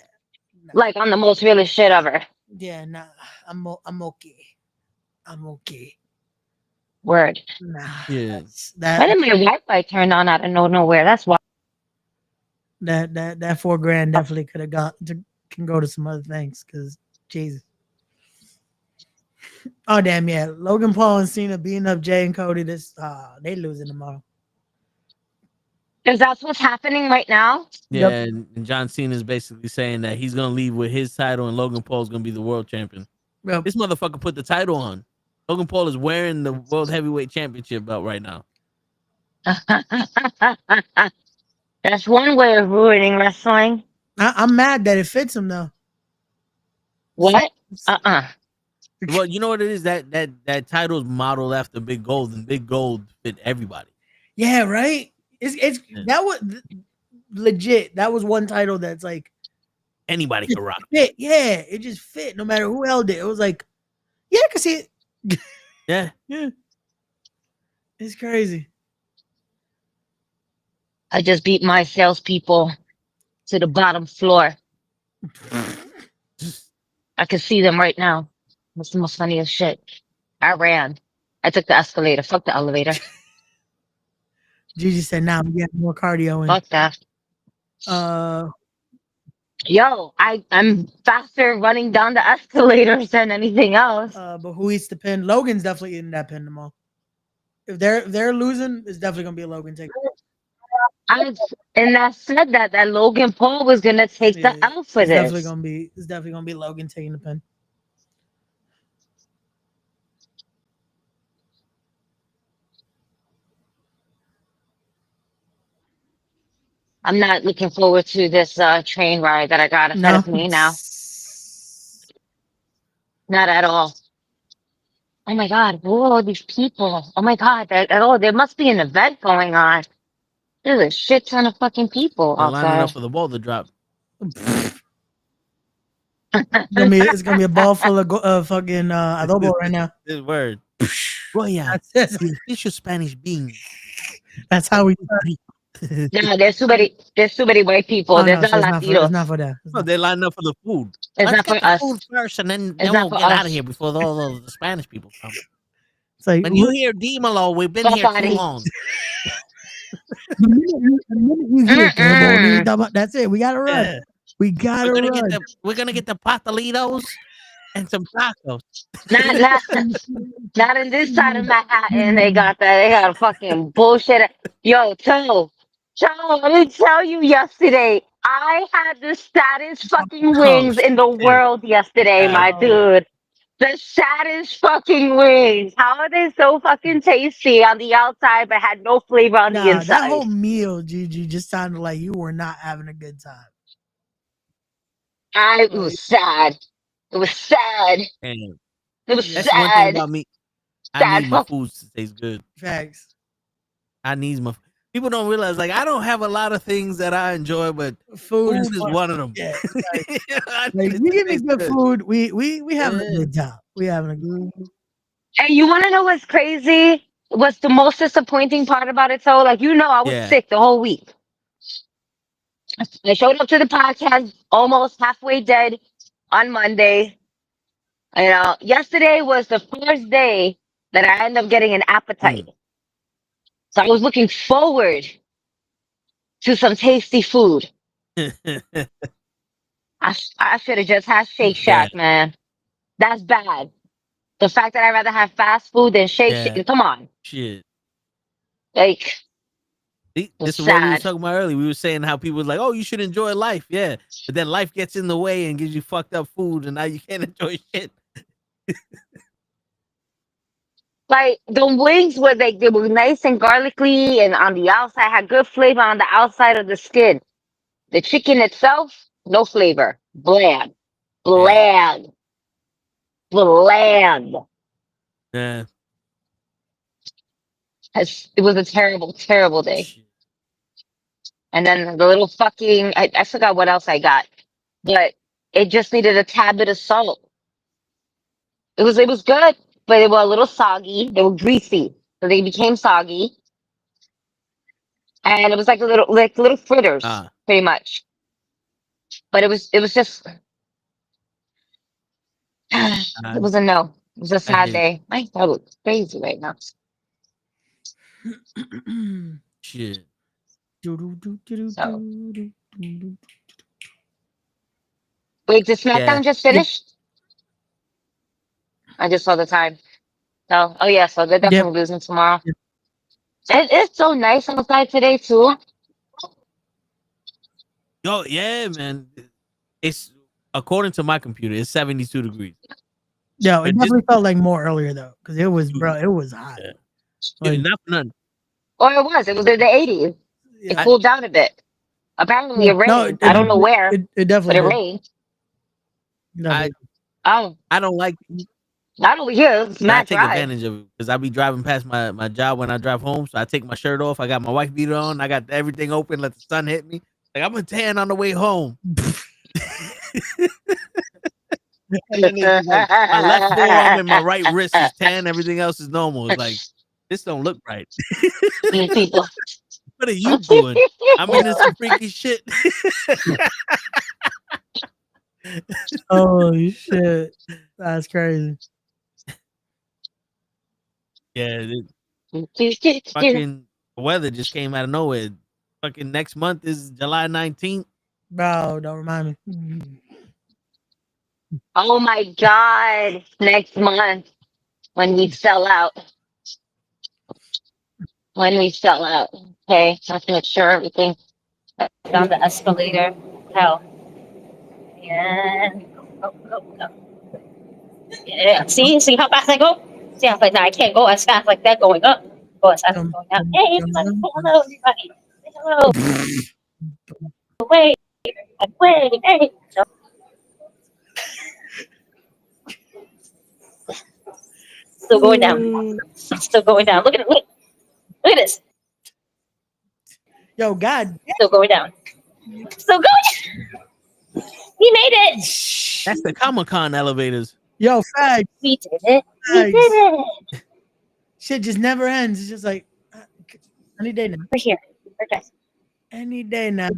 Like on the most realest shit ever. Yeah, nah. I'm okay. I'm okay. Word. Nah. Yeah. Why did my Wi-Fi turn on out of nowhere? That's why. That $4 grand definitely could have can go to some other things because Jesus. Oh damn, yeah. Logan Paul and Cena beating up Jay and Cody. They losing tomorrow. Because that's what's happening right now. Yeah, Yep. and John Cena is basically saying that he's gonna leave with his title and Logan Paul's gonna be the world champion. Yep. This motherfucker put the title on. Logan Paul is wearing the world heavyweight championship belt right now. That's one way of ruining wrestling. I'm mad that it fits him though. What? Well, you know what it is? That title is modeled after Big Gold, and Big Gold fit everybody. Yeah, right. That was legit. That was one title that's like anybody could rock. Fit. Yeah, it just fit no matter who held it. It was like, yeah, I can see it. Yeah. It's crazy. I just beat my salespeople to the bottom floor. I can see them right now. That's the most funniest shit. I ran. I took the escalator. Fuck the elevator. Gigi said, "Nah, we got more cardio." Fuck that. Yo, I'm faster running down the escalators than anything else. But who eats the pin? Logan's definitely eating that pin tomorrow. If they're losing, it's definitely gonna be a Logan take. And I said that Logan Paul was gonna take the L for It's this. definitely gonna be Logan taking the pin. I'm not looking forward to this train ride that I got ahead of me now. Not at all. Oh my God, who are all these people? Oh my God, there must be an event going on. There's a shit ton of fucking people They're lining outside. up for the ball to drop. It's gonna be a ball full of fucking adobo right now. This word. Well, yeah. Delicious Spanish beans. That's how we. No, there's too many white people. Oh, There's no, not Latinos. it's not for that. No, they line up for the food. It's Let's not get for the us. food first, and then It's we'll not for get out us. of here before all the Spanish people come. It's like When you hear D-Malo, we've been here too long. the minute you hear bonita, that's it. We gotta run. Yeah. We gotta run. We're gonna get the pastelitos and some tacos. Not in this side of Manhattan. They got that. They got fucking bullshit. Yo, Joe, let me tell you yesterday. I had the saddest fucking wings in the world yesterday, my dude. The saddest fucking wings. How are they so fucking tasty on the outside but had no flavor on the inside? That whole meal, Gigi, just sounded like you were not having a good time. It was sad. It was sad. And it was that's sad. one thing about me. I need my food to taste good. Facts. I need my. People don't realize, like, I don't have a lot of things that I enjoy, but food is one of them. Yeah, like, you give me good food, we having a good time. We having a good. And you want to know what's crazy? What's the most disappointing part about it? So, like, I was sick the whole week. I showed up to the podcast almost halfway dead on Monday. Yesterday was the first day that I ended up getting an appetite. So I was looking forward to some tasty food. I should have just had Shake Shack, man. That's bad. The fact that I'd rather have fast food than Shake Shack. Come on. Shit. Like, this is what we were talking about earlier. We were saying how people were like, oh, you should enjoy life. Yeah. But then life gets in the way and gives you fucked up food, and now you can't enjoy shit. Like, the wings were like, they were nice and garlicky, and on the outside had good flavor on the outside of the skin. The chicken itself, no flavor. Bland. Yeah. It was a terrible, terrible day. And then the little fucking, I forgot what else I got, but it just needed a tad bit of salt. It was good, but they were a little soggy. They were greasy, so they became soggy. and it was like little fritters, pretty much. But it was just it was a no. It was a sad day. My throat is crazy right now. Shit. So. Wait, did SmackDown just finish? I just saw the time. So, oh yeah, so they're definitely losing tomorrow. It's so nice outside today too. Yo, yeah, man. It's according to my computer, it's 72 degrees. Yeah, it definitely felt like more earlier though, because it was, bro, it was hot. Yeah. Like, not for nothing. Or it was in the 80s. It cooled down a bit. Apparently it rained. I don't know where. It definitely but it rained. I don't like. Not over here. It's I not take dry. advantage of it because I be driving past my job when I drive home. So I take my shirt off. I got my wife beater on. I got everything open. Let the sun hit me. Like I'm a tan on the way home. And then it's like, my left forearm and my right wrist is tan. Everything else is normal. It's like this don't look right. What are you doing? I'm into some freaky shit. Holy shit, that's crazy. Yeah, fucking weather just came out of nowhere. Fucking next month is July 19th. Bro, don't remind me. Oh my God. Next month when we sell out. When we sell out. Okay. I have to make sure everything down the escalator. Hell. And go. Yeah. See how fast I go? See how fast I can't go as fast like that going up. Go as fast as going down. Hey, hello, everybody. Hello. Wait. Hey. Still going down. Still going down. Look at it. Look at this. Yo, God. Still going down. Still going down. We made it. That's the Comic-Con elevators. Yo, facts. We did it. We did it. Shit just never ends. It's just like any day now. We're here. Okay. Any day now.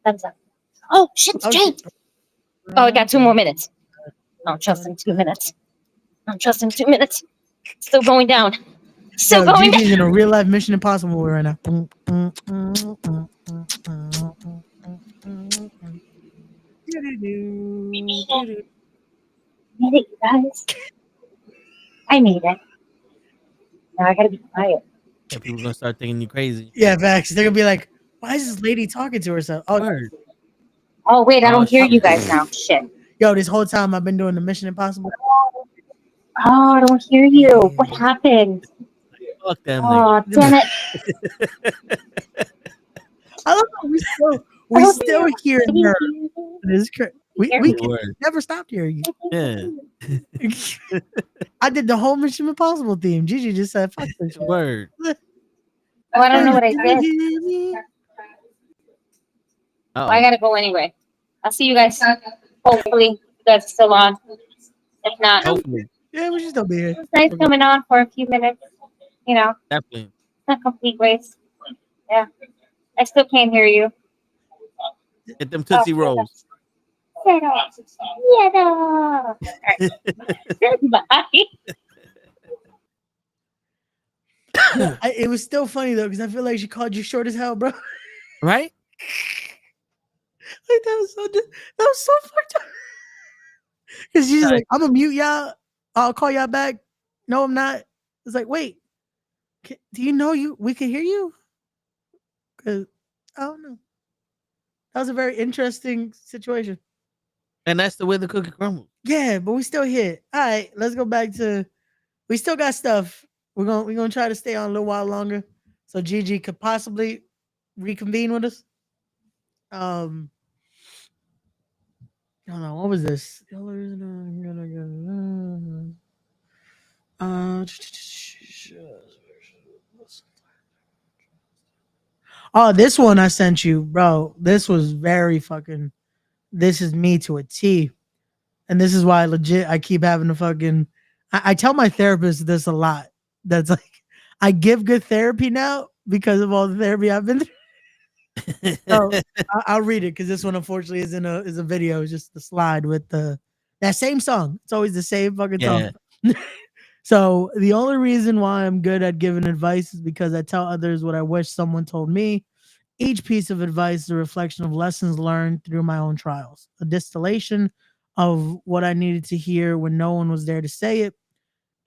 Thumbs up. Oh shit, it's Jay. Oh, we got 2 more minutes. I'm trusting 2 minutes. Still going down. Still going GG's down. in a real life Mission Impossible right now. We made it. You guys. I made it. Now I gotta be quiet. Yeah, people gonna start thinking you crazy. Yeah, facts. They're gonna be like, why is this lady talking to herself? Oh, Oh wait, I don't hear you guys now. Shit. Yo, this whole time I've been doing the Mission Impossible. Oh, I don't hear you. What happened? Fuck them. Oh, damn it. I love how we still hear her. It's crazy. We never stopped hearing you. Yeah. I did the whole Mission Impossible theme. Gigi just said, fuck this shit. Word. Oh, I don't know what I did. Well, I gotta go anyway. I'll see you guys. Hopefully, you guys are still on. If not, hopefully. Yeah, we should still be here. It's nice coming on for a few minutes. You know, definitely. Not complete waste. Yeah, I still can't hear you. Get them Tootsie Rolls. Yeah, no. All right. Bye. It was still funny though, because I feel like she called you short as hell, bro. Right? Like that was so fucked up. Because she's like, I'm gonna mute y'all. I'll call y'all back. No, I'm not. It's like, wait, do you know we can hear you? Because I don't know. That was a very interesting situation. And that's the way the cookie crumbles. Yeah, but we still here. All right, let's go back to. We still got stuff. We're gonna try to stay on a little while longer, so Gigi could possibly reconvene with us. I don't know, what was this? Oh, this one I sent you, bro. This was very fucking. This is me to a T, and this is why I keep having to fucking. I tell my therapist this a lot. That's like, I give good therapy now, because of all the therapy I've been through. So I'll read it because this one unfortunately is a video. It's just the slide with that same song. It's always the same fucking song. So the only reason why I'm good at giving advice is because I tell others what I wish someone told me. Each piece of advice is a reflection of lessons learned through my own trials, a distillation of what I needed to hear when no one was there to say it.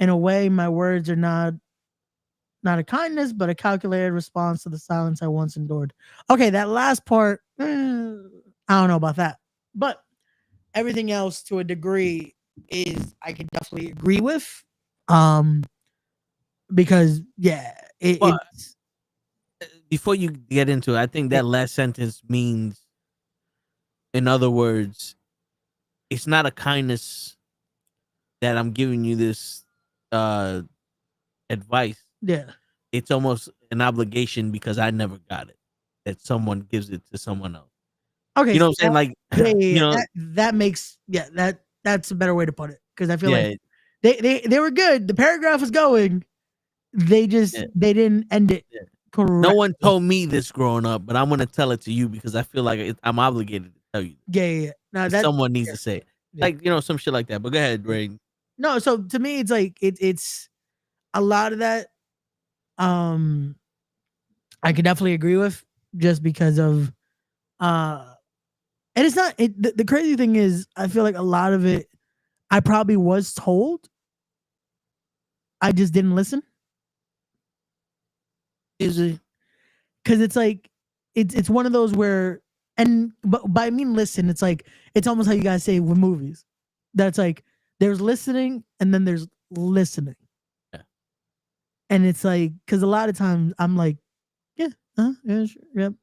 In a way, my words are not a kindness, but a calculated response to the silence I once endured. Okay, that last part, I don't know about that. But everything else to a degree is I can definitely agree with. Because it's before you get into it, I think that last sentence means, in other words, it's not a kindness that I'm giving you this advice. Yeah. It's almost an obligation because I never got it, that someone gives it to someone else. Okay. You know what I'm saying? Like, you know, that makes, that's a better way to put it. Because I feel like they were good. The paragraph was going. They just, they didn't end it correctly. No one told me this growing up, but I'm going to tell it to you because I feel like I'm obligated to tell you. Yeah. No, someone needs to say it. Like, you know, some shit like that. But go ahead, Ray. No, so to me, it's like, it's a lot of that. I can definitely agree with, just because of, and it's not, the crazy thing is, I feel like a lot of it, I probably was told, I just didn't listen. Is it? Because it's like, it's one of those where, but by I mean listen, it's like, it's almost how you guys say with movies. That's like, there's listening and then there's listening. Yeah. And it's like, because a lot of times I'm like, yeah, sure, yep.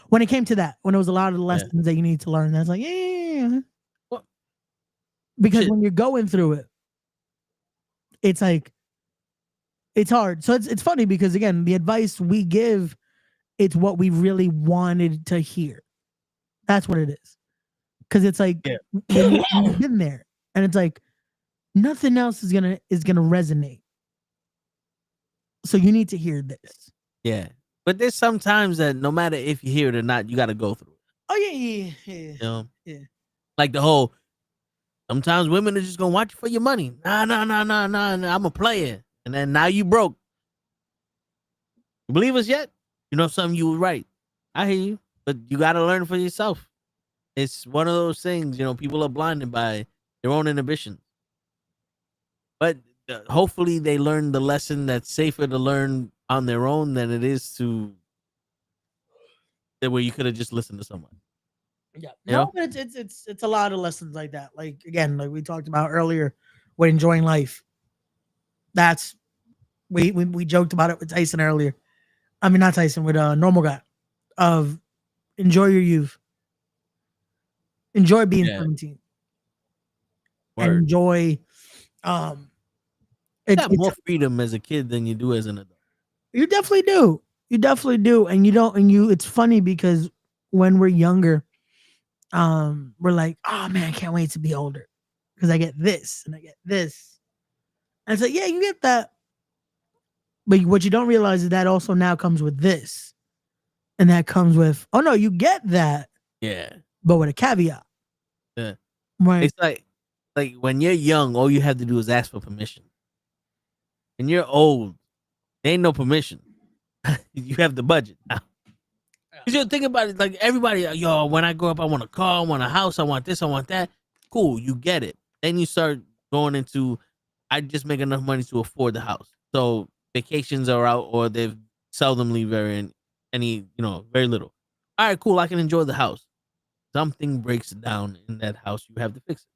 When it came to that, when it was a lot of the lessons that you need to learn, that's like, yeah. Well, because when you're going through it, it's like, it's hard. So it's funny because, again, the advice we give, it's what we really wanted to hear. That's what it is. Because it's like, you've been there, and it's like, nothing else is gonna resonate. So you need to hear this. Yeah. But there's sometimes that no matter if you hear it or not, you got to go through it. Oh, yeah. You know? Yeah. Like the whole, sometimes women are just going to watch you for your money. Nah, I'm a player. And then now you broke. You believe us yet? You know something, you were right. I hear you. But you got to learn for yourself. It's one of those things, you know, people are blinded by their own inhibitions. But hopefully they learn the lesson that's safer to learn on their own than it is to where you could have just listened to someone. Yeah. No, but it's a lot of lessons like that. Like, again, like we talked about earlier with enjoying life. That's we joked about it with Tyson earlier. I mean, not Tyson, with a normal guy, of enjoy your youth. Enjoy being 17. And enjoy you got more freedom as a kid than you do as an adult. You definitely do. You definitely do. And it's funny because when we're younger, we're like, oh man, I can't wait to be older because I get this and I get this. And it's like, yeah, you get that. But what you don't realize is that also now comes with this. And that comes with, oh no, you get that. Yeah. But with a caveat. Yeah. Right. It's like when you're young, all you have to do is ask for permission. When you're old, there ain't no permission. You have the budget now. Because you think about it, like everybody, yo, when I grow up, I want a car, I want a house, I want this, I want that. Cool, you get it. Then you start going into, I just make enough money to afford the house. So vacations are out, or they've seldomly very little. All right, cool, I can enjoy the house. Something breaks down in that house, you have to fix it.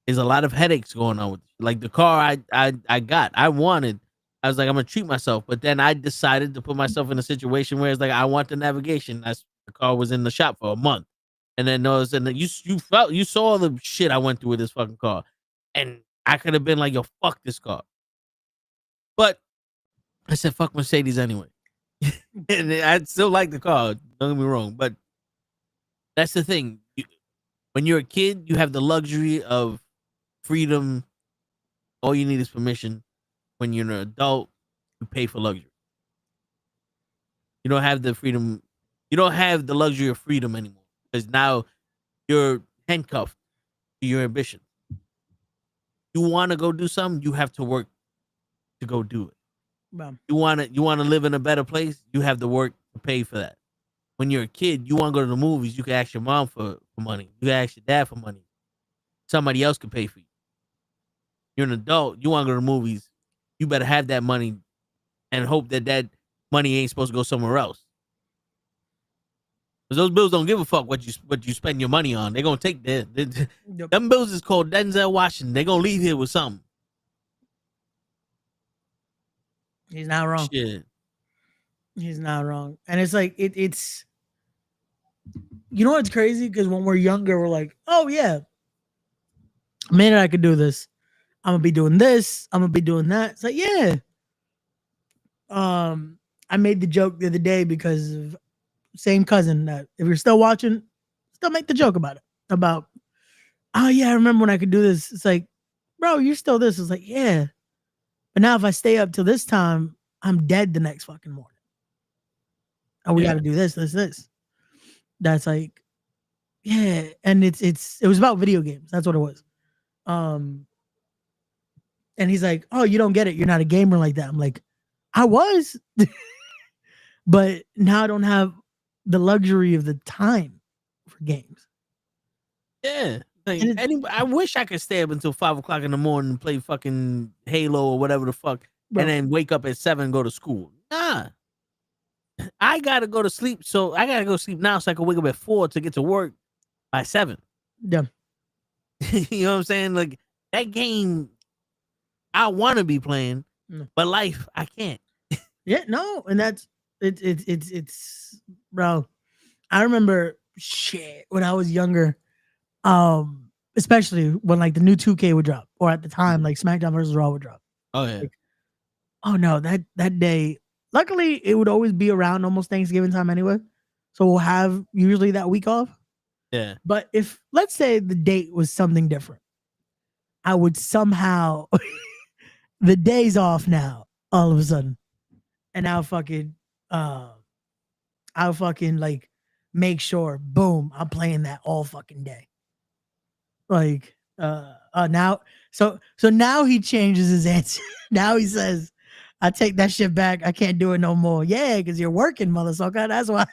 There's a lot of headaches going on with it. Like the car I wanted. I was like, I'm gonna treat myself, but then I decided to put myself in a situation where it's like I want the navigation. The car was in the shop for a month, and then you saw the shit I went through with this fucking car, and I could have been like, yo, fuck this car, but I said fuck Mercedes anyway, and I still like the car. Don't get me wrong, but that's the thing. When you're a kid, you have the luxury of freedom. All you need is permission. When you're an adult, you pay for luxury. You don't have the freedom. You don't have the luxury of freedom anymore because now you're handcuffed to your ambition. You want to go do something, you have to work to go do it. Well, You want to live in a better place, you have to work to pay for that. When you're a kid, you want to go to the movies, you can ask your mom for money. You can ask your dad for money. Somebody else can pay for you. You're an adult, you want to go to the movies, you better have that money and hope that money ain't supposed to go somewhere else. Because those bills don't give a fuck what you spend your money on. They're going to take them bills is called Denzel Washington. They're going to leave here with something. He's not wrong. Shit. He's not wrong. And it's like, it's, you know what's crazy? Because when we're younger, we're like, oh yeah, man, I could do this. I'm going to be doing this. I'm going to be doing that. It's like, yeah. I made the joke the other day because of same cousin that if you're still watching, still make the joke about it. About, oh yeah, I remember when I could do this. It's like, bro, you're still this. It's like, yeah. But now if I stay up till this time, I'm dead the next fucking morning. Oh, we got to do this. That's like, yeah. And it was about video games. That's what it was. And he's like, oh, you don't get it. You're not a gamer like that. I'm like, I was, but now I don't have the luxury of the time for games. Yeah. Like, I wish I could stay up until 5 o'clock in the morning and play fucking Halo or whatever the fuck, and then wake up at 7 and go to school. Nah. I gotta go to sleep. So I gotta go sleep now so I can wake up at 4 to get to work by 7. Yeah. You know what I'm saying? Like that game I wanna be playing, but life I can't. Yeah, no, and that's it's bro. I remember shit when I was younger, especially when like the new 2K would drop, or at the time like SmackDown versus Raw would drop. Oh yeah. Like, oh no, that day. Luckily, it would always be around almost Thanksgiving time anyway, so we'll have usually that week off. Yeah. But if let's say the date was something different, I would somehow the day's off now all of a sudden. And I'll fucking like make sure, boom, I'm playing that all fucking day. Like, now, so now he changes his answer. Now he says, I take that shit back. I can't do it no more. Yeah, because you're working, motherfucker. That's why.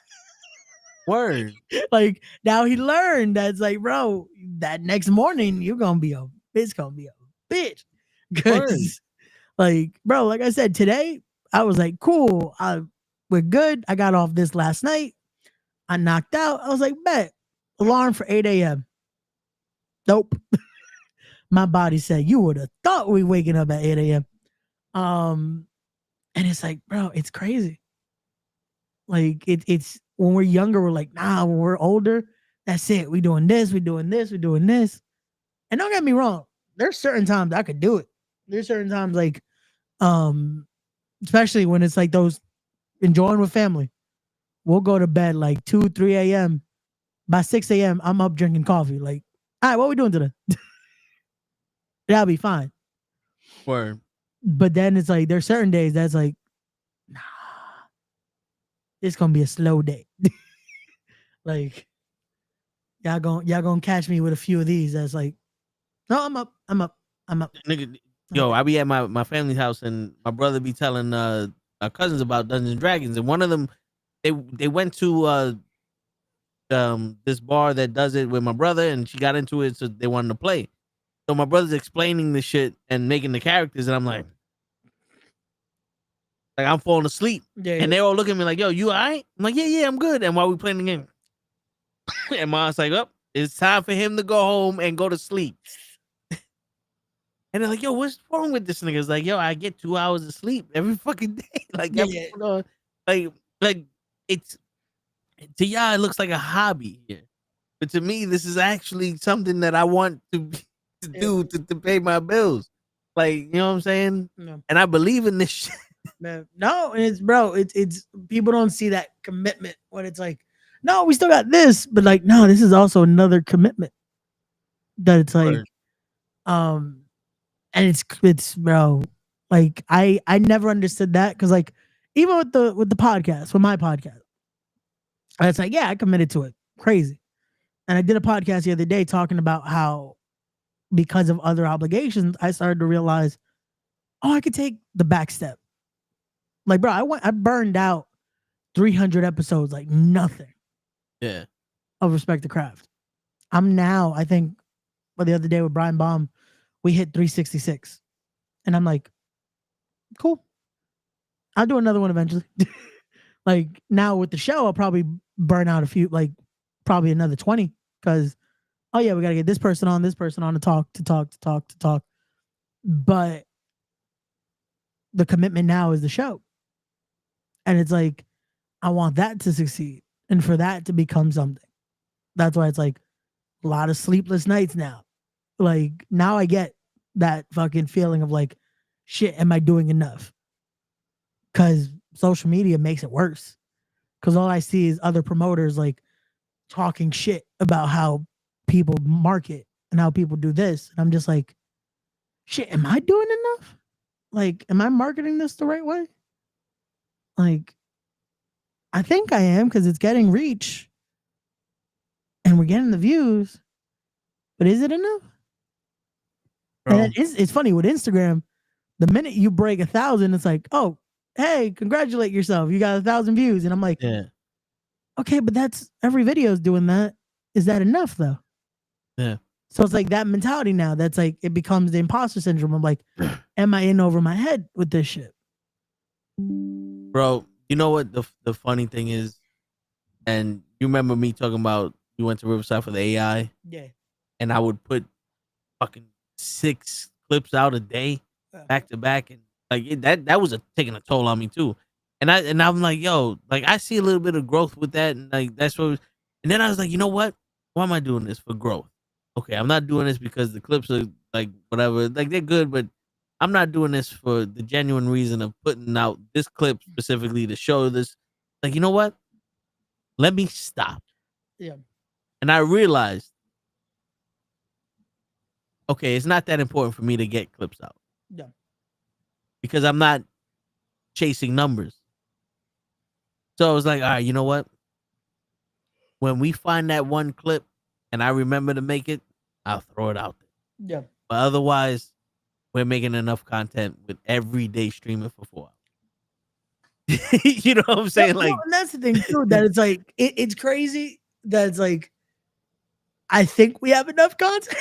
Word. Like, now he learned that's like, bro, that next morning, it's gonna be a bitch. Because, like, bro, like I said, today, I was like, cool, we're good. I got off this last night. I knocked out. I was like, bet. Alarm for 8 a.m. Nope. My body said, you would have thought we waking up at 8 a.m. And it's like, bro, it's crazy. Like, it's when we're younger, we're like, nah, when we're older, that's it. We doing this, we doing this, we doing this. And don't get me wrong. There's certain times I could do it. There's certain times like, especially when it's like those enjoying with family. We'll go to bed like 2, 3 a.m. By 6 a.m., I'm up drinking coffee. Like, all right, what are we doing today? That'll be fine. Word. But then it's like, there's certain days that's like, nah, it's going to be a slow day. Like, y'all gonna catch me with a few of these. That's like, no, I'm up. Nigga, yo, I be at my family's house and my brother be telling our cousins about Dungeons and Dragons, and one of them they went to this bar that does it with my brother, and she got into it, so they wanted to play. So my brother's explaining the shit and making the characters, and I'm like I'm falling asleep. Yeah, and they all look at me like, yo, you all right? I'm like, yeah, I'm good. And while we playing the game, and mom's like, oh, it's time for him to go home and go to sleep. And they're like, yo, what's wrong with this nigga? It's like, yo, I get 2 hours of sleep every fucking day. Like, like it's, to y'all, it looks like a hobby here. But to me, this is actually something that I want to do to pay my bills. Like, you know what I'm saying? No. And I believe in this shit. Man, no, and it's people don't see that commitment when it's like, no, we still got this, but like, no, this is also another commitment that it's like, and it's bro, like I never understood that because like even with the podcast, with my podcast, and it's like, yeah, I committed to it. Crazy. And I did a podcast the other day talking about how because of other obligations, I started to realize, oh, I could take the back step. Like, bro, I burned out 300 episodes like nothing. Yeah. Of Respect the Craft. I'm now, I think, well, the other day with Brian Baum, we hit 366. And I'm like, cool. I'll do another one eventually. Like now with the show, I'll probably burn out a few, like probably another 20. Because, oh yeah, we got to get this person on to talk. But the commitment now is the show. And it's like, I want that to succeed and for that to become something. That's why it's like a lot of sleepless nights now. Like now I get that fucking feeling of like, shit, am I doing enough? Because social media makes it worse. Because all I see is other promoters like talking shit about how people market and how people do this. And I'm just like, shit, am I doing enough? Like, am I marketing this the right way? Like, I think I am because it's getting reach and we're getting the views. But is it enough? Bro. And it's funny with Instagram, the minute you break 1,000, it's like, oh, hey, congratulate yourself. You got 1,000 views. And I'm like, yeah. Okay, but that's every video is doing that. Is that enough though? Yeah. So it's like that mentality now. That's like, it becomes the imposter syndrome. I'm like, am I in over my head with this shit? Bro, you know what the funny thing is? And you remember me talking about you went to Riverside for the AI? Yeah. And I would put fucking 6 clips out a day back to back. And like that was taking a toll on me too. And I'm like, yo, like I see a little bit of growth with that. And like, that's what, and then I was like, you know what? Why am I doing this? For growth. Okay. I'm not doing this because the clips are like, whatever, like they're good, but I'm not doing this for the genuine reason of putting out this clip specifically to show this. Like, you know what? Let me stop. Yeah. And I realized, okay, it's not that important for me to get clips out. Yeah. Because I'm not chasing numbers. So I was like, all right, you know what? When we find that one clip and I remember to make it, I'll throw it out there. Yeah. But otherwise, we're making enough content with every day streaming for 4 hours. You know what I'm saying? Like, and that's the thing too, that it's like, it's crazy that it's like, I think we have enough content.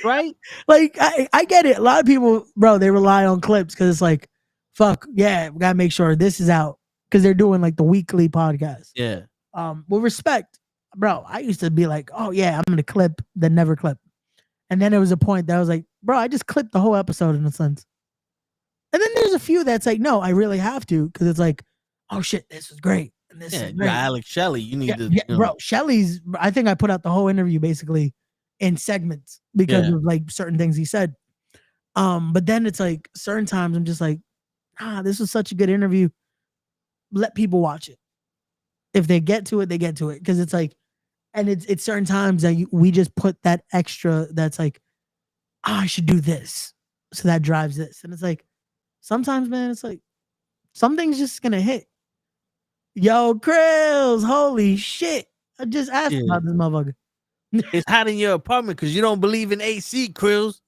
Right? Like, I get it. A lot of people, bro, they rely on clips because it's like, fuck, yeah, we got to make sure this is out because they're doing like the weekly podcast. Yeah. With respect, bro, I used to be like, oh yeah, I'm going to clip, then never clip. And then there was a point that I was like, bro, I just clipped the whole episode in a sense. And then there's a few that's like, no, I really have to because it's like, oh shit, this is great. And this is great. Alex Shelley, you need to. Yeah, bro, Shelley's, I think I put out the whole interview basically in segments because of like certain things he said. But then it's like certain times I'm just like, this was such a good interview. Let people watch it. If they get to it, they get to it. Because it's like, and it's certain times that we just put that extra that's like, I should do this. So that drives this. And it's like, sometimes, man, it's like, something's just going to hit. Yo, Kryllzzz, holy shit. I just asked about this motherfucker. It's hot in your apartment because you don't believe in AC, Kryllzzz.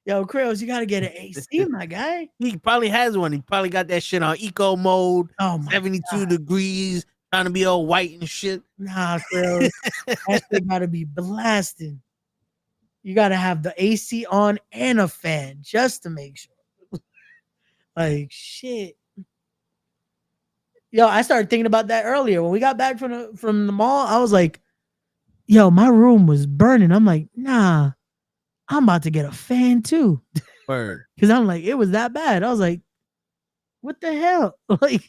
Yo, Kryllzzz, you got to get an AC, my guy. He probably has one. He probably got that shit on eco mode. Oh, my 72 degrees, trying to be all white and shit. Nah, Kryllzzz. That shit got to be blasting. You got to have the AC on and a fan just to make sure. Like, shit. Yo, I started thinking about that earlier. When we got back from the mall, I was like, yo, my room was burning. I'm like, nah, I'm about to get a fan too. Word. Because I'm like, it was that bad. I was like, what the hell? Like,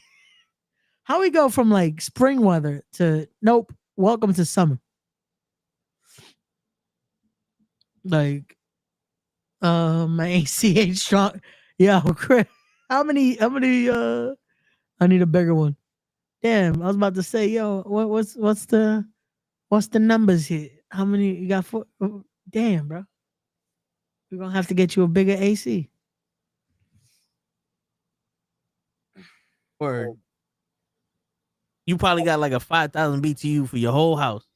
how we go from like spring weather to nope, welcome to summer. Like, my AC ain't strong. Yo, Chris, how many I need a bigger one. Damn, I was about to say, yo, what's the numbers here? How many you got? Damn, bro. We're gonna have to get you a bigger AC. Word. You probably got like a 5,000 BTU for your whole house.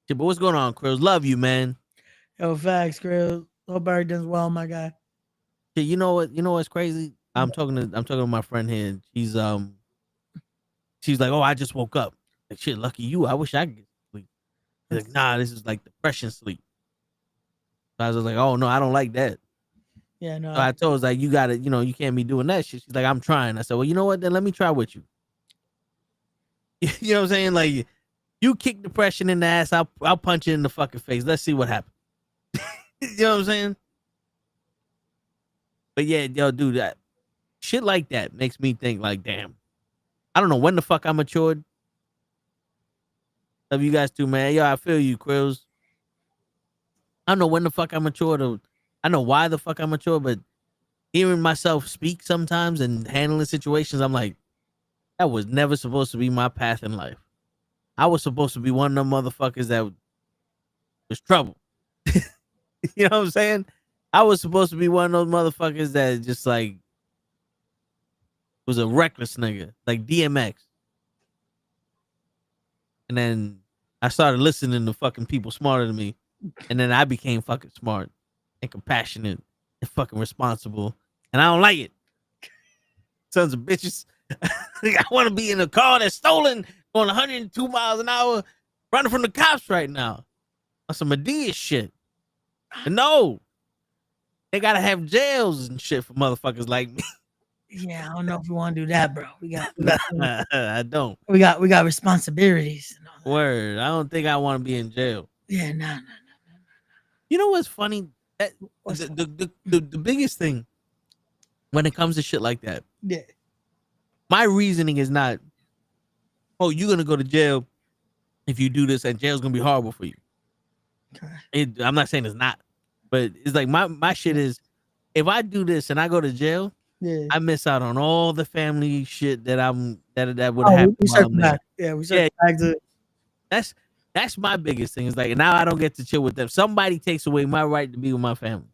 Shit, but what's going on, Kryllzzz? Love you, man. Yo, facts, Kryllzzz. Hope everything's well, my guy. Shit, you know what? You know what's crazy? I'm talking to my friend here. And she's like, oh, I just woke up. Like, shit, lucky you. I wish I could get sleep. She's like, nah, this is like depression sleep. So I was like, oh no, I don't like that. Yeah, no. So I told her, like, you gotta, you can't be doing that shit. She's like, I'm trying. I said, well, you know what? Then let me try with you. You know what I'm saying? Like, you kick depression in the ass, I'll punch it in the fucking face. Let's see what happens. You know what I'm saying? But yeah, yo, dude, that shit like that makes me think, like, damn, I don't know when the fuck I matured. Love you guys too, man. Yo, I feel you, Kryllzzz. I don't know when the fuck I matured, or I know why the fuck I matured, but hearing myself speak sometimes and handling situations, I'm like, that was never supposed to be my path in life. I was supposed to be one of them motherfuckers that was trouble. You know what I'm saying? I was supposed to be one of those motherfuckers that just like was a reckless nigga, like DMX. And then I started listening to fucking people smarter than me. And then I became fucking smart and compassionate and fucking responsible. And I don't like it. Sons of bitches. I want to be in a car that's stolen, going 102 miles an hour, running from the cops right now. On some Adidas shit. And no. They gotta have jails and shit for motherfuckers like me. Yeah, I don't know if we want to do that, bro. I don't. We got responsibilities. And all that. Word. I don't think I want to be in jail. Yeah, no. You know what's funny? The biggest thing when it comes to shit like that. Yeah. My reasoning is not, oh, you're gonna go to jail if you do this, and jail's gonna be horrible for you. Okay. I'm not saying it's not, but it's like my shit is, if I do this and I go to jail, yeah, I miss out on all the family shit that would happen. We circle back. Yeah, we circle back to it. That's my biggest thing. Is like, now I don't get to chill with them. Somebody takes away my right to be with my family.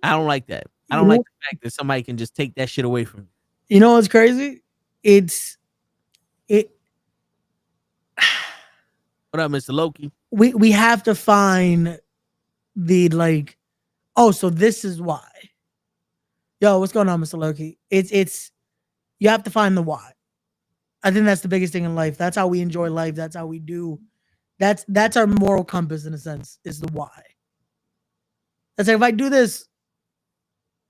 I don't like that. I don't like the fact that somebody can just take that shit away from me. You know what's crazy? What up, Mr. Loki? We have to find the like, oh, so this is why. Yo, what's going on, Mr. Loki? It's you have to find the why. I think that's the biggest thing in life. That's how we enjoy life. That's how we do. That's our moral compass in a sense, is the why. That's like, if I do this,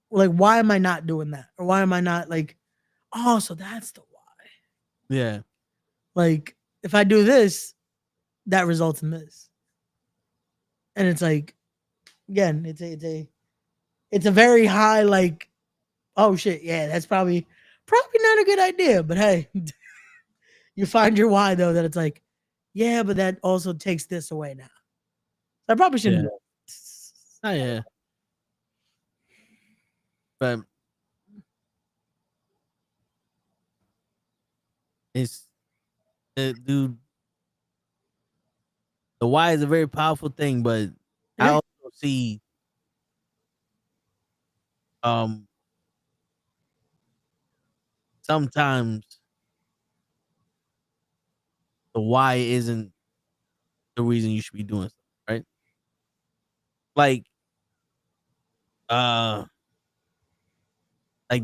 like, why am I not doing that? Or why am I not like, oh, so that's the why. Yeah. Like, if I do this, that results in this. And it's like, again, it's a very high, like, oh shit, yeah, that's probably not a good idea. But hey, you find your why though, that it's like, yeah, but that also takes this away now. So I probably shouldn't do it. Oh yeah. But it's dude, the why is a very powerful thing, but I also see sometimes the why isn't the reason you should be doing stuff, right? Like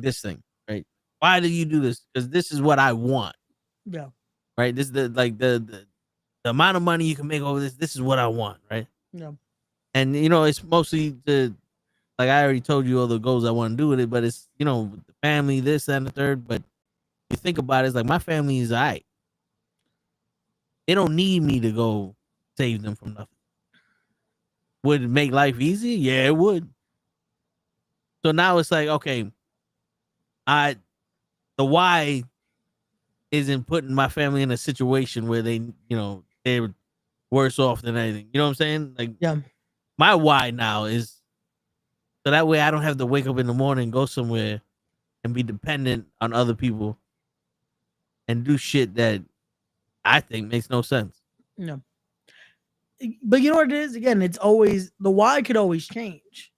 this thing, right? Why do you do this? Because this is what I want. Yeah. Right? This is the amount of money you can make over this. This is what I want, right? Yeah. And it's mostly like I already told you all the goals I want to do with it, but it's the family, this, that, and the third. But you think about it, it's like my family is all right. They don't need me to go save them from nothing. Would it make life easy? Yeah, it would. So now it's like, okay, the why isn't putting my family in a situation where they're worse off than anything. You know what I'm saying? Like, yeah, my why now is so that way I don't have to wake up in the morning, go somewhere, and be dependent on other people and do shit that I think makes no sense. No. But you know what it is? Again, it's always, the why could always change.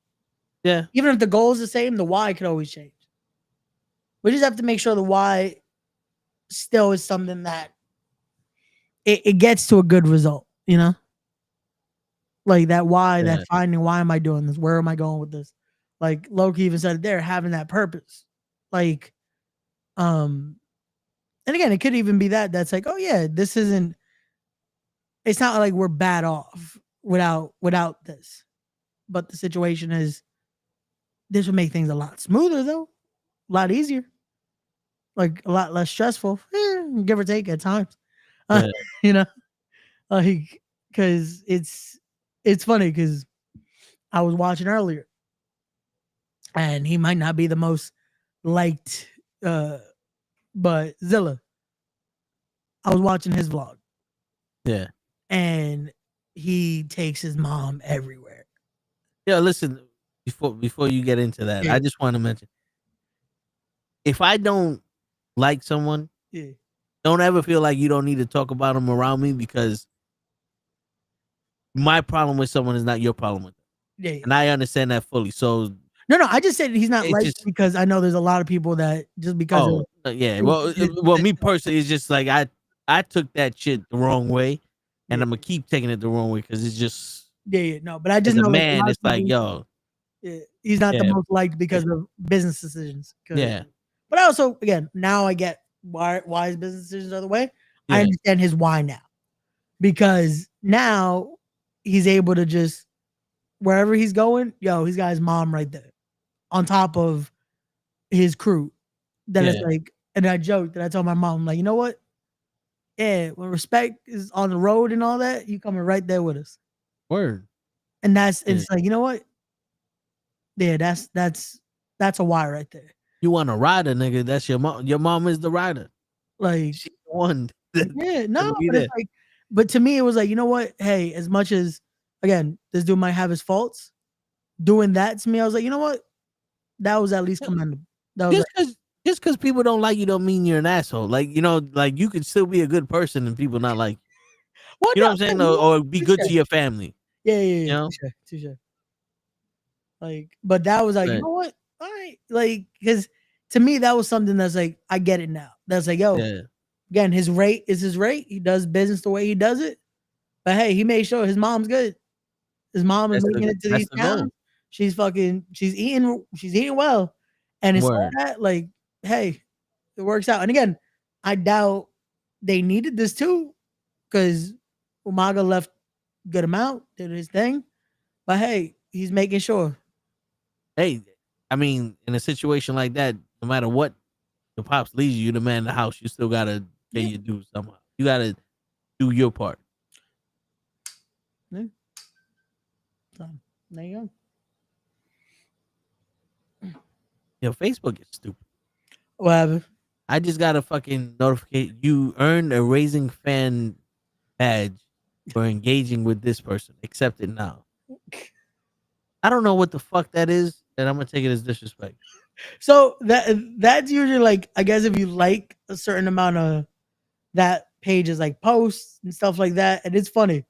Yeah. Even if the goal is the same, the why could always change. We just have to make sure the why still is something that it gets to a good result, you know? Like that why, that finding why am I doing this? Where am I going with this? Like Loki even said it there, having that purpose. Like, and again, it could even be that's like, oh yeah, this isn't, it's not like we're bad off without this. But the situation is, this would make things a lot smoother though, a lot easier, like a lot less stressful, give or take at times. You know, like because it's funny because I was watching earlier, and he might not be the most liked, but Zilla. I was watching his vlog. Yeah, and he takes his mom everywhere. Yeah, listen. Before you get into that, I just want to mention, if I don't like someone, don't ever feel like you don't need to talk about them around me, because my problem with someone is not your problem with them. Yeah. And I understand that fully. So no, I just said he's not liked because I know there's a lot of people that just because well, me personally, it's just like I took that shit the wrong way, and I'm gonna keep taking it the wrong way because it's just no. But I just know, man, it's like he's not the most liked because of business decisions. Yeah. But also, again, now I get why his business decisions are the way. Yeah. I understand his why now, because now he's able to just wherever he's going, he's got his mom right there, on top of his crew. Then it's like, and I joked that I told my mom, like, you know what? Yeah, when respect is on the road and all that, you coming right there with us. Word. And it's like, you know what? Yeah, that's a why right there. You want a rider, nigga? That's your mom. Your mom is the rider. Like she's the one. Yeah, no, but it's like, but to me, it was like, you know what? Hey, as much as again, this dude might have his faults, doing that to me, I was like, you know what? That was at least commendable. That was just because people don't like you don't mean you're an asshole. Like, you know, like you could still be a good person and people not like you. Well, you know what I'm saying? Or be good to your family. Yeah. You know? Touche. Like, but that was like, you know what? All right. Like, because to me, that was something that's like, I get it now. That's like, again, his rate is his rate. He does business the way he does it. But hey, he made sure his mom's good. His mom is making it to these towns. She's eating well. And it's all that, like, hey, it works out. And again, I doubt they needed this too, because Umaga left good amount, did his thing. But hey, he's making sure. Hey, I mean, in a situation like that, no matter what the pops leaves you, the man in the house, you still gotta pay your dues somehow. You gotta do your part. Yeah. So, there you go. Yo, Facebook is stupid. What happened? I just got a fucking notification. You earned a Raising Fan badge for engaging with this person. Accept it now. I don't know what the fuck that is, and I'm gonna take it as disrespect. So that's usually like, I guess if you like a certain amount of that page's like posts and stuff like that, and it's funny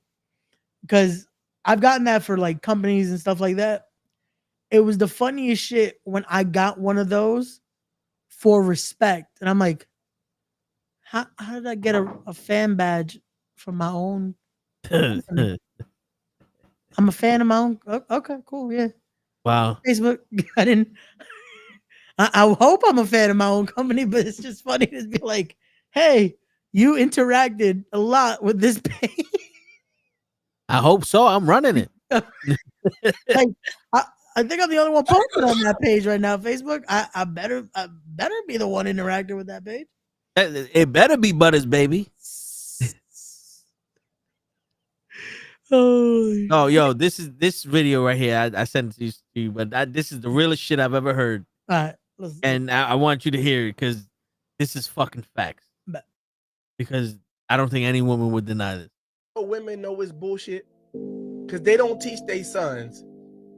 because I've gotten that for like companies and stuff like that. It was the funniest shit when I got one of those for respect, and I'm like, how did I get a fan badge from my own? I'm a fan of my own. Okay, cool, yeah. Wow. Facebook. I didn't. I hope I'm a fan of my own company, but it's just funny to be like, hey, you interacted a lot with this page. I hope so. I'm running it. Like, I think I'm the only one posted on that page right now. Facebook. I better be the one interacting with that page. It better be Butters, baby. Oh, yo, this video right here. I sent it to you, but this is the realest shit I've ever heard. All right, listen. And I want you to hear it because this is fucking facts. Because I don't think any woman would deny this. Women know it's bullshit because they don't teach their sons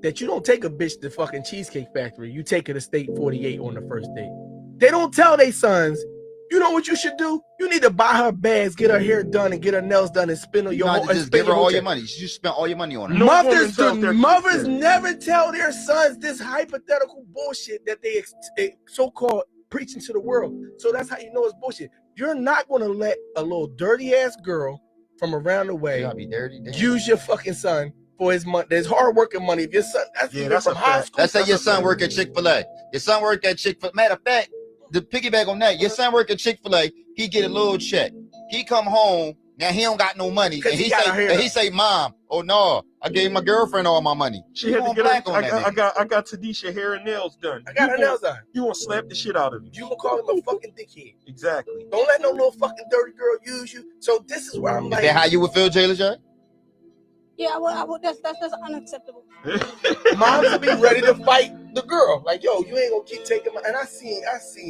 that you don't take a bitch to fucking Cheesecake Factory. You take her to State 48 on the first date. They don't tell their sons, you know what you should do? You need to buy her bags, get her hair done, and get her nails done, and spend on your whole. Just give her all your money. You spend all your money on her. Mothers never tell their sons this hypothetical bullshit that they so-called preaching to the world. So that's how you know it's bullshit. You're not gonna let a little dirty ass girl from around the way be dirty. Damn. use your fucking son for his money. There's hard working money. If your son, that's from high school. Let's say your son work at Chick-fil-A. Your son work at Chick-fil-A. Matter of fact, the piggyback on that, your son work at Chick-fil-A. He get a little check. He come home. Now he don't got no money. And he say, Mom, oh no, I gave my girlfriend all my money. She had to get I got Tadisha hair and nails done. I got her nails done. You gonna slap the shit out of you. You gonna call him a fucking dickhead. Exactly. Don't let no little fucking dirty girl use you. So this is where I'm like. Is that how you would feel, Jayla J? Yeah, I would. That's unacceptable. Moms will be ready to fight the girl. Like, yo, you ain't gonna keep taking my. And I seen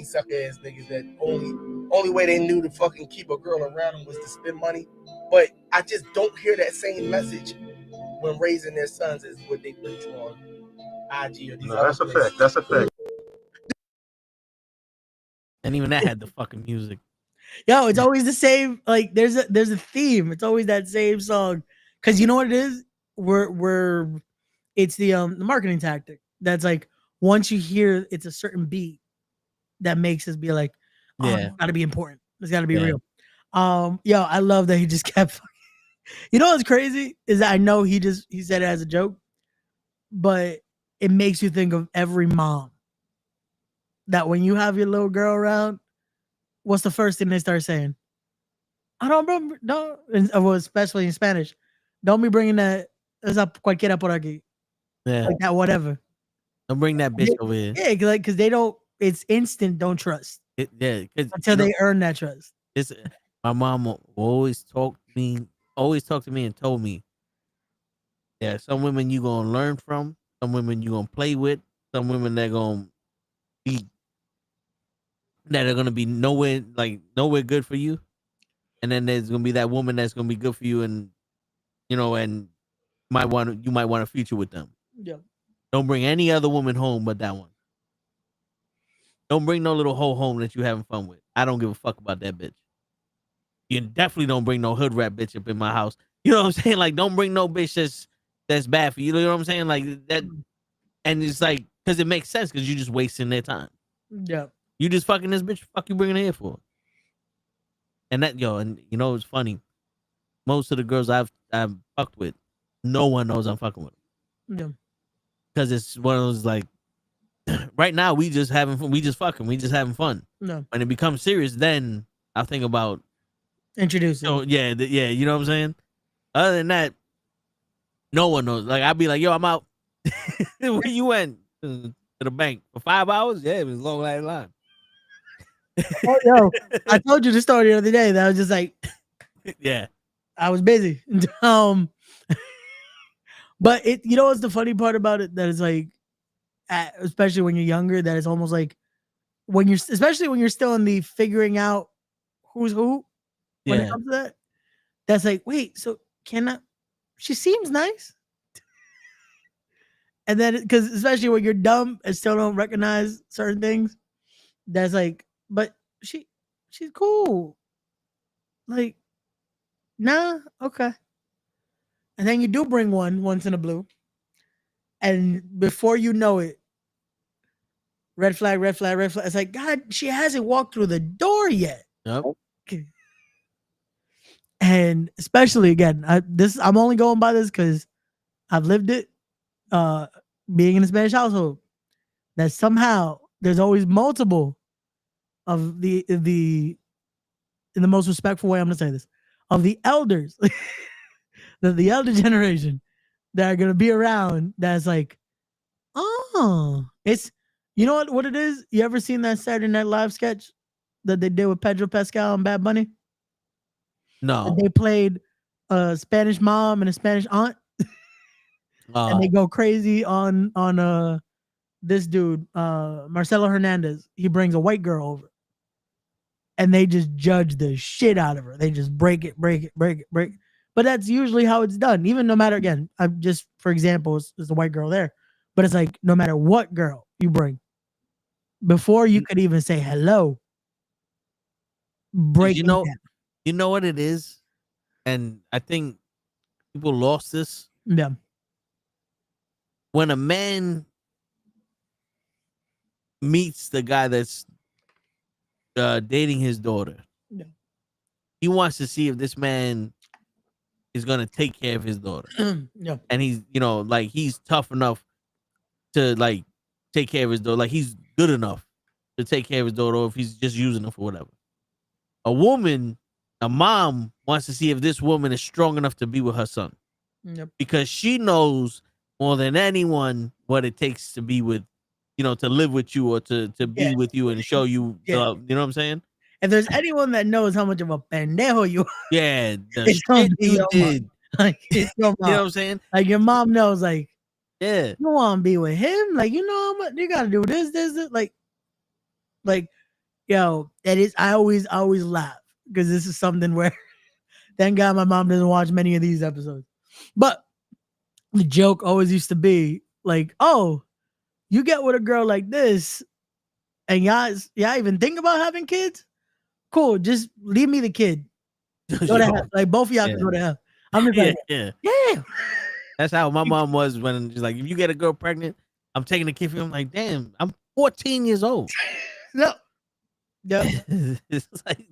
sucker ass niggas that only way they knew to fucking keep a girl around them was to spend money. But I just don't hear that same message when raising their sons is what they preach on IG or these other that's a places. fact. That's a fact. And even that had the fucking music. Yo, it's always the same. Like there's a theme. It's always that same song. Cause you know what it is? It's the marketing tactic. That's like once you hear it's a certain beat that makes us be like, oh, it's gotta be important. It's gotta be real. Yo, I love that he just kept fucking. You know what's crazy is that I know he said it as a joke, but it makes you think of every mom that when you have your little girl around, what's the first thing they start saying? I don't remember. No, well, especially in Spanish. Don't be bringing that. Esa cualquiera por aquí. Yeah. Like that, whatever. Don't bring that bitch over here. Yeah, because they don't. It's instant. Don't trust. Until they earn that trust. It's my mom always talked to me and told me, yeah, some women you gonna learn from, some women you gonna play with, some women that are gonna be nowhere good for you, and then there's gonna be that woman that's gonna be good for you, and you might want a future with them. Yeah. Don't bring any other woman home but that one. Don't bring no little hoe home that you having fun with. I don't give a fuck about that bitch. You definitely don't bring no hood rat bitch up in my house. You know what I'm saying? Like, don't bring no bitch that's bad for you. You know what I'm saying? Like that, and it's like because it makes sense because you're just wasting their time. Yeah. You just fucking this bitch. Fuck you bringing her here for? And that and you know it's funny. Most of the girls I've fucked with, no one knows I'm fucking with them. Yeah. Because it's one of those like, right now we just having fun. We just fucking. We just having fun. No. When it becomes serious, then I'll think about introducing. So yeah, you know what I'm saying. Other than that, no one knows. Like I'd be like, yo, I'm out. Where you went? To the bank for 5 hours? Yeah, it was a long line. Oh, yo, I told you the story the other day that I was just like, yeah, I was busy. But you know what's the funny part about it? That it's like, especially when you're younger, that it's almost like especially when you're still in the figuring out who's who. When it comes to that, that's like, wait, so she seems nice. And then, because especially when you're dumb and still don't recognize certain things, that's like, but she's cool. Like, nah, okay. And then you do bring once in a blue, and before you know it, red flag, red flag, red flag. It's like, God, she hasn't walked through the door yet. Yep. Okay. And especially again, I'm only going by this because I've lived it. Being in a Spanish household, that somehow there's always multiple of in the most respectful way I'm gonna say this, of the elders, the elder generation that are gonna be around. That's like, oh, it's, you know what it is. You ever seen that Saturday Night Live sketch that they did with Pedro Pascal and Bad Bunny? No, they played a Spanish mom and a Spanish aunt. And they go crazy on this dude, Marcelo Hernandez. He brings a white girl over, and they just judge the shit out of her. They just break it. But that's usually how it's done. Even no matter, again, I'm just, for example, it's a white girl there, but it's like no matter what girl you bring, before you could even say hello, break. You know what it is, and I think people lost this. Yeah. When a man meets the guy that's dating his daughter. Yeah. He wants to see if this man is gonna take care of his daughter. Yeah. And he's, like he's tough enough to like take care of his daughter. Like he's good enough to take care of his daughter, or if he's just using her for whatever. A mom wants to see if this woman is strong enough to be with her son. Yep. Because she knows more than anyone what it takes to be with, to live with you or to be with you and show you, you know what I'm saying? If there's anyone that knows how much of a pendejo you are, yeah, the it's gonna shit be you your did. mom. Like, it's your mom. You know what I'm saying? Like your mom knows, like, yeah, you want to be with him, like, you know how much you gotta do this, like, yo, that is. I always laugh because this is something where, thank God my mom doesn't watch many of these episodes, but the joke always used to be like, oh, you get with a girl like this, and y'all even think about having kids? Cool, just leave me the kid. Go to hell. Like both of y'all can go to hell. I'm just like, yeah. That's how my mom was when she's like, if you get a girl pregnant, I'm taking the kid for you. I'm like, damn, I'm 14 years old. No. It's like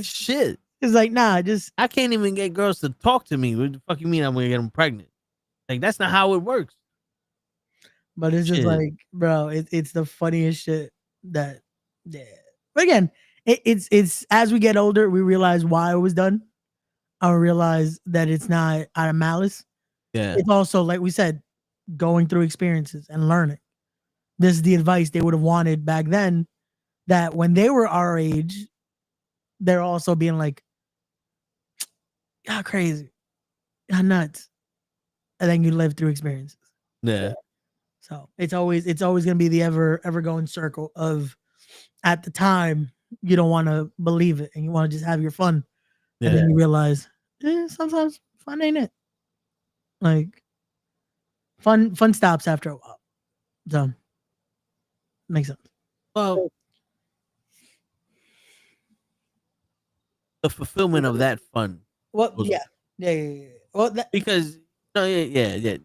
shit. It's like, nah, I can't even get girls to talk to me. What the fuck you mean I'm gonna get them pregnant? Like that's not how it works. But it's just like, bro, it's the funniest shit that, yeah. But again, it's as we get older, we realize why it was done. I realize that it's not out of malice. Yeah. It's also, like we said, going through experiences and learning. This is the advice they would have wanted back then, that when they were our age, they're also being like, y'all crazy, y'all nuts. And then you live through experiences. Yeah. So it's always gonna be the ever going circle of, at the time you don't want to believe it and you want to just have your fun, and then you realize sometimes fun ain't it. Like fun stops after a while. So makes sense. Well, the fulfillment of that fun. Well, yeah. Well, because yeah.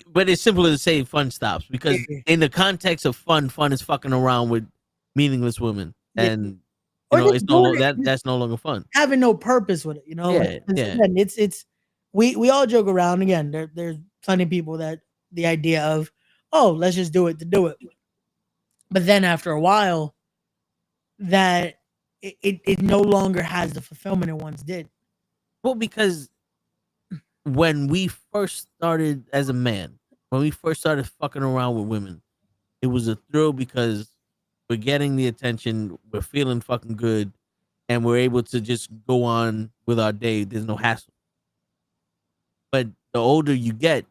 But it's simpler to say fun stops because in the context of fun is fucking around with meaningless women, and it's that's no longer fun. Having no purpose with it, Again, it's we all joke around. Again, there's plenty of people that the idea of, oh, let's just do it to do it, but then after a while, that it no longer has the fulfillment it once did. Well, because when we first started as a man, when we first started fucking around with women, it was a thrill because we're getting the attention, we're feeling fucking good, and we're able to just go on with our day. There's no hassle. But the older you get,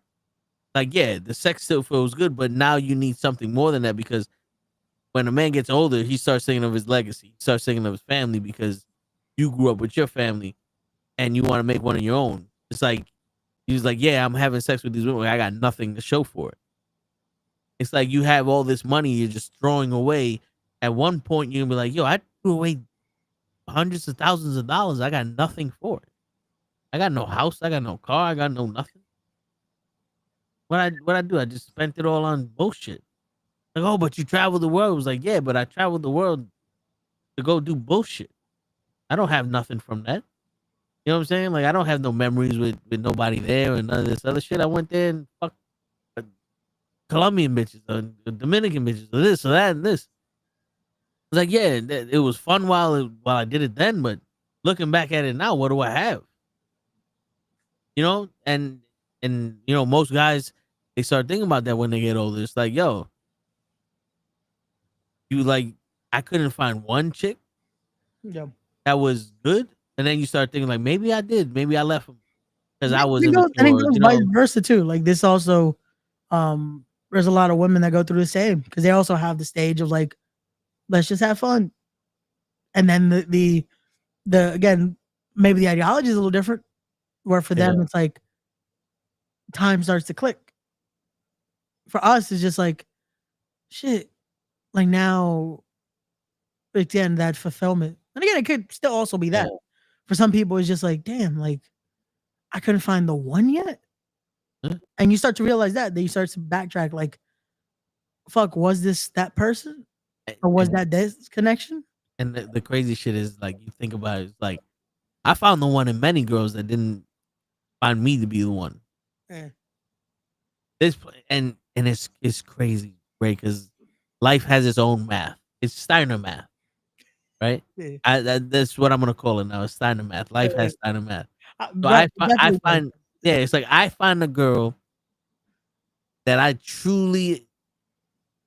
like, yeah, the sex still feels good, but now you need something more than that, because when a man gets older, he starts thinking of his legacy. He starts thinking of his family, because you grew up with your family and you want to make one of your own. It's like, he's like, yeah, I'm having sex with these women. I got nothing to show for it. It's like you have all this money you're just throwing away. At one point, you're going to be like, yo, I threw away hundreds of thousands of dollars. I got nothing for it. I got no house. I got no car. I got no nothing. What I do? I just spent it all on bullshit. Like, oh, but you traveled the world. It was like, yeah, but I traveled the world to go do bullshit. I don't have nothing from that. You know what I'm saying? Like, I don't have no memories with nobody there and none of this other shit. I went there and fucked Colombian bitches or Dominican bitches or this or that and this. It's like, yeah, it was fun while I did it then, but looking back at it now, what do I have? You know, and most guys, they start thinking about that when they get older. It's like, yo, I couldn't find one chick that was good, and then you start thinking like, maybe I did, maybe I left them because I was immature. And it goes vice versa too. Like this also, there's a lot of women that go through the same because they also have the stage of like, let's just have fun, and then the again, maybe the ideology is a little different. Where for them it's like time starts to click. For us, it's just like shit. Like now, again, that fulfillment, and again, it could still also be that. For some people, it's just like, damn, like I couldn't find the one yet. And you start to realize that, then you start to backtrack. Like, fuck, was this that person, or was that this connection? And the crazy shit is like you think about it, it's like I found the one in many girls that didn't find me to be the one. Yeah. And it's crazy, right? Because life has its own math. It's Steiner math, right? Yeah. That's what I'm gonna call it now. It's Steiner math. Life has Steiner math. So Right, I definitely find yeah, it's like I find a girl that I truly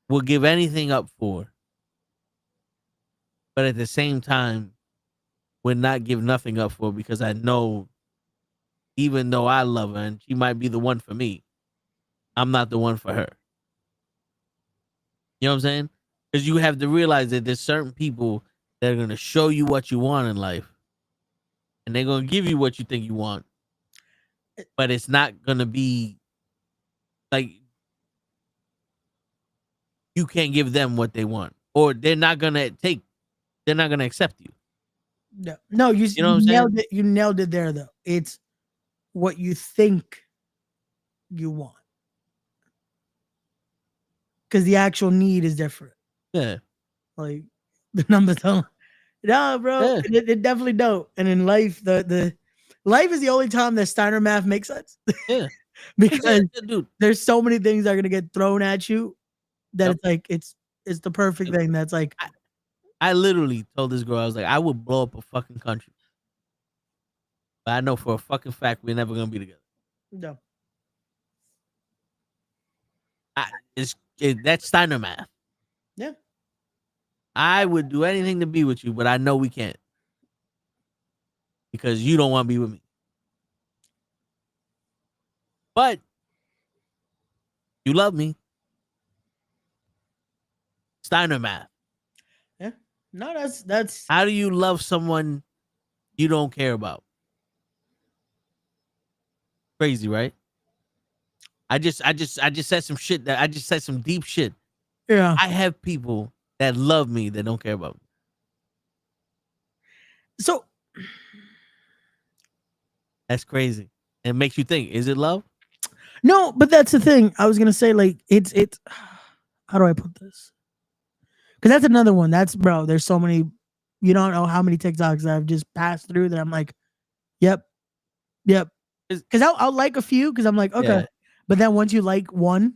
will give anything up for, but at the same time would not give nothing up for because I know even though I love her and she might be the one for me, I'm not the one for her. You know what I'm saying? Because you have to realize that there's certain people that are going to show you what you want in life and they're going to give you what you think you want, but it's not going to be like you can't give them what they want, or they're not going to accept you. No, you know what I'm nailed saying? it. You nailed it there, though. It's what you think you want, because the actual need is different. Yeah, like the numbers don't. No, bro, it definitely don't. And in life, the life is the only time that Steiner math makes sense. Yeah, because dude, there's so many things that are gonna get thrown at you that it's like it's the perfect thing. That's like I literally told this girl, I was like, I would blow up a fucking country, but I know for a fucking fact we're never gonna be together. no. That's Steiner math. Yeah. I would do anything to be with you, but I know we can't because you don't want to be with me. But you love me. Steiner math. Yeah. No, that's how do you love someone you don't care about? Crazy, right? I just said some shit that I just said some deep shit. Yeah. I have people that love me that don't care about me. So that's crazy. It makes you think, is it love? No, but that's the thing. I was gonna say, like, it's how do I put this? Because that's another one. That's bro, there's so many, you don't know how many TikToks I've just passed through that I'm like, yep. Because I'll like a few because I'm like, okay. Yeah. But then once you like one,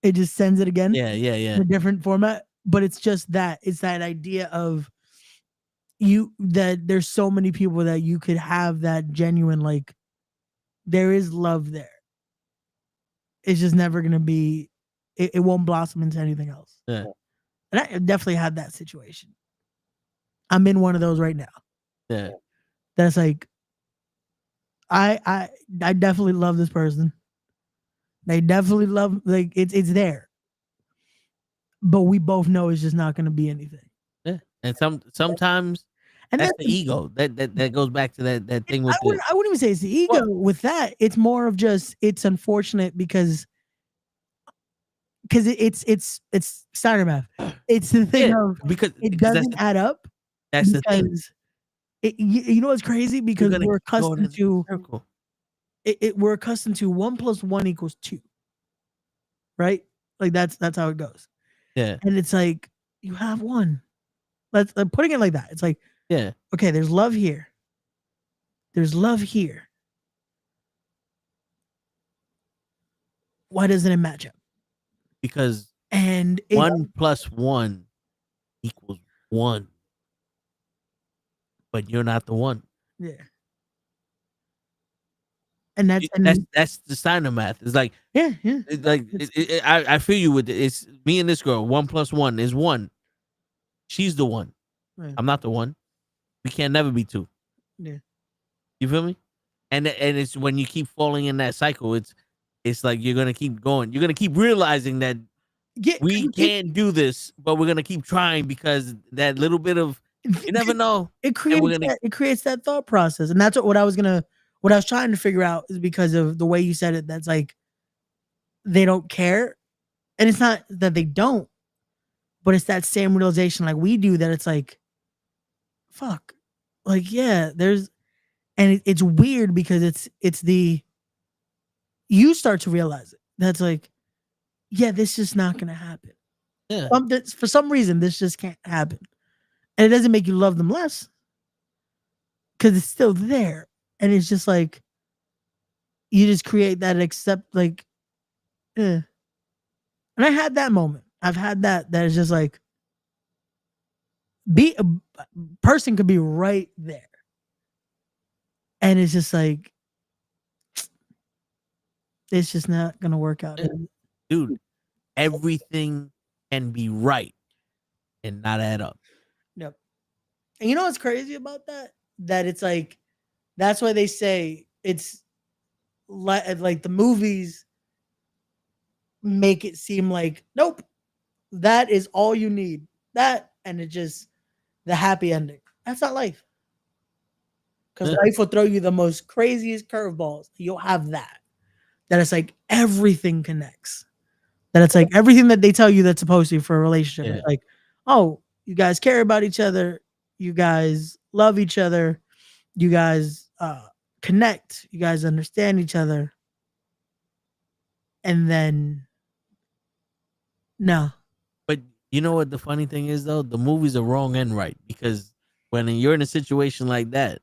it just sends it again. Yeah. In a different format. But it's just that. It's that idea of that there's so many people that you could have that genuine, like, there is love there. It's just never gonna be, it won't blossom into anything else. Yeah. And I definitely had that situation. I'm in one of those right now. Yeah. That's like, I definitely love this person. They definitely love, like, it's there. But we both know it's just not gonna be anything. Yeah. And sometimes and that's the ego. That goes back to that thing with I wouldn't even say it's the ego with that. It's more of just, it's unfortunate because it's Steiner math. It's the thing of because it doesn't add up. That's the thing. You know what's crazy? Because we're accustomed to circle. We're accustomed to 1 + 1 = 2. Right? Like that's how it goes. Yeah. And it's like, you have one. Let's putting it like that. It's like, yeah. Okay, there's love here. There's love here. Why doesn't it match up? Because 1 + 1 = 1. But you're not the one. Yeah. And that's the Steiner math. It's like, yeah. It's like I feel you with it. It's me and this girl. 1 + 1 is 1. She's the one. Right. I'm not the one. We can't never be two. Yeah. You feel me? And it's when you keep falling in that cycle, it's like you're gonna keep going. You're gonna keep realizing that we can't do this, but we're gonna keep trying because that little bit of, you never know. It creates that thought process, and that's what I was trying to figure out, is because of the way you said it. That's like, they don't care, and it's not that they don't, but it's that same realization like we do, that it's like, fuck, like, yeah, there's, and it's weird because it's you start to realize it. That's like, yeah, this is not gonna happen. Yeah. For some reason, this just can't happen. And it doesn't make you love them less because it's still there. And it's just like, you just create that and I had that moment. I've had that is just like, a person could be right there. And it's just like, it's just not going to work out. Dude, everything can be right and not add up. Yep. And you know what's crazy about that? That it's like, that's why they say it's like the movies make it seem like, nope, that is all you need. That, and it just, the happy ending. That's not life. Because life will throw you the most craziest curveballs. You'll have that. That it's like everything connects. That it's like everything that they tell you that's supposed to for a relationship. Yeah. It's like, oh, you guys care about each other. You guys love each other. You guys connect. You guys understand each other. And then, no. But you know what the funny thing is, though? The movies are wrong and right. Because when you're in a situation like that,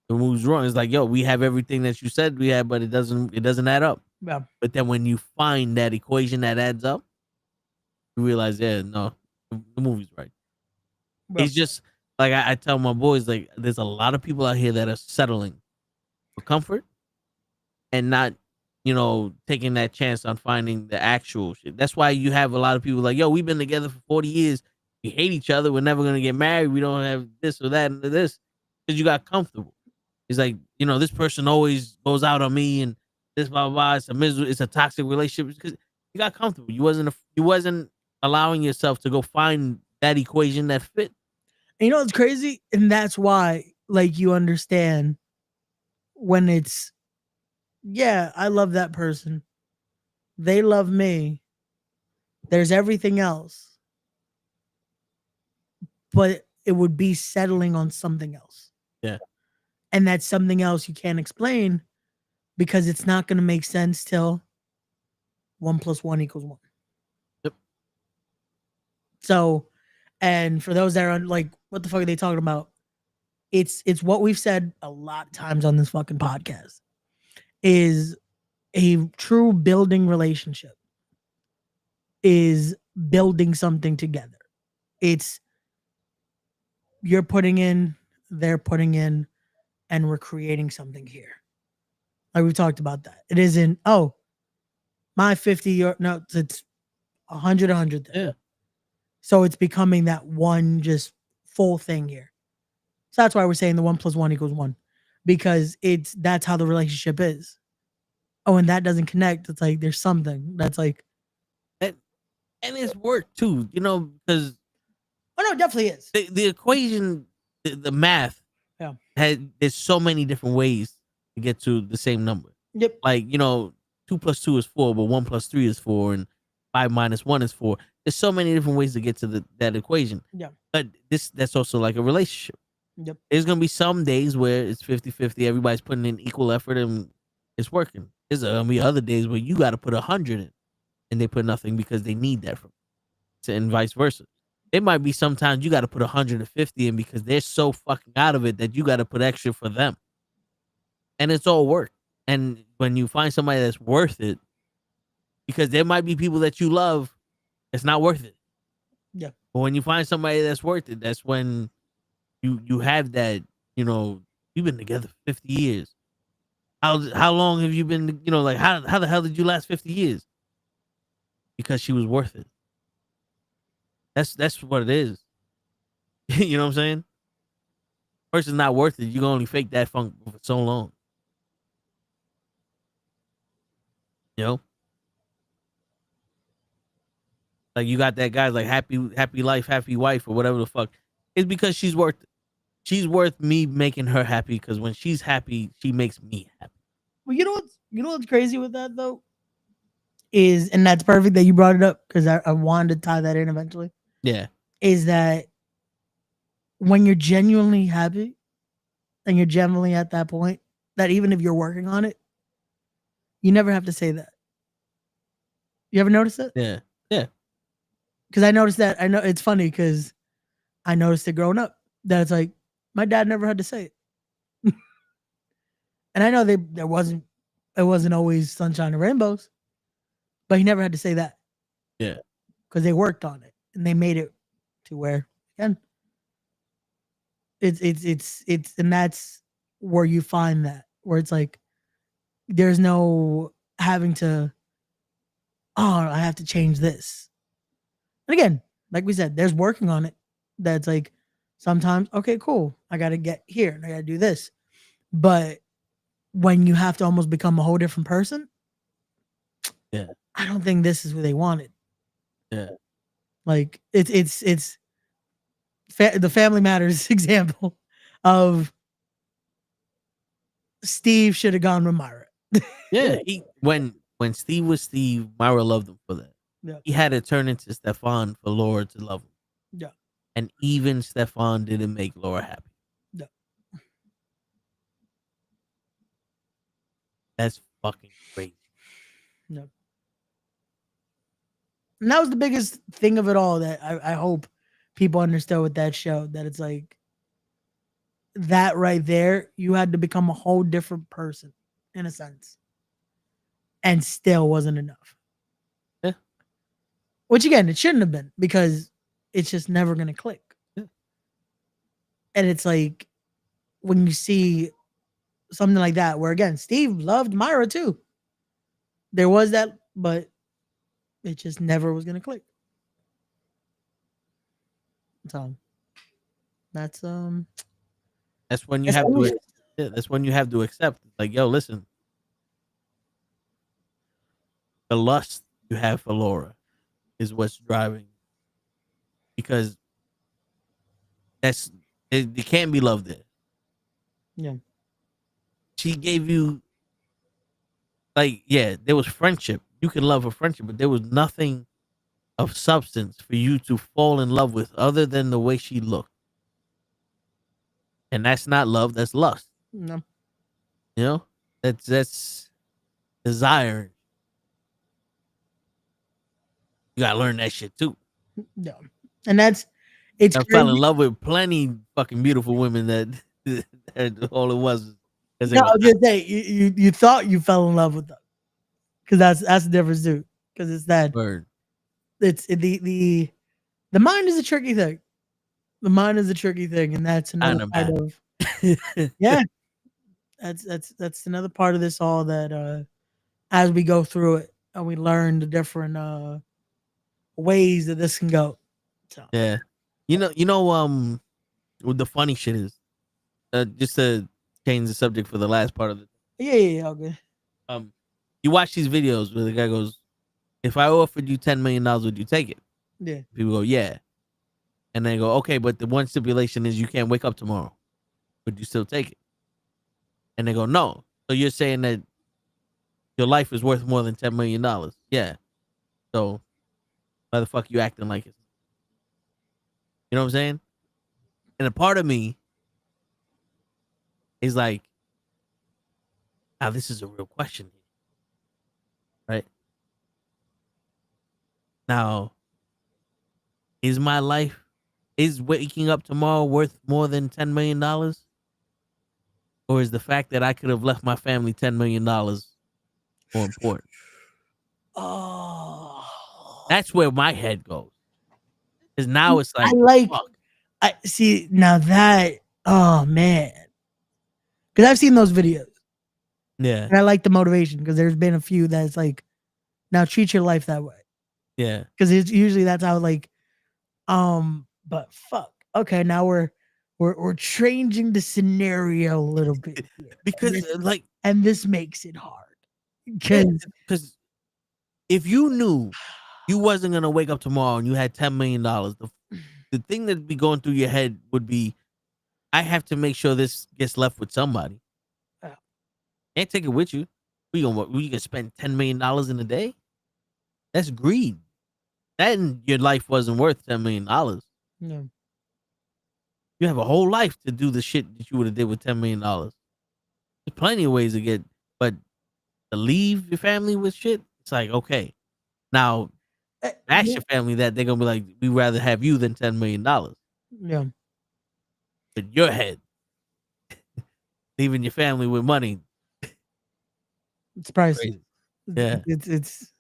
the movie's wrong. It's like, yo, we have everything that you said we had, but it doesn't add up. Yeah. But then when you find that equation that adds up, you realize, yeah, no, the movie's right. Well, It's just like I tell my boys, like, there's a lot of people out here that are settling for comfort and not, taking that chance on finding the actual shit. That's why you have a lot of people like, yo, we've been together for 40 years. We hate each other. We're never going to get married. We don't have this or that and this, because you got comfortable. It's like, this person always goes out on me and this, blah, blah, blah. It's a toxic relationship because you got comfortable. You wasn't allowing yourself to go find that equation that fit. And you know what's crazy? And that's why, like, you understand when it's, yeah, I love that person. They love me. There's everything else. But it would be settling on something else. Yeah. And that's something else you can't explain because it's not going to make sense till 1 + 1 = 1. Yep. So, and for those that are like, what the fuck are they talking about? It's what we've said a lot of times on this fucking podcast is a true building relationship is building something together. It's you're putting in, they're putting in, and we're creating something here. Like we talked about that. It isn't, oh, my 50, no, it's 100. Yeah. So it's becoming that one just full thing here. So that's why we're saying the 1 + 1 = 1. Because that's how the relationship is. Oh, and that doesn't connect. It's like there's something that's like, and it's work too, because oh no, it definitely is. The equation, the math, yeah, there's so many different ways to get to the same number. Yep. Like 2 + 2 is 4, but 1 + 3 is 4, and 5 - 1 is 4. There's so many different ways to get to that equation. Yeah. But that's also like a relationship. Yep. There's gonna be some days where it's 50-50. Everybody's putting in equal effort and it's working. There's gonna be other days where you got to put 100 in, and they put nothing because they need that from you, and vice versa. It might be sometimes you got to put 150 in because they're so fucking out of it that you got to put extra for them, and it's all work. And when you find somebody that's worth it, because there might be people that you love, it's not worth it. Yeah. But when you find somebody that's worth it, that's when you have that. You've been together for 50 years. How long have you been, like, how the hell did you last 50 years? Because she was worth it. That's what it is. You know what I'm saying? Person's not worth it. You can only fake that funk for so long. Like you got that guy like happy life, happy wife, or whatever the fuck. It's because she's worth it. She's worth me making her happy because when she's happy, she makes me happy. Well, you know what's crazy with that though? And that's perfect that you brought it up because I wanted to tie that in eventually. Yeah. Is that when you're genuinely happy and you're genuinely at that point that even if you're working on it, you never have to say that. You ever notice it? Yeah. Yeah. Because I noticed that. I know it's funny because I noticed it growing up that it's like my dad never had to say it. And I know it wasn't always sunshine and rainbows, but he never had to say that. Yeah. Because they worked on it and they made it to where, again, it's and that's where you find that, where it's like there's no having to, I have to change this. And again, like we said, there's working on it. That's like sometimes, okay, cool, I got to get here and I got to do this. But when you have to almost become a whole different person, yeah, I don't think this is who they wanted. Yeah, like it's the Family Matters example of Steve should have gone with Myra. Yeah, when Steve was Steve, Myra loved him for that. Yeah. He had to turn into Stefan for Laura to love him. Yeah. And even Stefan didn't make Laura happy. Yeah. That's fucking crazy. No. And that was the biggest thing of it all that I hope people understood with that show, that it's like that right there, you had to become a whole different person in a sense. And still wasn't enough. Yeah. Which again, it shouldn't have been, because it's just never going to click. Yeah. And it's like when you see something like that, where again, Steve loved Myra too. There was that, but it just never was going to click. So that's when you have to. Yeah, that's when you have to accept. Like, yo, listen. The lust you have for Laura is what's driving, because it can't be love there. Yeah. She gave you, like, yeah, there was friendship. You can love a friendship, but there was nothing of substance for you to fall in love with other than the way she looked. And that's not love, that's lust. No. You know? That's desire. You gotta learn that shit too. No. And it's I fell in love with plenty fucking beautiful women that all it was. No, I was just saying, you thought you fell in love with them, because that's the difference too. Because it's that word. It's the mind is a tricky thing. The mind is a tricky thing, and that's another part of yeah. That's another part of this all that as we go through it and we learn the different ways that this can go. So. Yeah, you know what the funny shit is, just to change the subject for the last part of it. Yeah, okay. You watch these videos where the guy goes, "If I offered you $10 million, would you take it?" Yeah. People go, "Yeah," and they go, "Okay, but the one stipulation is you can't wake up tomorrow. Would you still take it?" And they go, "No." So you're saying that your life is worth more than $10 million? Yeah. So why the fuck you acting like it? You know what I'm saying? And a part of me is like, now this is a real question, right? Now, is my life, is waking up tomorrow worth more than $10 million? Or is the fact that I could have left my family $10 million more important? Oh, that's where my head goes. Because now it's like, I see now that, oh man, because I've seen those videos. Yeah, and I like the motivation, because there's been a few that's like, now treat your life that way. Yeah, because it's usually that's how like, but fuck, okay, now we're changing the scenario a little bit here. Because and this makes it hard, because if you knew you wasn't gonna wake up tomorrow and you had $10 million, the thing that'd be going through your head would be, I have to make sure this gets left with somebody. Yeah. Can't take it with you. We gonna spend $10 million in a day? That's greed. Then your life wasn't worth $10 million. No. You have a whole life to do the shit that you would have did with $10 million. There's plenty of ways to get, but to leave your family with shit, it's like, okay, now ask your family that, they're gonna be like, we'd rather have you than $10 million. Yeah. In your head, leaving your family with money. It's priceless. Crazy. Yeah. It's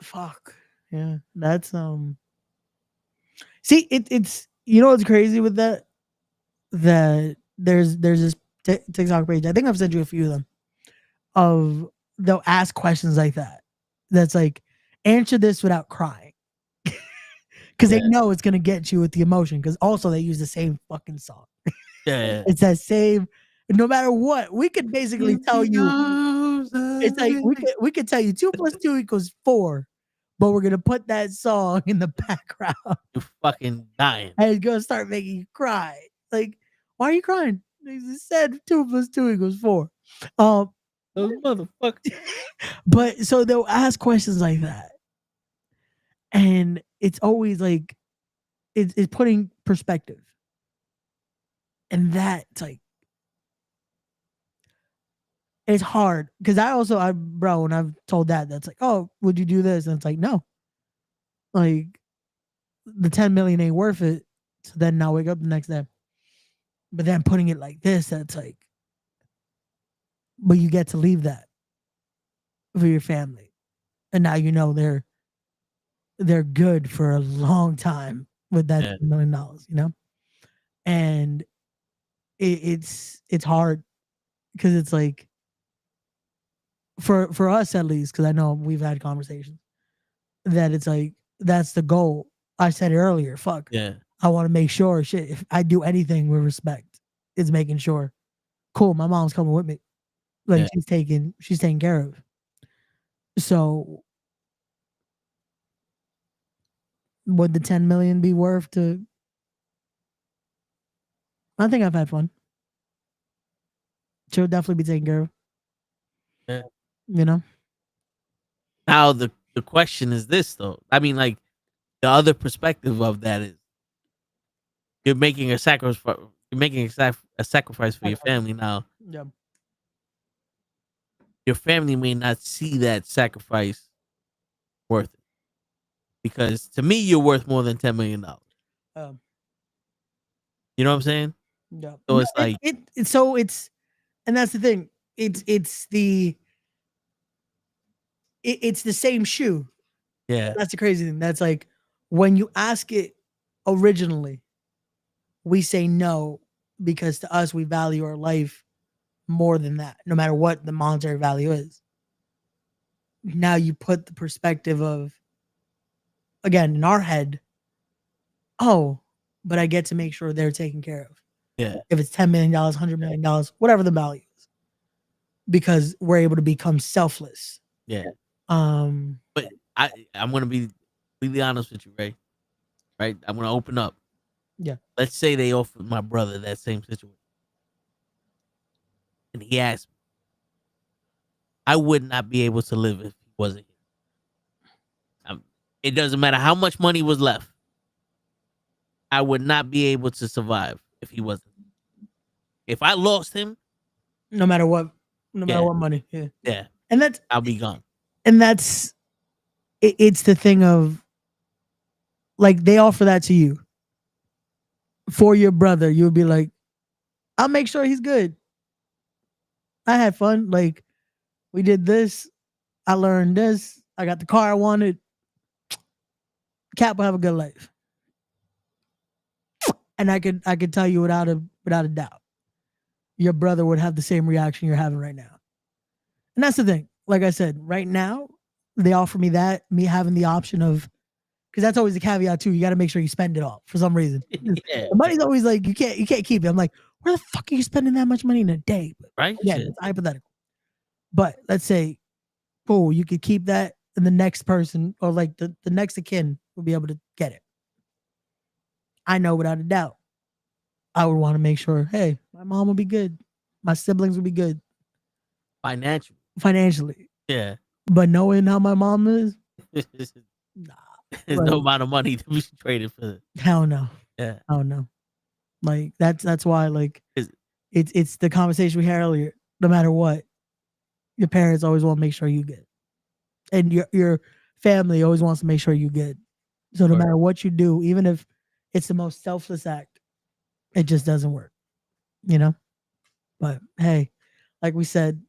fuck. Yeah. That's see it's you know what's crazy with that? That there's this TikTok page. I think I've sent you a few of them. Of they'll ask questions like that. That's like answer this without crying. Because they know it's gonna get you with the emotion. Because also they use the same fucking song. Yeah. It's that same. No matter what, we could basically tell you. It's like we could tell you 2 + 2 = 4, but we're gonna put that song in the background. You're fucking dying. And it's gonna start making you cry. Like, why are you crying? They just said 2 + 2 = 4. Those motherfuckers. But so they'll ask questions like that, and it's always like it's putting perspective, and that's like it's hard because bro, when I've told that's like, oh, would you do this? And it's like, no, like the 10 million ain't worth it. So then I'll wake up the next day, but then putting it like this, that's like, but you get to leave that for your family, and now you know they're good for a long time with that $10 million, you know, and it's hard because it's like for us at least, because I know we've had conversations that it's like that's the goal. I said it earlier. Fuck. Yeah. I want to make sure shit. If I do anything with respect, it's making sure. Cool. My mom's coming with me. Like she's taken care of. So would the 10 million be worth to? I think I've had fun. She'll definitely be taken care of. Yeah. You know? Now the question is this though. I mean, like the other perspective of that is you're making a sacrifice. You're making a sacrifice for your family now. Yeah. Your family may not see that sacrifice worth it, because to me you're worth more than $10 million. You know what I'm saying? Yeah. So it's like and that's the thing. It's the same shoe. Yeah. That's the crazy thing. That's like when you ask it originally, we say no because to us we value our life more than that, no matter what the monetary value is. Now you put the perspective of, again, in our head, oh, but I get to make sure they're taken care of. Yeah. If it's $10 million, $100 million, whatever the value is, because we're able to become selfless. Yeah. But I'm gonna be completely honest with you, Ray. Right? I'm gonna open up. Yeah. Let's say they offered my brother that same situation, and he asked me, I would not be able to live if he wasn't here. It doesn't matter how much money was left. I would not be able to survive if he wasn't. If I lost him, no matter what money. Yeah. Yeah. And that's I'll be gone. And that's it's the thing of like they offer that to you for your brother. You would be like, I'll make sure he's good. I had fun. Like we did this. I learned this. I got the car I wanted. Cap will have a good life. And I could tell you without a doubt, your brother would have the same reaction you're having right now. And that's the thing. Like I said, right now, they offer me that, me having the option of, because that's always the caveat too. You got to make sure you spend it all for some reason. Yeah. The money's always like, you can't keep it. I'm like, where the fuck are you spending that much money in a day? Right? Yeah, it's hypothetical. But let's say, cool, you could keep that, and the next person or like the next of kin will be able to get it. I know without a doubt, I would want to make sure, hey, my mom will be good. My siblings will be good. Financially. Yeah. But knowing how my mom is, nah. There's no amount of money to be traded for it. Hell no. Yeah. Hell no. Like that's why like it's the conversation we had earlier. No matter what, your parents always want to make sure you good. And your family always wants to make sure you good. So no matter what you do, even if it's the most selfless act. It just doesn't work, you know? But hey, like we said,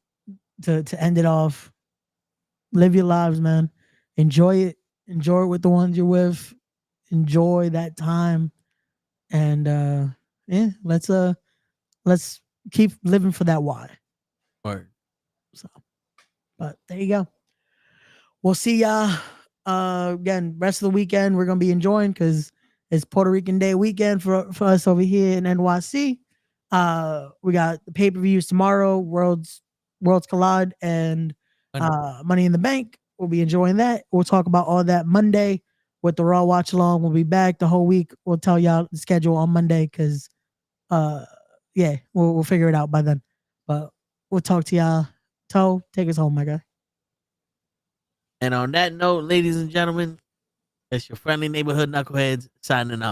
to end it off, live your lives, man. Enjoy it. Enjoy it with the ones you're with. Enjoy that time. And yeah, let's keep living for that why. Word. So, but there you go. We'll see y'all again rest of the weekend. We're gonna be enjoying because it's Puerto Rican Day weekend for us over here in NYC. We got the pay-per-views tomorrow, Worlds Collide and Money in the Bank. We'll be enjoying that. We'll talk about all that Monday with the Raw watch along. We'll be back the whole week. We'll tell y'all the schedule on Monday because yeah, we'll figure it out by then. But we'll talk to y'all. Toe, take us home, my guy. And on that note, ladies and gentlemen, it's your friendly neighborhood knuckleheads signing out.